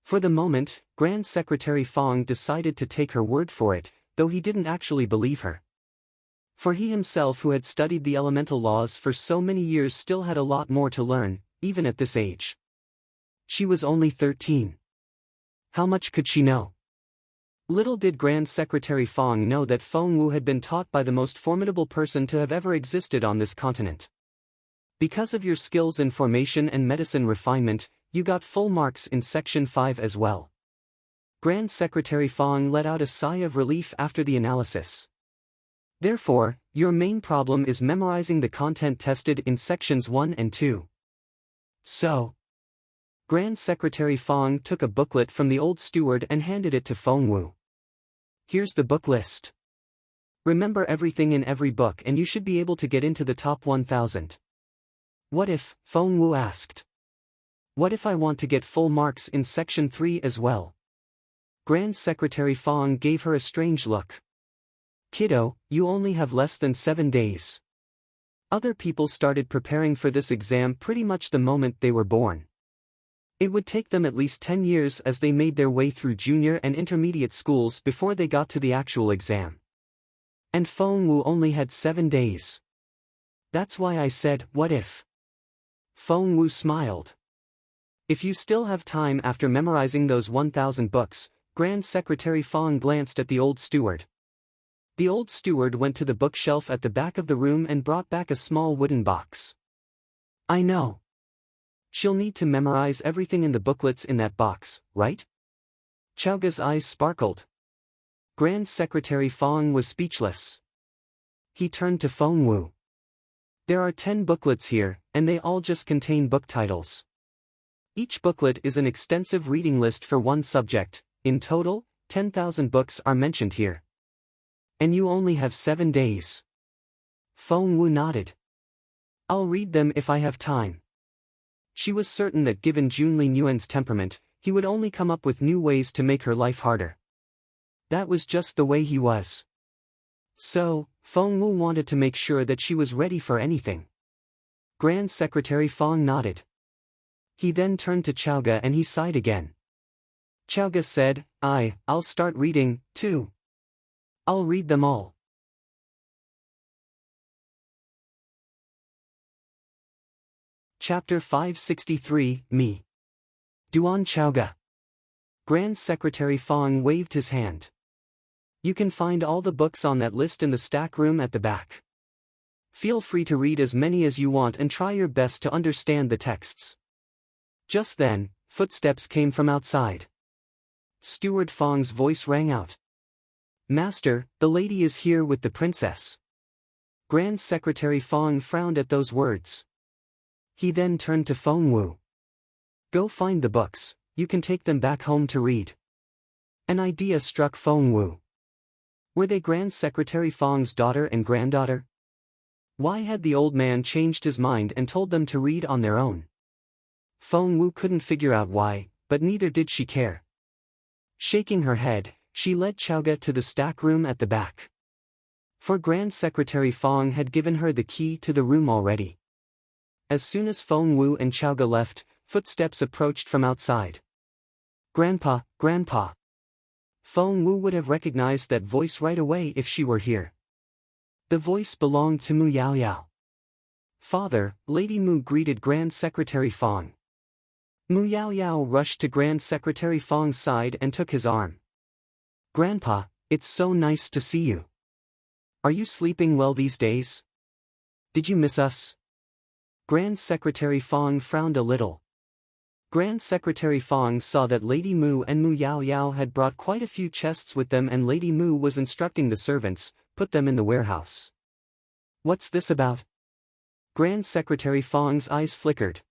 For the moment, Grand Secretary Feng decided to take her word for it, though he didn't actually believe her. For he himself, who had studied the elemental laws for so many years, still had a lot more to learn, even at this age. She was only 13. How much could she know? Little did Grand Secretary Feng know that Feng Wu had been taught by the most formidable person to have ever existed on this continent. Because of your skills in formation and medicine refinement, you got full marks in Section 5 as well. Grand Secretary Feng let out a sigh of relief after the analysis. Therefore, your main problem is memorizing the content tested in Sections 1 and 2. So, Grand Secretary Feng took a booklet from the old steward and handed it to Feng Wu. Here's the book list. Remember everything in every book and you should be able to get into the top 1,000. What if, Feng Wu asked. What if I want to get full marks in Section 3 as well? Grand Secretary Feng gave her a strange look. Kiddo, you only have less than 7 days. Other people started preparing for this exam pretty much the moment they were born. It would take them at least 10 years as they made their way through junior and intermediate schools before they got to the actual exam. And Feng Wu only had 7 days. That's why I said, what if? Feng Wu smiled. If you still have time after memorizing those 1,000 books, Grand Secretary Feng glanced at the old steward. The old steward went to the bookshelf at the back of the room and brought back a small wooden box. I know. She'll need to memorize everything in the booklets in that box, right? Chaoge's eyes sparkled. Grand Secretary Feng was speechless. He turned to Feng Wu. There are 10 booklets here, and they all just contain book titles. Each booklet is an extensive reading list for one subject. In total, 10,000 books are mentioned here. And you only have 7 days. Feng Wu nodded. I'll read them if I have time. She was certain that given Jun Linyuan's temperament, he would only come up with new ways to make her life harder. That was just the way he was. So, Feng Wu wanted to make sure that she was ready for anything. Grand Secretary Feng nodded. He then turned to Chaoge and he sighed again. Chaoge said, I'll start reading, too. I'll read them all. Chapter 563, Me. Duan Chaoge. Grand Secretary Feng waved his hand. You can find all the books on that list in the stack room at the back. Feel free to read as many as you want and try your best to understand the texts. Just then, footsteps came from outside. Steward Feng's voice rang out. Master, the lady is here with the princess. Grand Secretary Feng frowned at those words. He then turned to Feng Wu. Go find the books, you can take them back home to read. An idea struck Feng Wu. Were they Grand Secretary Feng's daughter and granddaughter? Why had the old man changed his mind and told them to read on their own? Feng Wu couldn't figure out why, but neither did she care. Shaking her head, she led Chaoge to the stack room at the back. For Grand Secretary Feng had given her the key to the room already. As soon as Feng Wu and Chaoge left, footsteps approached from outside. Grandpa, Grandpa. Feng Wu would have recognized that voice right away if she were here. The voice belonged to Mu Yao Yao. Father, Lady Mu greeted Grand Secretary Feng. Mu Yao Yao rushed to Grand Secretary Feng's side and took his arm. Grandpa, it's so nice to see you. Are you sleeping well these days? Did you miss us? Grand Secretary Feng frowned a little. Grand Secretary Feng saw that Lady Mu and Mu Yao Yao had brought quite a few chests with them and Lady Mu was instructing the servants, put them in the warehouse. What's this about? Grand Secretary Feng's eyes flickered.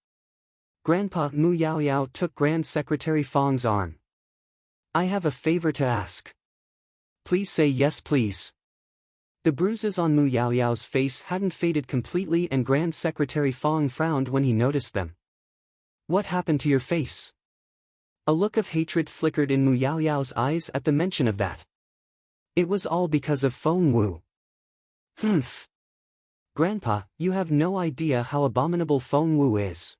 Grandpa Mu Yao Yao took Grand Secretary Feng's arm. I have a favor to ask. Please say yes please. The bruises on Mu Yao Yao's face hadn't faded completely and Grand Secretary Feng frowned when he noticed them. What happened to your face? A look of hatred flickered in Mu Yao Yao's eyes at the mention of that. It was all because of Feng Wu. Humph. Grandpa, you have no idea how abominable Feng Wu is.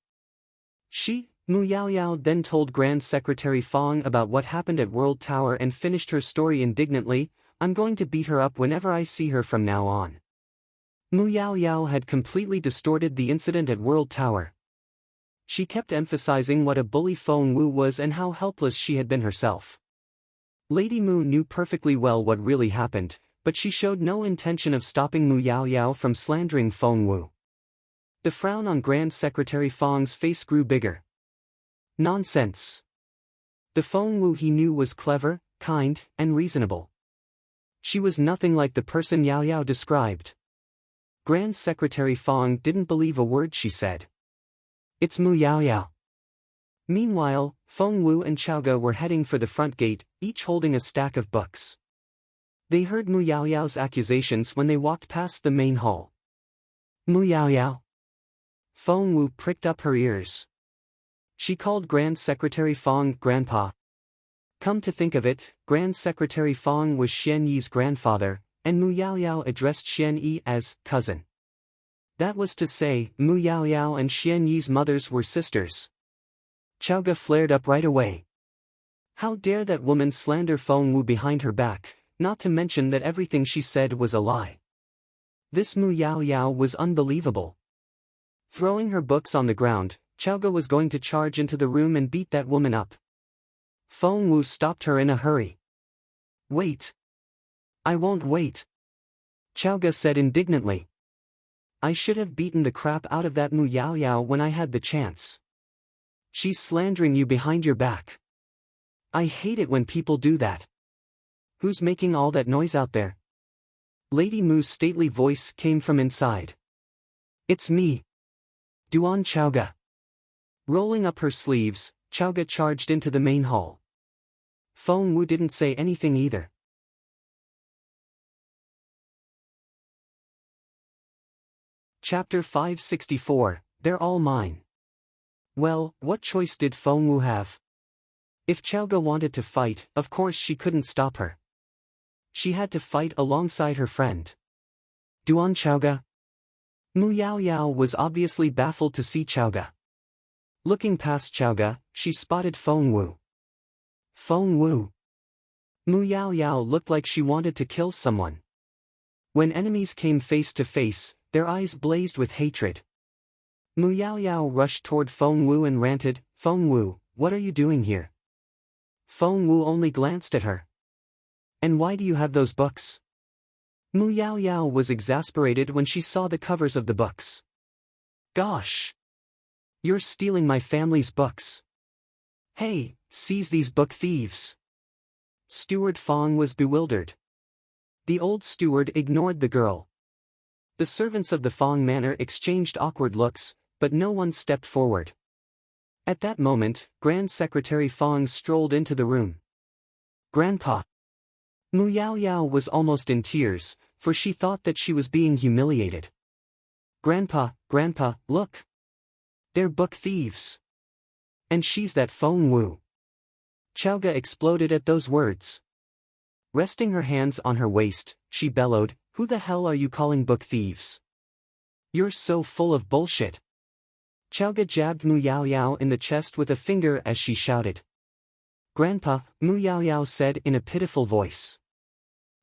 Mu Yao Yao then told Grand Secretary Feng about what happened at World Tower and finished her story indignantly. I'm going to beat her up whenever I see her from now on. Mu Yao Yao had completely distorted the incident at World Tower. She kept emphasizing what a bully Feng Wu was and how helpless she had been herself. Lady Mu knew perfectly well what really happened, but she showed no intention of stopping Mu Yao Yao from slandering Feng Wu. The frown on Grand Secretary Feng's face grew bigger. Nonsense. The Feng Wu he knew was clever, kind, and reasonable. She was nothing like the person Yao Yao described. Grand Secretary Feng didn't believe a word she said. It's Mu Yao Yao. Meanwhile, Feng Wu and Chaoge were heading for the front gate, each holding a stack of books. They heard Mu Yao Yao's accusations when they walked past the main hall. Mu Yao Yao. Feng Wu pricked up her ears. She called Grand Secretary Feng Grandpa. Come to think of it, Grand Secretary Feng was Xian Yi's grandfather, and Mu Yao Yao addressed Xian Yi as cousin. That was to say, Mu Yao Yao and Xian Yi's mothers were sisters. Chaoge flared up right away. How dare that woman slander Feng Wu behind her back, not to mention that everything she said was a lie. This Mu Yao Yao was unbelievable. Throwing her books on the ground, Chaoge was going to charge into the room and beat that woman up. Feng Wu stopped her in a hurry. Wait. I won't wait. Chaoge said indignantly. I should have beaten the crap out of that Mu Yao Yao when I had the chance. She's slandering you behind your back. I hate it when people do that. Who's making all that noise out there? Lady Mu's stately voice came from inside. It's me. Duan Chaoge. Rolling up her sleeves, Chaoge charged into the main hall. Feng Wu didn't say anything either. Chapter 564, They're All Mine. Well, what choice did Feng Wu have? If Chaoge wanted to fight, of course she couldn't stop her. She had to fight alongside her friend. Duan Chaoge? Mu Yao Yao was obviously baffled to see Chaoge. Looking past Chaoge, she spotted Feng Wu. Feng Wu. Mu Yao Yao looked like she wanted to kill someone. When enemies came face to face, their eyes blazed with hatred. Mu Yao Yao rushed toward Feng Wu and ranted, Feng Wu, what are you doing here? Feng Wu only glanced at her. And why do you have those books? Mu Yao Yao was exasperated when she saw the covers of the books. Gosh! You're stealing my family's books. Hey, seize these book thieves! Steward Feng was bewildered. The old steward ignored the girl. The servants of the Feng manor exchanged awkward looks, but no one stepped forward. At that moment, Grand Secretary Feng strolled into the room. Grandpa! Mu Yao Yao was almost in tears, for she thought that she was being humiliated. Grandpa, look! They're book thieves! And she's that Feng Wu! Chaoge exploded at those words. Resting her hands on her waist, she bellowed, "Who the hell are you calling book thieves? You're so full of bullshit!" Chaoge jabbed Mu Yao Yao in the chest with a finger as she shouted. Grandpa, Mu Yao Yao said in a pitiful voice.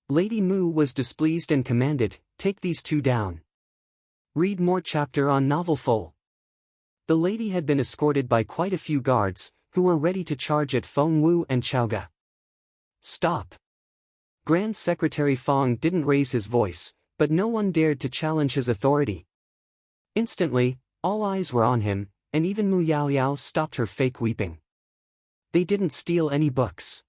Lady Mu was displeased and commanded, "Take these two down. Read more chapter on novel full." The lady had been escorted by quite a few guards, who were ready to charge at Feng Wu and Chaoge. Stop! Grand Secretary Feng didn't raise his voice, but no one dared to challenge his authority. Instantly, all eyes were on him, and even Mu Yao Yao stopped her fake weeping. They didn't steal any books.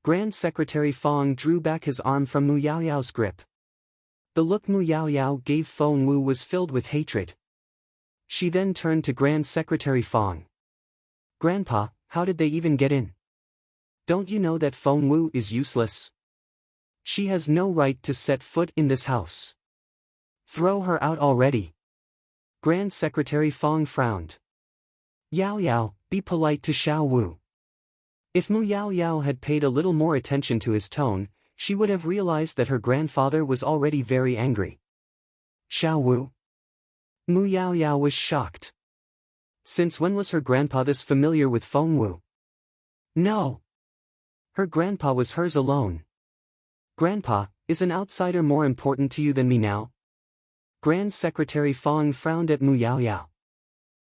Grand Secretary Feng drew back his arm from Mu Yao Yao's grip. The look Mu Yao Yao gave Feng Wu was filled with hatred. She then turned to Grand Secretary Feng. Grandpa, how did they even get in? Don't you know that Feng Wu is useless? She has no right to set foot in this house. Throw her out already. Grand Secretary Feng frowned. Yao Yao, be polite to Xiao Wu. If Mu Yao Yao had paid a little more attention to his tone, she would have realized that her grandfather was already very angry. Xiao Wu? Mu Yao Yao was shocked. Since when was her grandpa this familiar with Feng Wu? No. Her grandpa was hers alone. Grandpa, is an outsider more important to you than me now? Grand Secretary Feng frowned at Mu Yao Yao.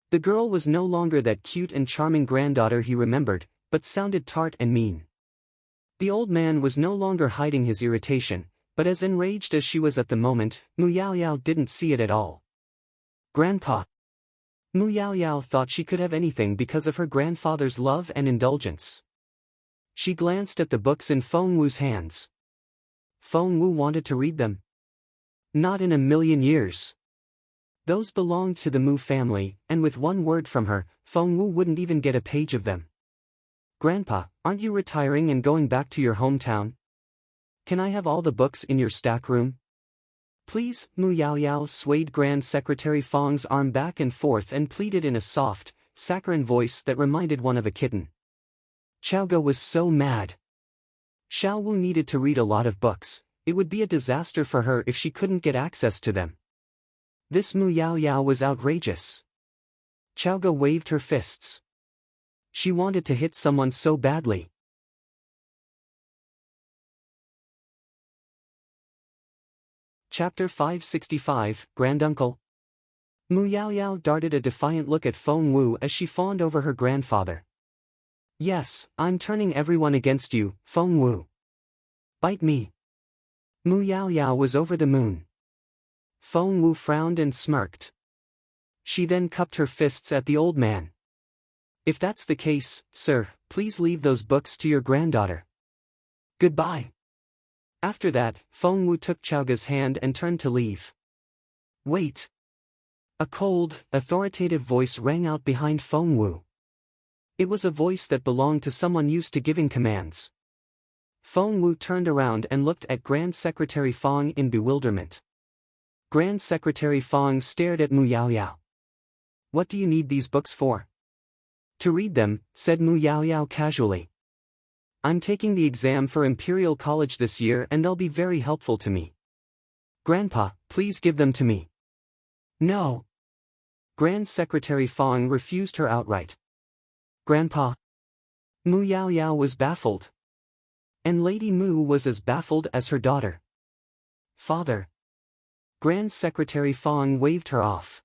The girl was no longer that cute and charming granddaughter he remembered, but sounded tart and mean. The old man was no longer hiding his irritation, but as enraged as she was at the moment, Mu Yao Yao didn't see it at all. Grandpa! Mu Yao Yao thought she could have anything because of her grandfather's love and indulgence. She glanced at the books in Feng Wu's hands. Feng Wu wanted to read them. Not in a million years. Those belonged to the Mu family, and with one word from her, Feng Wu wouldn't even get a page of them. Grandpa, aren't you retiring and going back to your hometown? Can I have all the books in your stack room? Please, Mu Yao Yao swayed Grand Secretary Feng's arm back and forth and pleaded in a soft, saccharine voice that reminded one of a kitten. Chaoge was so mad. Xiao Wu needed to read a lot of books. It would be a disaster for her if she couldn't get access to them. This Mu Yao Yao was outrageous. Chaoge waved her fists. She wanted to hit someone so badly. Chapter 565, Granduncle. Mu Yao Yao darted a defiant look at Feng Wu as she fawned over her grandfather. Yes, I'm turning everyone against you, Feng Wu. Bite me. Mu Yao Yao was over the moon. Feng Wu frowned and smirked. She then cupped her fists at the old man. If that's the case, sir, please leave those books to your granddaughter. Goodbye. After that, Feng Wu took Chaoge's hand and turned to leave. Wait. A cold, authoritative voice rang out behind Feng Wu. It was a voice that belonged to someone used to giving commands. Feng Wu turned around and looked at Grand Secretary Feng in bewilderment. Grand Secretary Feng stared at Mu Yao Yao. What do you need these books for? To read them, said Mu Yao Yao casually. I'm taking the exam for Imperial College this year and they'll be very helpful to me. Grandpa, please give them to me. No. Grand Secretary Feng refused her outright. Grandpa. Mu Yao Yao was baffled. And Lady Mu was as baffled as her daughter. Father. Grand Secretary Feng waved her off.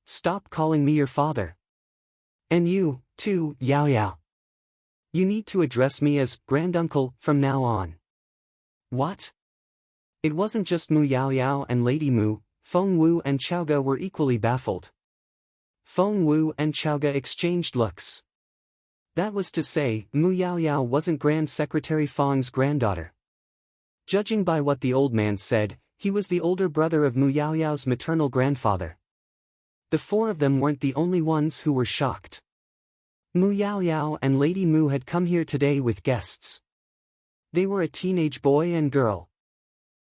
Stop calling me your father. And you, too, Yao Yao. You need to address me as Granduncle from now on. What? It wasn't just Mu Yaoyao and Lady Mu, Feng Wu and Chaoge were equally baffled. Feng Wu and Chaoge exchanged looks. That was to say, Mu Yaoyao wasn't Grand Secretary Feng's granddaughter. Judging by what the old man said, he was the older brother of Mu Yaoyao's maternal grandfather. The four of them weren't the only ones who were shocked. Mu Yaoyao and Lady Mu had come here today with guests. They were a teenage boy and girl.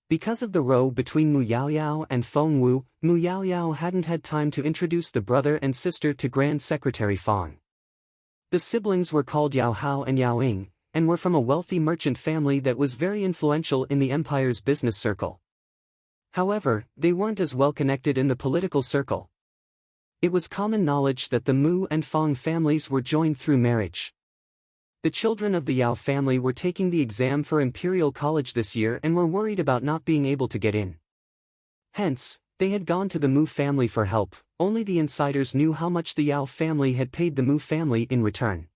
Because of the row between Mu Yaoyao and Feng Wu, Mu Yaoyao hadn't had time to introduce the brother and sister to Grand Secretary Feng. The siblings were called Yao Hao and Yao Ying, and were from a wealthy merchant family that was very influential in the empire's business circle. However, they weren't as well connected in the political circle. It was common knowledge that the Mu and Feng families were joined through marriage. The children of the Yao family were taking the exam for Imperial College this year and were worried about not being able to get in. Hence, they had gone to the Mu family for help. Only the insiders knew how much the Yao family had paid the Mu family in return.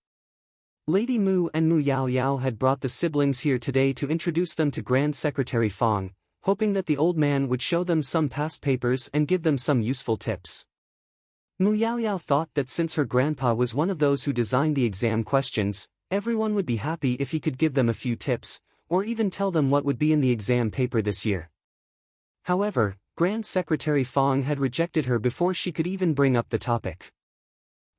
Lady Mu and Mu Yaoyao had brought the siblings here today to introduce them to Grand Secretary Feng, hoping that the old man would show them some past papers and give them some useful tips. Mu Yaoyao thought that since her grandpa was one of those who designed the exam questions, everyone would be happy if he could give them a few tips, or even tell them what would be in the exam paper this year. However, Grand Secretary Feng had rejected her before she could even bring up the topic.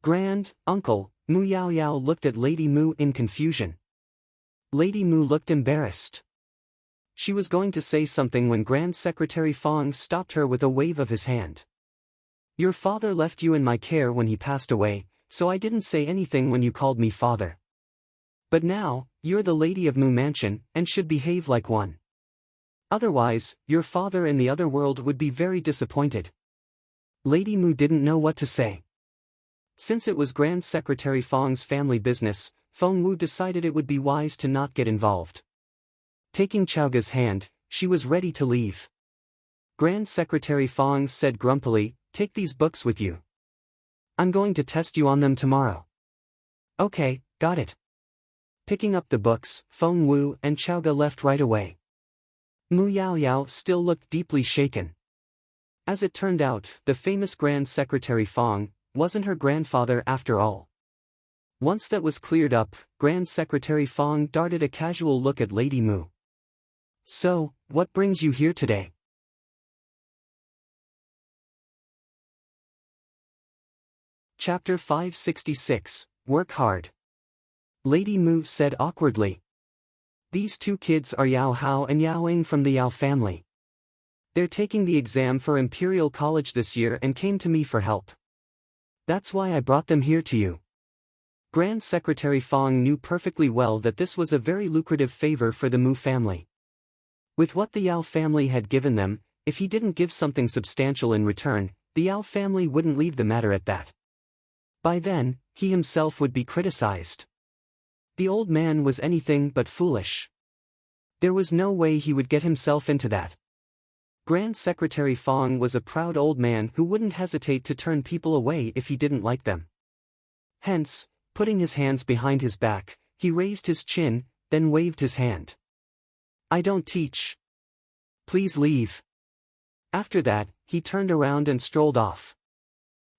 Granduncle, Mu Yaoyao looked at Lady Mu in confusion. Lady Mu looked embarrassed. She was going to say something when Grand Secretary Feng stopped her with a wave of his hand. Your father left you in my care when he passed away, so I didn't say anything when you called me father. But now, you're the lady of Mu Mansion, and should behave like one. Otherwise, your father in the other world would be very disappointed. Lady Mu didn't know what to say. Since it was Grand Secretary Feng's family business, Feng Wu decided it would be wise to not get involved. Taking Chaoge's hand, she was ready to leave. Grand Secretary Feng said grumpily, "Take these books with you. I'm going to test you on them tomorrow." Okay, got it. Picking up the books, Feng Wu and Chaoge left right away. Mu Yaoyao still looked deeply shaken. As it turned out, the famous Grand Secretary Feng wasn't her grandfather after all. Once that was cleared up, Grand Secretary Feng darted a casual look at Lady Mu. So, what brings you here today? Chapter 566, Work Hard. Lady Mu said awkwardly. These two kids are Yao Hao and Yao Ying from the Yao family. They're taking the exam for Imperial College this year and came to me for help. That's why I brought them here to you. Grand Secretary Feng knew perfectly well that this was a very lucrative favor for the Mu family. With what the Yao family had given them, if he didn't give something substantial in return, the Yao family wouldn't leave the matter at that. By then, he himself would be criticized. The old man was anything but foolish. There was no way he would get himself into that. Grand Secretary Feng was a proud old man who wouldn't hesitate to turn people away if he didn't like them. Hence, putting his hands behind his back, he raised his chin, then waved his hand. I don't teach. Please leave. After that, he turned around and strolled off.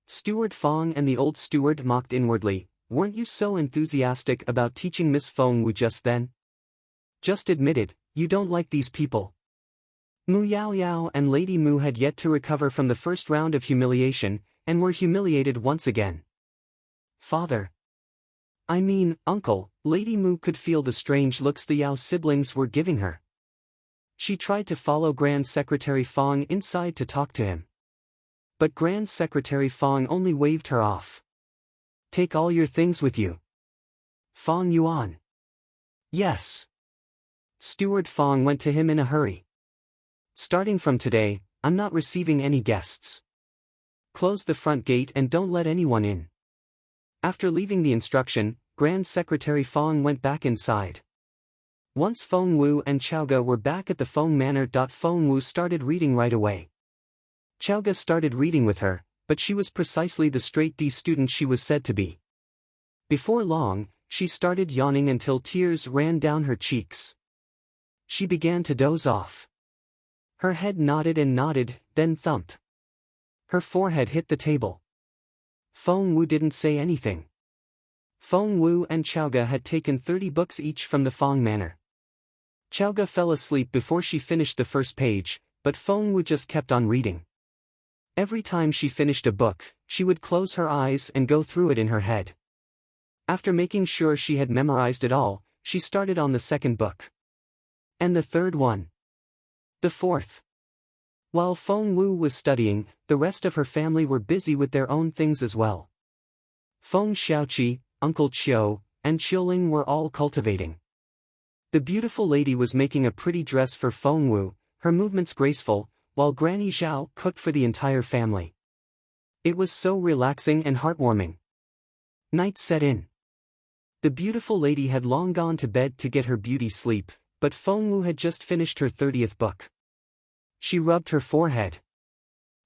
Steward Feng and the old steward mocked inwardly. Weren't you so enthusiastic about teaching Miss Feng Wu just then? Just admit it, you don't like these people. Mu Yaoyao and Lady Mu had yet to recover from the first round of humiliation, and were humiliated once again. Father. I mean, uncle, Lady Mu could feel the strange looks the Yao siblings were giving her. She tried to follow Grand Secretary Feng inside to talk to him. But Grand Secretary Feng only waved her off. Take all your things with you. Feng Yuan. Yes. Steward Feng went to him in a hurry. Starting from today, I'm not receiving any guests. Close the front gate and don't let anyone in. After leaving the instruction, Grand Secretary Feng went back inside. Once Feng Wu and Chaoge were back at the Feng Manor. Feng Wu started reading right away. Chaoge started reading with her, but she was precisely the straight D student she was said to be. Before long, she started yawning until tears ran down her cheeks. She began to doze off. Her head nodded and nodded, then thump. Her forehead hit the table. Feng Wu didn't say anything. Feng Wu and Chaoge had taken 30 books each from the Feng Manor. Chaoge fell asleep before she finished the first page, but Feng Wu just kept on reading. Every time she finished a book, she would close her eyes and go through it in her head. After making sure she had memorized it all, she started on the second book. And the third one. The fourth. While Feng Wu was studying, the rest of her family were busy with their own things as well. Feng Xiaoqi, Uncle Xiao, and Qiuling were all cultivating. The beautiful lady was making a pretty dress for Feng Wu, her movements graceful, while Granny Xiao cooked for the entire family. It was so relaxing and heartwarming. Night set in. The beautiful lady had long gone to bed to get her beauty sleep, but Feng Wu had just finished her 30th book. She rubbed her forehead.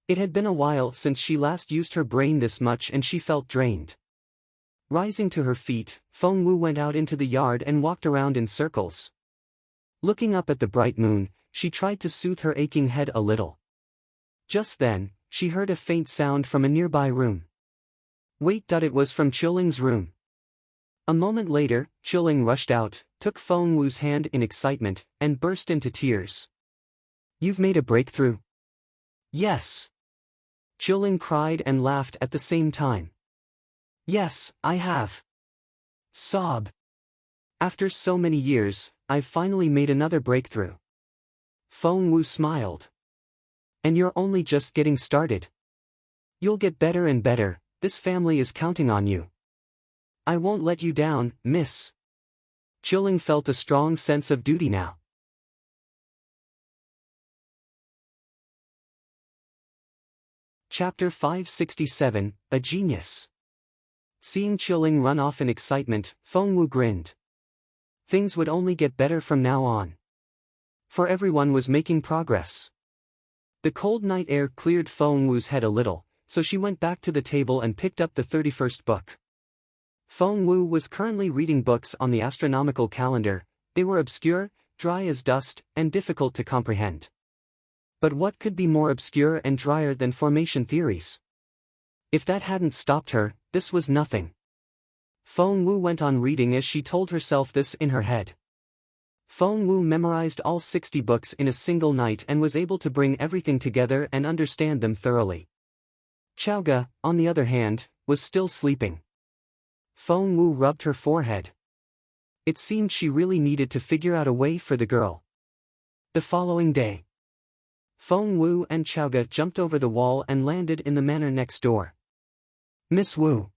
It had been a while since she last used her brain this much and she felt drained. Rising to her feet, Feng Wu went out into the yard and walked around in circles. Looking up at the bright moon, she tried to soothe her aching head a little. Just then, she heard a faint sound from a nearby room. Wait, it was from Qiuling's room. A moment later, Qiuling rushed out, took Feng Wu's hand in excitement, and burst into tears. You've made a breakthrough? Yes. Qiuling cried and laughed at the same time. Yes, I have. Sob. After so many years, I've finally made another breakthrough. Feng Wu smiled. And you're only just getting started. You'll get better and better, this family is counting on you. I won't let you down, miss. Qiuling felt a strong sense of duty now. Chapter 567, A Genius. Seeing Qiuling run off in excitement, Feng Wu grinned. Things would only get better from now on. For everyone was making progress. The cold night air cleared Feng Wu's head a little, so she went back to the table and picked up the 31st book. Feng Wu was currently reading books on the astronomical calendar. They were obscure, dry as dust, and difficult to comprehend. But what could be more obscure and drier than formation theories? If that hadn't stopped her, this was nothing. Feng Wu went on reading as she told herself this in her head. Feng Wu memorized all 60 books in a single night and was able to bring everything together and understand them thoroughly. Chaoge, on the other hand, was still sleeping. Feng Wu rubbed her forehead. It seemed she really needed to figure out a way for the girl. The following day, Feng Wu and Chaoge jumped over the wall and landed in the manor next door. Miss Wu.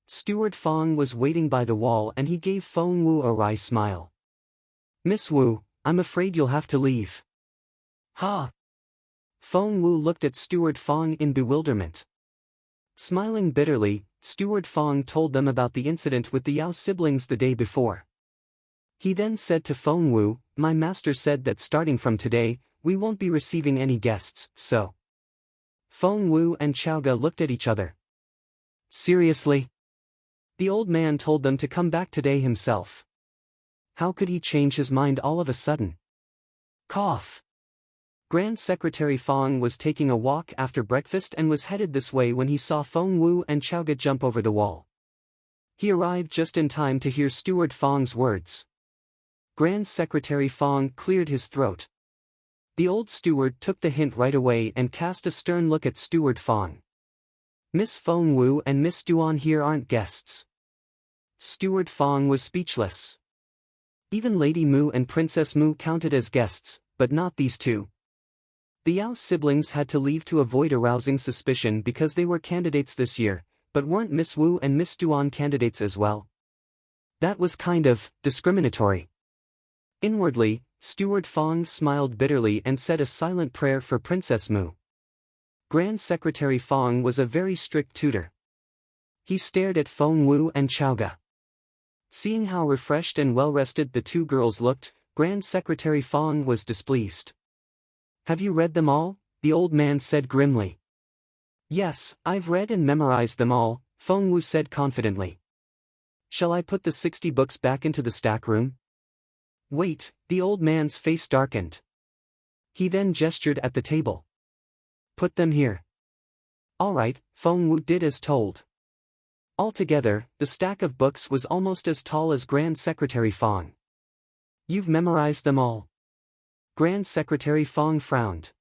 Steward Feng was waiting by the wall and he gave Feng Wu a wry smile. Miss Wu, I'm afraid you'll have to leave. Ha! Feng Wu looked at Steward Feng in bewilderment. Smiling bitterly, Steward Feng told them about the incident with the Yao siblings the day before. He then said to Feng Wu, my master said that starting from today, we won't be receiving any guests, so. Feng Wu and Chaoge looked at each other. Seriously? The old man told them to come back today himself. How could he change his mind all of a sudden? Cough. Grand Secretary Feng was taking a walk after breakfast and was headed this way when he saw Feng Wu and Chaoge jump over the wall. He arrived just in time to hear Steward Feng's words. Grand Secretary Feng cleared his throat. The old steward took the hint right away and cast a stern look at Steward Feng. Miss Feng Wu and Miss Duan here aren't guests. Steward Feng was speechless. Even Lady Mu and Princess Mu counted as guests, but not these two. The Yao siblings had to leave to avoid arousing suspicion because they were candidates this year, but weren't Miss Wu and Miss Duan candidates as well? That was kind of discriminatory. Inwardly, Steward Feng smiled bitterly and said a silent prayer for Princess Mu. Grand Secretary Feng was a very strict tutor. He stared at Feng Wu and Chaoge. Seeing how refreshed and well-rested the two girls looked, Grand Secretary Feng was displeased. Have you read them all? The old man said grimly. Yes, I've read and memorized them all, Feng Wu said confidently. Shall I put the 60 books back into the stack room? Wait, the old man's face darkened. He then gestured at the table. Put them here. Alright, Feng Wu did as told. Altogether, the stack of books was almost as tall as Grand Secretary Feng. You've memorized them all. Grand Secretary Feng frowned.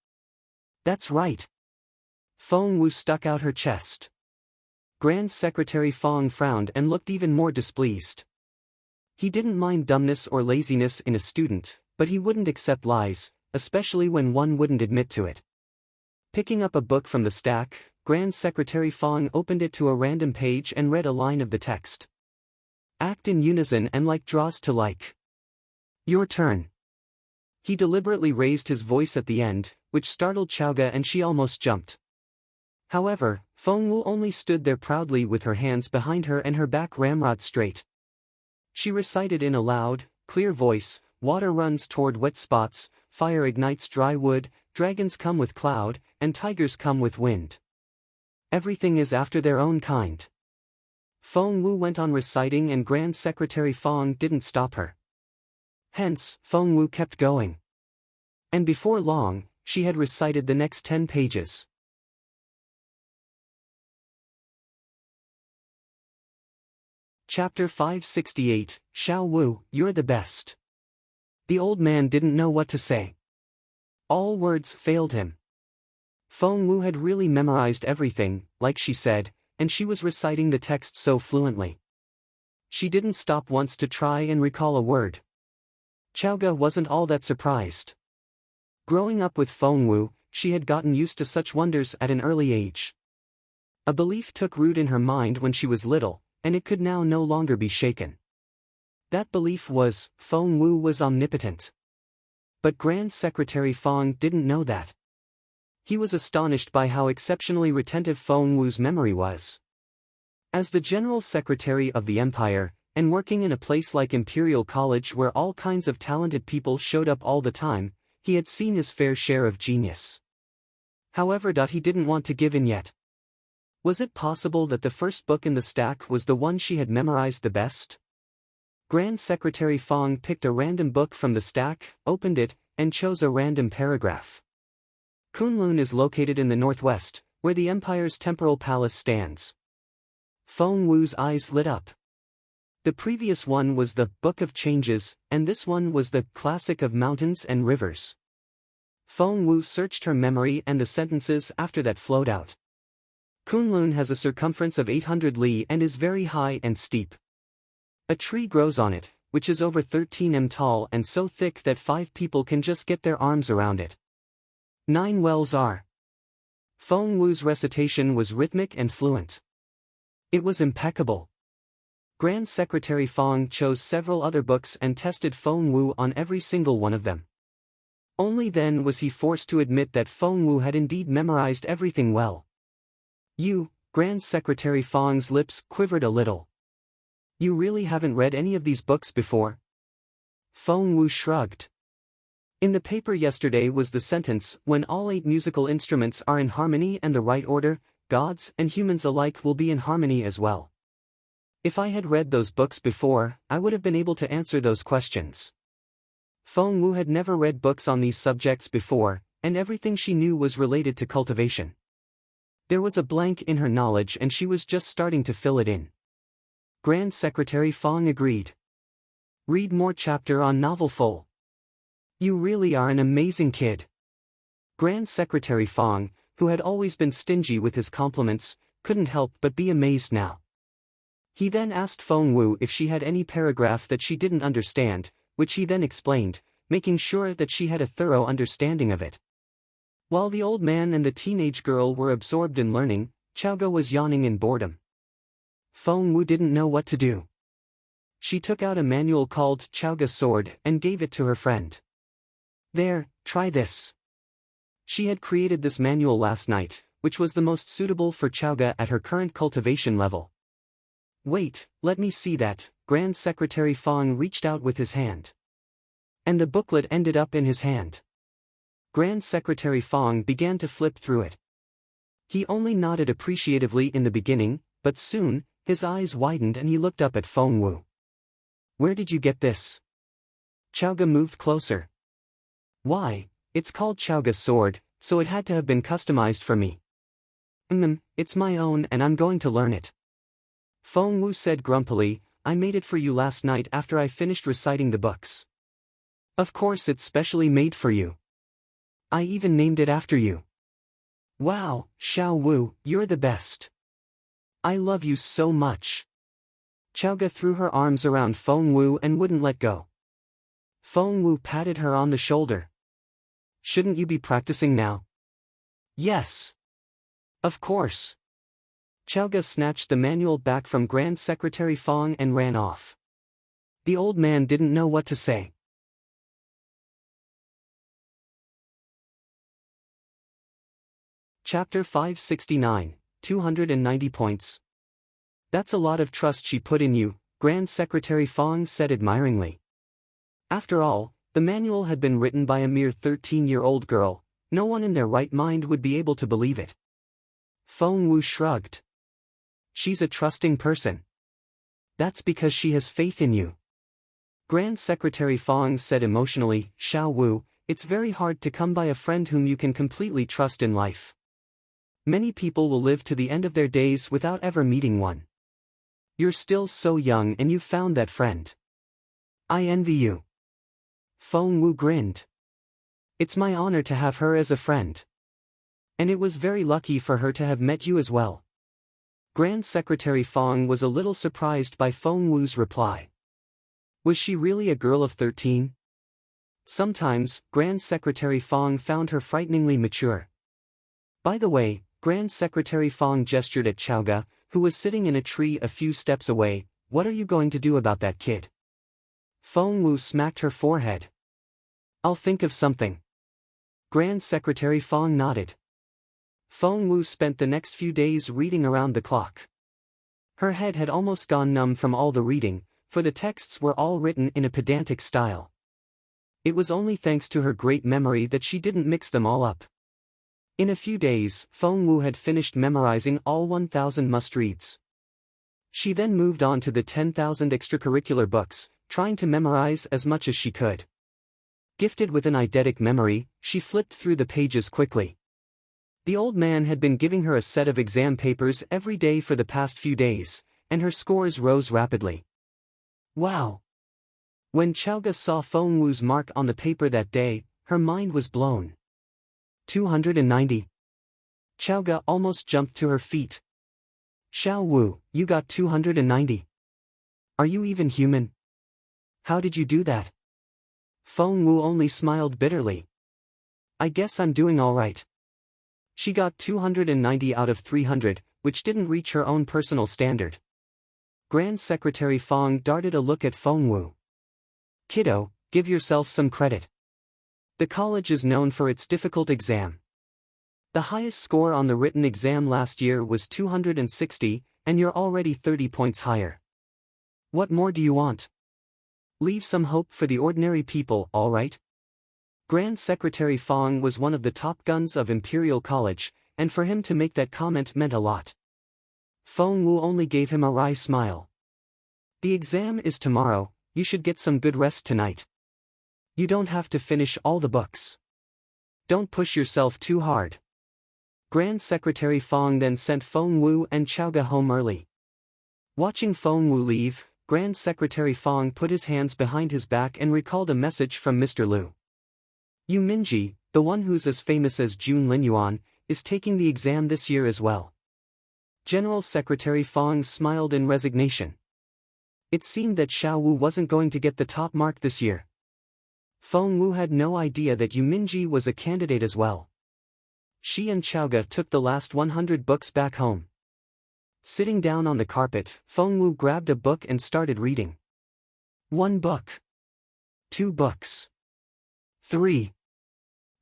That's right. Feng Wu stuck out her chest. Grand Secretary Feng frowned and looked even more displeased. He didn't mind dumbness or laziness in a student, but he wouldn't accept lies, especially when one wouldn't admit to it. Picking up a book from the stack, Grand Secretary Feng opened it to a random page and read a line of the text. Act in unison and like draws to like. Your turn. He deliberately raised his voice at the end, which startled Chaoge and she almost jumped. However, Feng Wu only stood there proudly with her hands behind her and her back ramrod straight. She recited in a loud, clear voice, water runs toward wet spots, fire ignites dry wood, dragons come with cloud, and tigers come with wind. Everything is after their own kind. Feng Wu went on reciting and Grand Secretary Feng didn't stop her. Hence, Feng Wu kept going. And before long, she had recited the next 10 pages. Chapter 568, Xiao Wu, you're the best. The old man didn't know what to say. All words failed him. Feng Wu had really memorized everything, like she said, and she was reciting the text so fluently. She didn't stop once to try and recall a word. Chaoge wasn't all that surprised. Growing up with Feng Wu, she had gotten used to such wonders at an early age. A belief took root in her mind when she was little, and it could now no longer be shaken. That belief was, Feng Wu was omnipotent. But Grand Secretary Feng didn't know that. He was astonished by how exceptionally retentive Feng Wu's memory was. As the General Secretary of the Empire, and working in a place like Imperial College where all kinds of talented people showed up all the time, he had seen his fair share of genius. However, he didn't want to give in yet. Was it possible that the first book in the stack was the one she had memorized the best? Grand Secretary Feng picked a random book from the stack, opened it, and chose a random paragraph. Kunlun is located in the northwest, where the Empire's temporal palace stands. Feng Wu's eyes lit up. The previous one was the Book of Changes, and this one was the Classic of Mountains and Rivers. Feng Wu searched her memory and the sentences after that flowed out. Kunlun has a circumference of 800 li and is very high and steep. A tree grows on it, which is over 13 m tall and so thick that 5 people can just get their arms around it. 9 wells are. Feng Wu's recitation was rhythmic and fluent. It was impeccable. Grand Secretary Feng chose several other books and tested Feng Wu on every single one of them. Only then was he forced to admit that Feng Wu had indeed memorized everything well. You, Grand Secretary Feng's lips quivered a little. You really haven't read any of these books before? Feng Wu shrugged. In the paper yesterday was the sentence, when all 8 musical instruments are in harmony and the right order, gods and humans alike will be in harmony as well. If I had read those books before, I would have been able to answer those questions. Feng Wu had never read books on these subjects before, and everything she knew was related to cultivation. There was a blank in her knowledge and she was just starting to fill it in. Grand Secretary Feng agreed. Read more chapter on novel full. You really are an amazing kid. Grand Secretary Feng, who had always been stingy with his compliments, couldn't help but be amazed now. He then asked Feng Wu if she had any paragraph that she didn't understand, which he then explained, making sure that she had a thorough understanding of it. While the old man and the teenage girl were absorbed in learning, Chaoge was yawning in boredom. Feng Wu didn't know what to do. She took out a manual called Chaoge Sword and gave it to her friend. There, try this. She had created this manual last night, which was the most suitable for Chaoge at her current cultivation level. Wait, let me see that. Grand Secretary Feng reached out with his hand. And the booklet ended up in his hand. Grand Secretary Feng began to flip through it. He only nodded appreciatively in the beginning, but soon, his eyes widened and he looked up at Feng Wu. Where did you get this? Chaoge moved closer. Why, It's called Chaoge's sword, so it had to have been customized for me. It's my own and I'm going to learn it. Feng Wu said grumpily, I made it for you last night after I finished reciting the books. Of course it's specially made for you. I even named it after you. Wow, Xiao Wu, you're the best. I love you so much. Chaoge threw her arms around Feng Wu and wouldn't let go. Feng Wu patted her on the shoulder. Shouldn't you be practicing now? Yes. Of course. Chaoge snatched the manual back from Grand Secretary Feng and ran off. The old man didn't know what to say. Chapter 569, 290 points. That's a lot of trust she put in you, Grand Secretary Feng said admiringly. After all, the manual had been written by a mere 13-year-old girl. No one in their right mind would be able to believe it. Feng Wu shrugged. She's a trusting person. That's because she has faith in you. Grand Secretary Feng said emotionally, Xiao Wu, it's very hard to come by a friend whom you can completely trust in life. Many people will live to the end of their days without ever meeting one. You're still so young and you've found that friend. I envy you. Feng Wu grinned. It's my honor to have her as a friend. And it was very lucky for her to have met you as well. Grand Secretary Feng was a little surprised by Feng Wu's reply. Was she really a girl of 13? Sometimes, Grand Secretary Feng found her frighteningly mature. By the way, Grand Secretary Feng gestured at Chaoge, who was sitting in a tree a few steps away. What are you going to do about that kid? Feng Wu smacked her forehead. I'll think of something. Grand Secretary Feng nodded. Feng Wu spent the next few days reading around the clock. Her head had almost gone numb from all the reading, for the texts were all written in a pedantic style. It was only thanks to her great memory that she didn't mix them all up. In a few days, Feng Wu had finished memorizing all 1,000 must-reads. She then moved on to the 10,000 extracurricular books, trying to memorize as much as she could. Gifted with an eidetic memory, she flipped through the pages quickly. The old man had been giving her a set of exam papers every day for the past few days, and her scores rose rapidly. Wow! When Chaoge saw Feng Wu's mark on the paper that day, her mind was blown. 290. Chaoge almost jumped to her feet. Xiao Wu, you got 290. Are you even human? How did you do that? Feng Wu only smiled bitterly. I guess I'm doing all right. She got 290 out of 300, which didn't reach her own personal standard. Grand Secretary Feng darted a look at Feng Wu. Kiddo, give yourself some credit. The college is known for its difficult exam. The highest score on the written exam last year was 260, and you're already 30 points higher. What more do you want? Leave some hope for the ordinary people, all right? Grand Secretary Feng was one of the top guns of Imperial College, and for him to make that comment meant a lot. Feng Wu only gave him a wry smile. The exam is tomorrow, you should get some good rest tonight. You don't have to finish all the books. Don't push yourself too hard. Grand Secretary Feng then sent Feng Wu and Chaoge home early. Watching Feng Wu leave, Grand Secretary Feng put his hands behind his back and recalled a message from Mr. Liu. Yu Minji, the one who's as famous as Jun Linyuan, is taking the exam this year as well. General Secretary Feng smiled in resignation. It seemed that Xiao Wu wasn't going to get the top mark this year. Feng Wu had no idea that Yu Minji was a candidate as well. She and Chaoge took the last 100 books back home. Sitting down on the carpet, Feng Wu grabbed a book and started reading. 1 book. 2 books. 3.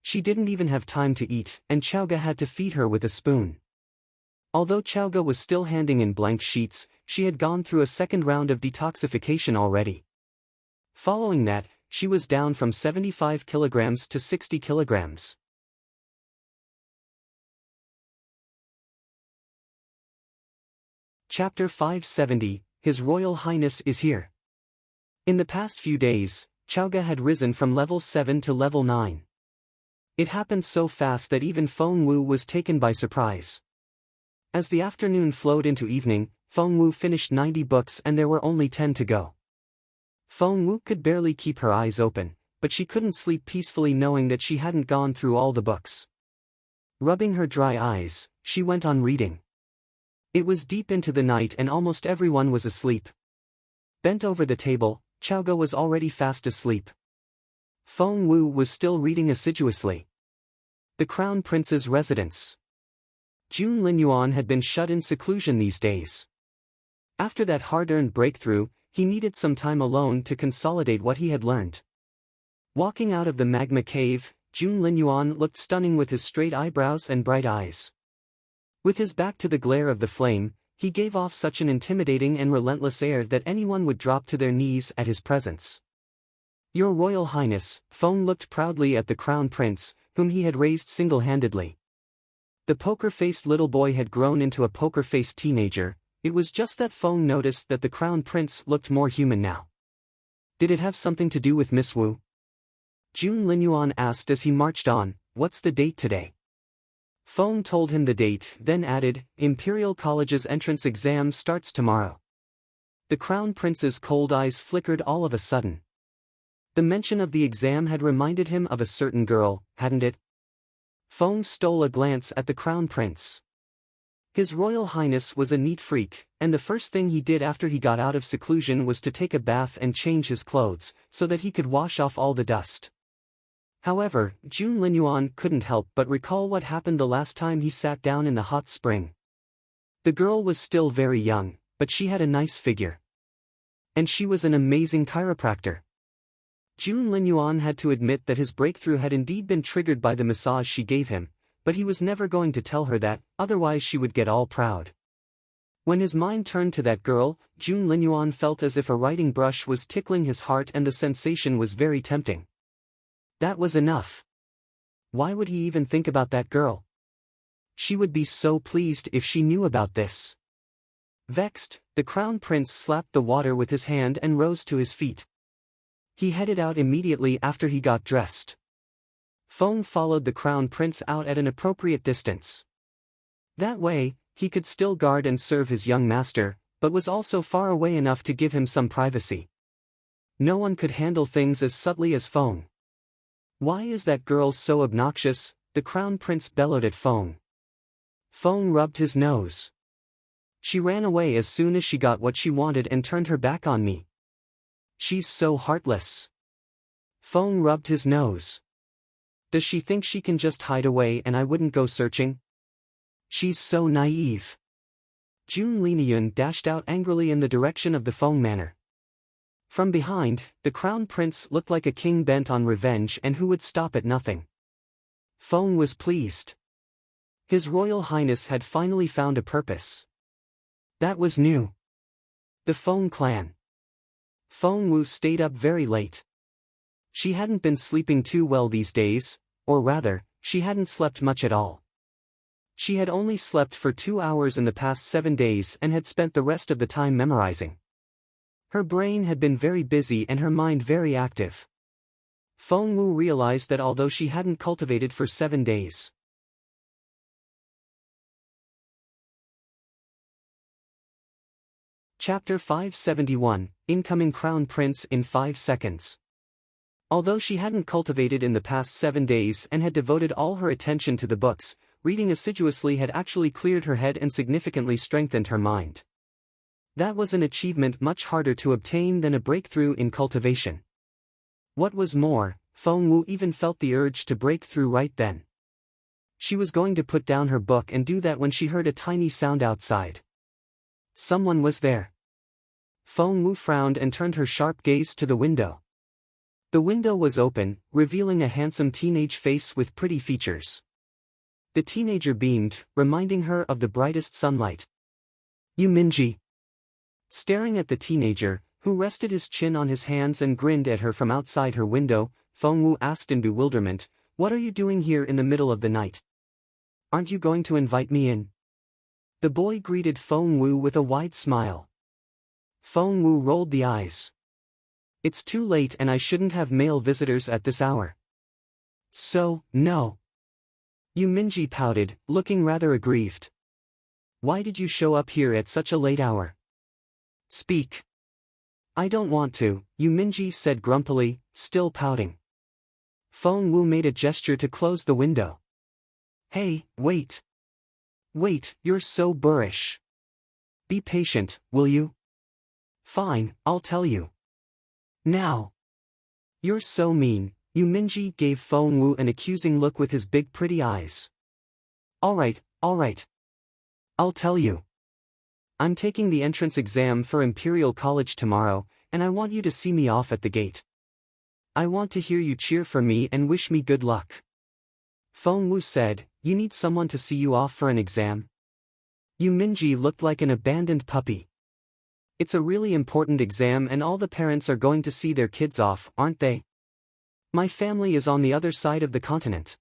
She didn't even have time to eat, and Chaoge had to feed her with a spoon. Although Chaoge was still handing in blank sheets, she had gone through a second round of detoxification already. Following that, she was down from 75 kilograms to 60 kilograms. Chapter 570, His Royal Highness is here. In the past few days, Chaoge had risen from level 7 to level 9. It happened so fast that even Feng Wu was taken by surprise. As the afternoon flowed into evening, Feng Wu finished 90 books and there were only 10 to go. Feng Wu could barely keep her eyes open, but she couldn't sleep peacefully knowing that she hadn't gone through all the books. Rubbing her dry eyes, she went on reading. It was deep into the night and almost everyone was asleep. Bent over the table, Chaoge was already fast asleep. Feng Wu was still reading assiduously. The Crown Prince's residence. Linyuan had been shut in seclusion these days. After that hard-earned breakthrough, he needed some time alone to consolidate what he had learned. Walking out of the magma cave, Linyuan looked stunning with his straight eyebrows and bright eyes. With his back to the glare of the flame, he gave off such an intimidating and relentless air that anyone would drop to their knees at his presence. Your Royal Highness, Feng looked proudly at the Crown Prince, whom he had raised single-handedly. The poker-faced little boy had grown into a poker-faced teenager. It was just that Feng noticed that the Crown Prince looked more human now. Did it have something to do with Miss Wu? Linyuan asked as he marched on, "What's the date today?" Feng told him the date, then added, "Imperial College's entrance exam starts tomorrow." The Crown Prince's cold eyes flickered all of a sudden. The mention of the exam had reminded him of a certain girl, hadn't it? Feng stole a glance at the Crown Prince. His Royal Highness was a neat freak, and the first thing he did after he got out of seclusion was to take a bath and change his clothes, so that he could wash off all the dust. However, Linyuan couldn't help but recall what happened the last time he sat down in the hot spring. The girl was still very young, but she had a nice figure. And she was an amazing chiropractor. Linyuan had to admit that his breakthrough had indeed been triggered by the massage she gave him, but he was never going to tell her that, otherwise she would get all proud. When his mind turned to that girl, Linyuan felt as if a writing brush was tickling his heart and the sensation was very tempting. That was enough. Why would he even think about that girl? She would be so pleased if she knew about this. Vexed, the Crown Prince slapped the water with his hand and rose to his feet. He headed out immediately after he got dressed. Feng followed the Crown Prince out at an appropriate distance. That way, he could still guard and serve his young master, but was also far away enough to give him some privacy. No one could handle things as subtly as Feng. "Why is that girl so obnoxious?" the Crown Prince bellowed at Feng. Feng rubbed his nose. "She ran away as soon as she got what she wanted and turned her back on me. She's so heartless." Feng rubbed his nose. "Does she think she can just hide away and I wouldn't go searching? She's so naive." Linyuan dashed out angrily in the direction of the Feng manor. From behind, the Crown Prince looked like a king bent on revenge and who would stop at nothing. Feng was pleased. His Royal Highness had finally found a purpose. That was new. The Feng clan. Feng Wu stayed up very late. She hadn't been sleeping too well these days, or rather, she hadn't slept much at all. She had only slept for 2 hours in the past 7 days and had spent the rest of the time memorizing. Her brain had been very busy and her mind very active. Feng Wu realized that although she hadn't cultivated for 7 days. Chapter 571, Incoming Crown Prince in 5 seconds. Although she hadn't cultivated in the past 7 days and had devoted all her attention to the books, reading assiduously had actually cleared her head and significantly strengthened her mind. That was an achievement much harder to obtain than a breakthrough in cultivation. What was more, Feng Wu even felt the urge to break through right then. She was going to put down her book and do that when she heard a tiny sound outside. Someone was there. Feng Wu frowned and turned her sharp gaze to the window. The window was open, revealing a handsome teenage face with pretty features. The teenager beamed, reminding her of the brightest sunlight. "You Minji." Staring at the teenager, who rested his chin on his hands and grinned at her from outside her window, Feng Wu asked in bewilderment, "What are you doing here in the middle of the night? Aren't you going to invite me in?" The boy greeted Feng Wu with a wide smile. Feng Wu rolled the eyes. "It's too late and I shouldn't have male visitors at this hour." So, no. Yu Minji pouted, looking rather aggrieved. Why did you show up here at such a late hour? Speak. I don't want to, Yu Minji said grumpily, still pouting. Feng Wu made a gesture to close the window. Hey, wait. Wait, you're so boorish. Be patient, will you? Fine, I'll tell you. Now. You're so mean, Yu Minji gave Feng Wu an accusing look with his big pretty eyes. Alright. I'll tell you. I'm taking the entrance exam for Imperial College tomorrow, and I want you to see me off at the gate. I want to hear you cheer for me and wish me good luck. Feng Wu said, you need someone to see you off for an exam? Yu Minji looked like an abandoned puppy. It's a really important exam and all the parents are going to see their kids off, aren't they? My family is on the other side of the continent.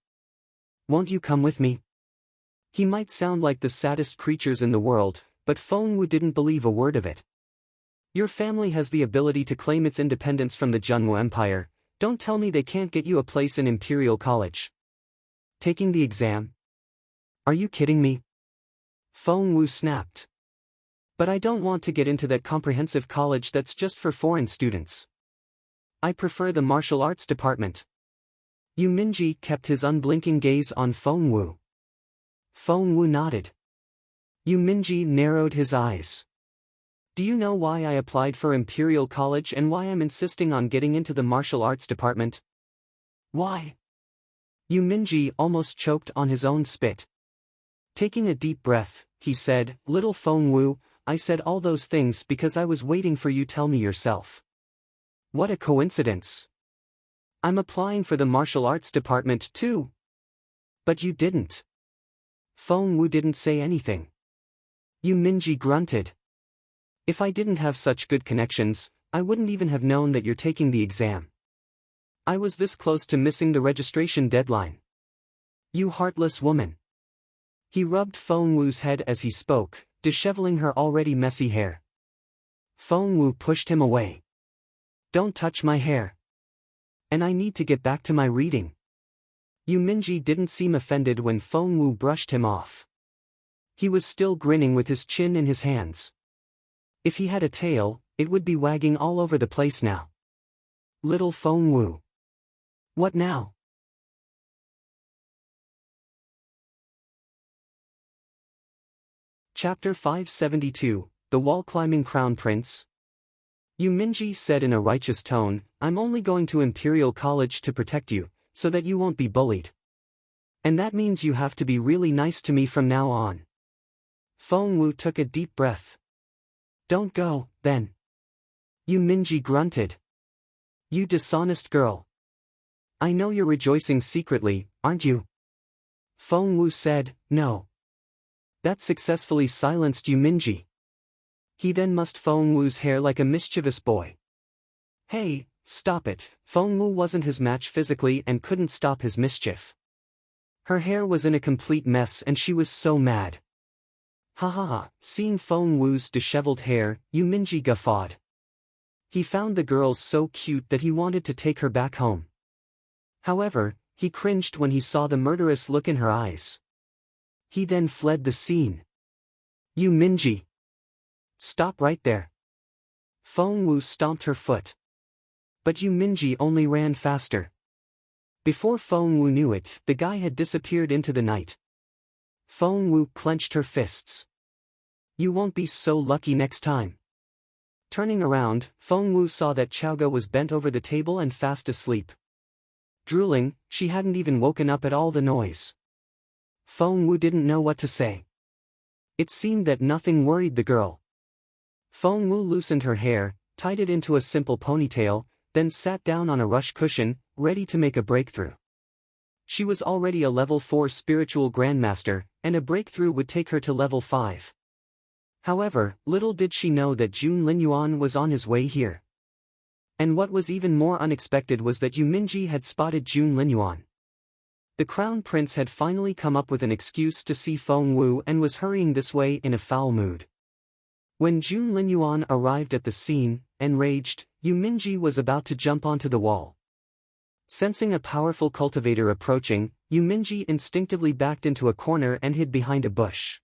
Won't you come with me? He might sound like the saddest creatures in the world, but Feng Wu didn't believe a word of it. Your family has the ability to claim its independence from the Zhenwu Empire. Don't tell me they can't get you a place in Imperial College. Taking the exam? Are you kidding me? Feng Wu snapped. But I don't want to get into that comprehensive college that's just for foreign students. I prefer the martial arts department. Yu Minji kept his unblinking gaze on Feng Wu. Feng Wu nodded. Yu Minji narrowed his eyes. Do you know why I applied for Imperial College and why I'm insisting on getting into the martial arts department? Why? Yu Minji almost choked on his own spit. Taking a deep breath, he said, Little Feng Wu, I said all those things because I was waiting for you to tell me yourself. What a coincidence. I'm applying for the martial arts department too. But you didn't. Feng Wu didn't say anything. Yu Minji grunted. If I didn't have such good connections, I wouldn't even have known that you're taking the exam. I was this close to missing the registration deadline. You heartless woman. He rubbed Feng Wu's head as he spoke, disheveling her already messy hair. Feng Wu pushed him away. Don't touch my hair. And I need to get back to my reading. Yu Minji didn't seem offended when Feng Wu brushed him off. He was still grinning with his chin in his hands. If he had a tail, it would be wagging all over the place now. Little Feng Wu. What now? Chapter 572, The Wall-Climbing Crown Prince. Yu Minji said in a righteous tone, I'm only going to Imperial College to protect you, so that you won't be bullied. And that means you have to be really nice to me from now on. Feng Wu took a deep breath. Don't go, then. Yu Minji grunted. You dishonest girl. I know you're rejoicing secretly, aren't you? Feng Wu said, no. That successfully silenced Yu Minji. He then mussed Feng Wu's hair like a mischievous boy. Hey, stop it, Feng Wu wasn't his match physically and couldn't stop his mischief. Her hair was in a complete mess and she was so mad. Hahaha, seeing Feng Wu's disheveled hair, Yu Minji guffawed. He found the girl so cute that he wanted to take her back home. However, he cringed when he saw the murderous look in her eyes. He then fled the scene. Yu Minji. Stop right there. Feng Wu stomped her foot. But Yu Minji only ran faster. Before Feng Wu knew it, the guy had disappeared into the night. Feng Wu clenched her fists. You won't be so lucky next time. Turning around, Feng Wu saw that Chaoge was bent over the table and fast asleep. Drooling, she hadn't even woken up at all the noise. Feng Wu didn't know what to say. It seemed that nothing worried the girl. Feng Wu loosened her hair, tied it into a simple ponytail, then sat down on a rush cushion, ready to make a breakthrough. She was already a level 4 spiritual grandmaster, and a breakthrough would take her to level 5. However, little did she know that Linyuan was on his way here. And what was even more unexpected was that Yu Minji had spotted Linyuan. The Crown Prince had finally come up with an excuse to see Feng Wu and was hurrying this way in a foul mood. When Linyuan arrived at the scene, enraged, Yu Minji was about to jump onto the wall. Sensing a powerful cultivator approaching, Yu Minji instinctively backed into a corner and hid behind a bush.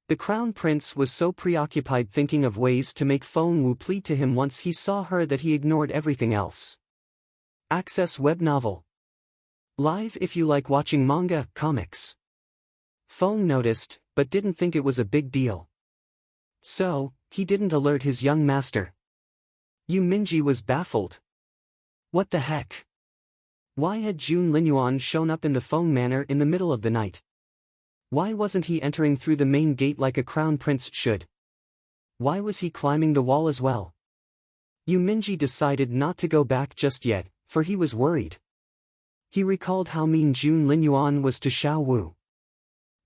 The crown prince was so preoccupied thinking of ways to make Feng Wu plead to him once he saw her that he ignored everything else. Access web novel. Live if you like watching manga, comics. Feng noticed, but didn't think it was a big deal. So, he didn't alert his young master. Yu Minji was baffled. What the heck? Why had Jun Linyuan shown up in the Feng manor in the middle of the night? Why wasn't he entering through the main gate like a crown prince should? Why was he climbing the wall as well? Yu Minji decided not to go back just yet, for he was worried. He recalled how mean Jun Linyuan was to Xiao Wu.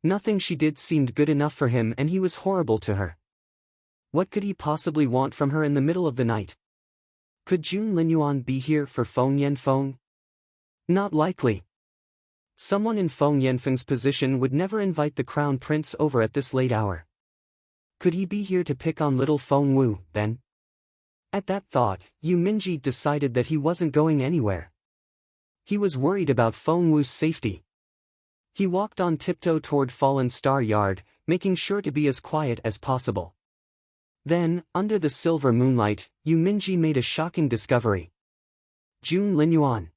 Nothing she did seemed good enough for him and he was horrible to her. What could he possibly want from her in the middle of the night? Could Jun Linyuan be here for Feng Yanfeng? Not likely. Someone in Feng Yanfeng's position would never invite the crown prince over at this late hour. Could he be here to pick on little Feng Wu, then? At that thought, Yu Minji decided that he wasn't going anywhere. He was worried about Feng Wu's safety. He walked on tiptoe toward Fallen Star Yard, making sure to be as quiet as possible. Then, under the silver moonlight, Yu Minji made a shocking discovery. Jun Linyuan.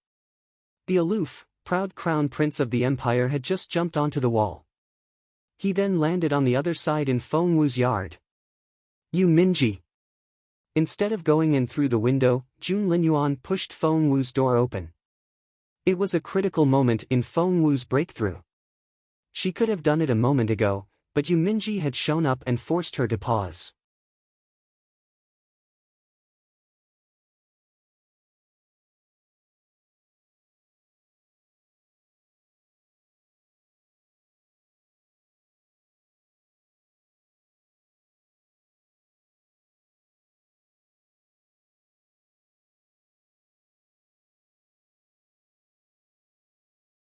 The aloof, proud crown prince of the empire had just jumped onto the wall. He then landed on the other side in Feng Wu's yard. Yu Minji. Instead of going in through the window, Jun Linyuan pushed Feng Wu's door open. It was a critical moment in Feng Wu's breakthrough. She could have done it a moment ago, but Yu Minji had shown up and forced her to pause.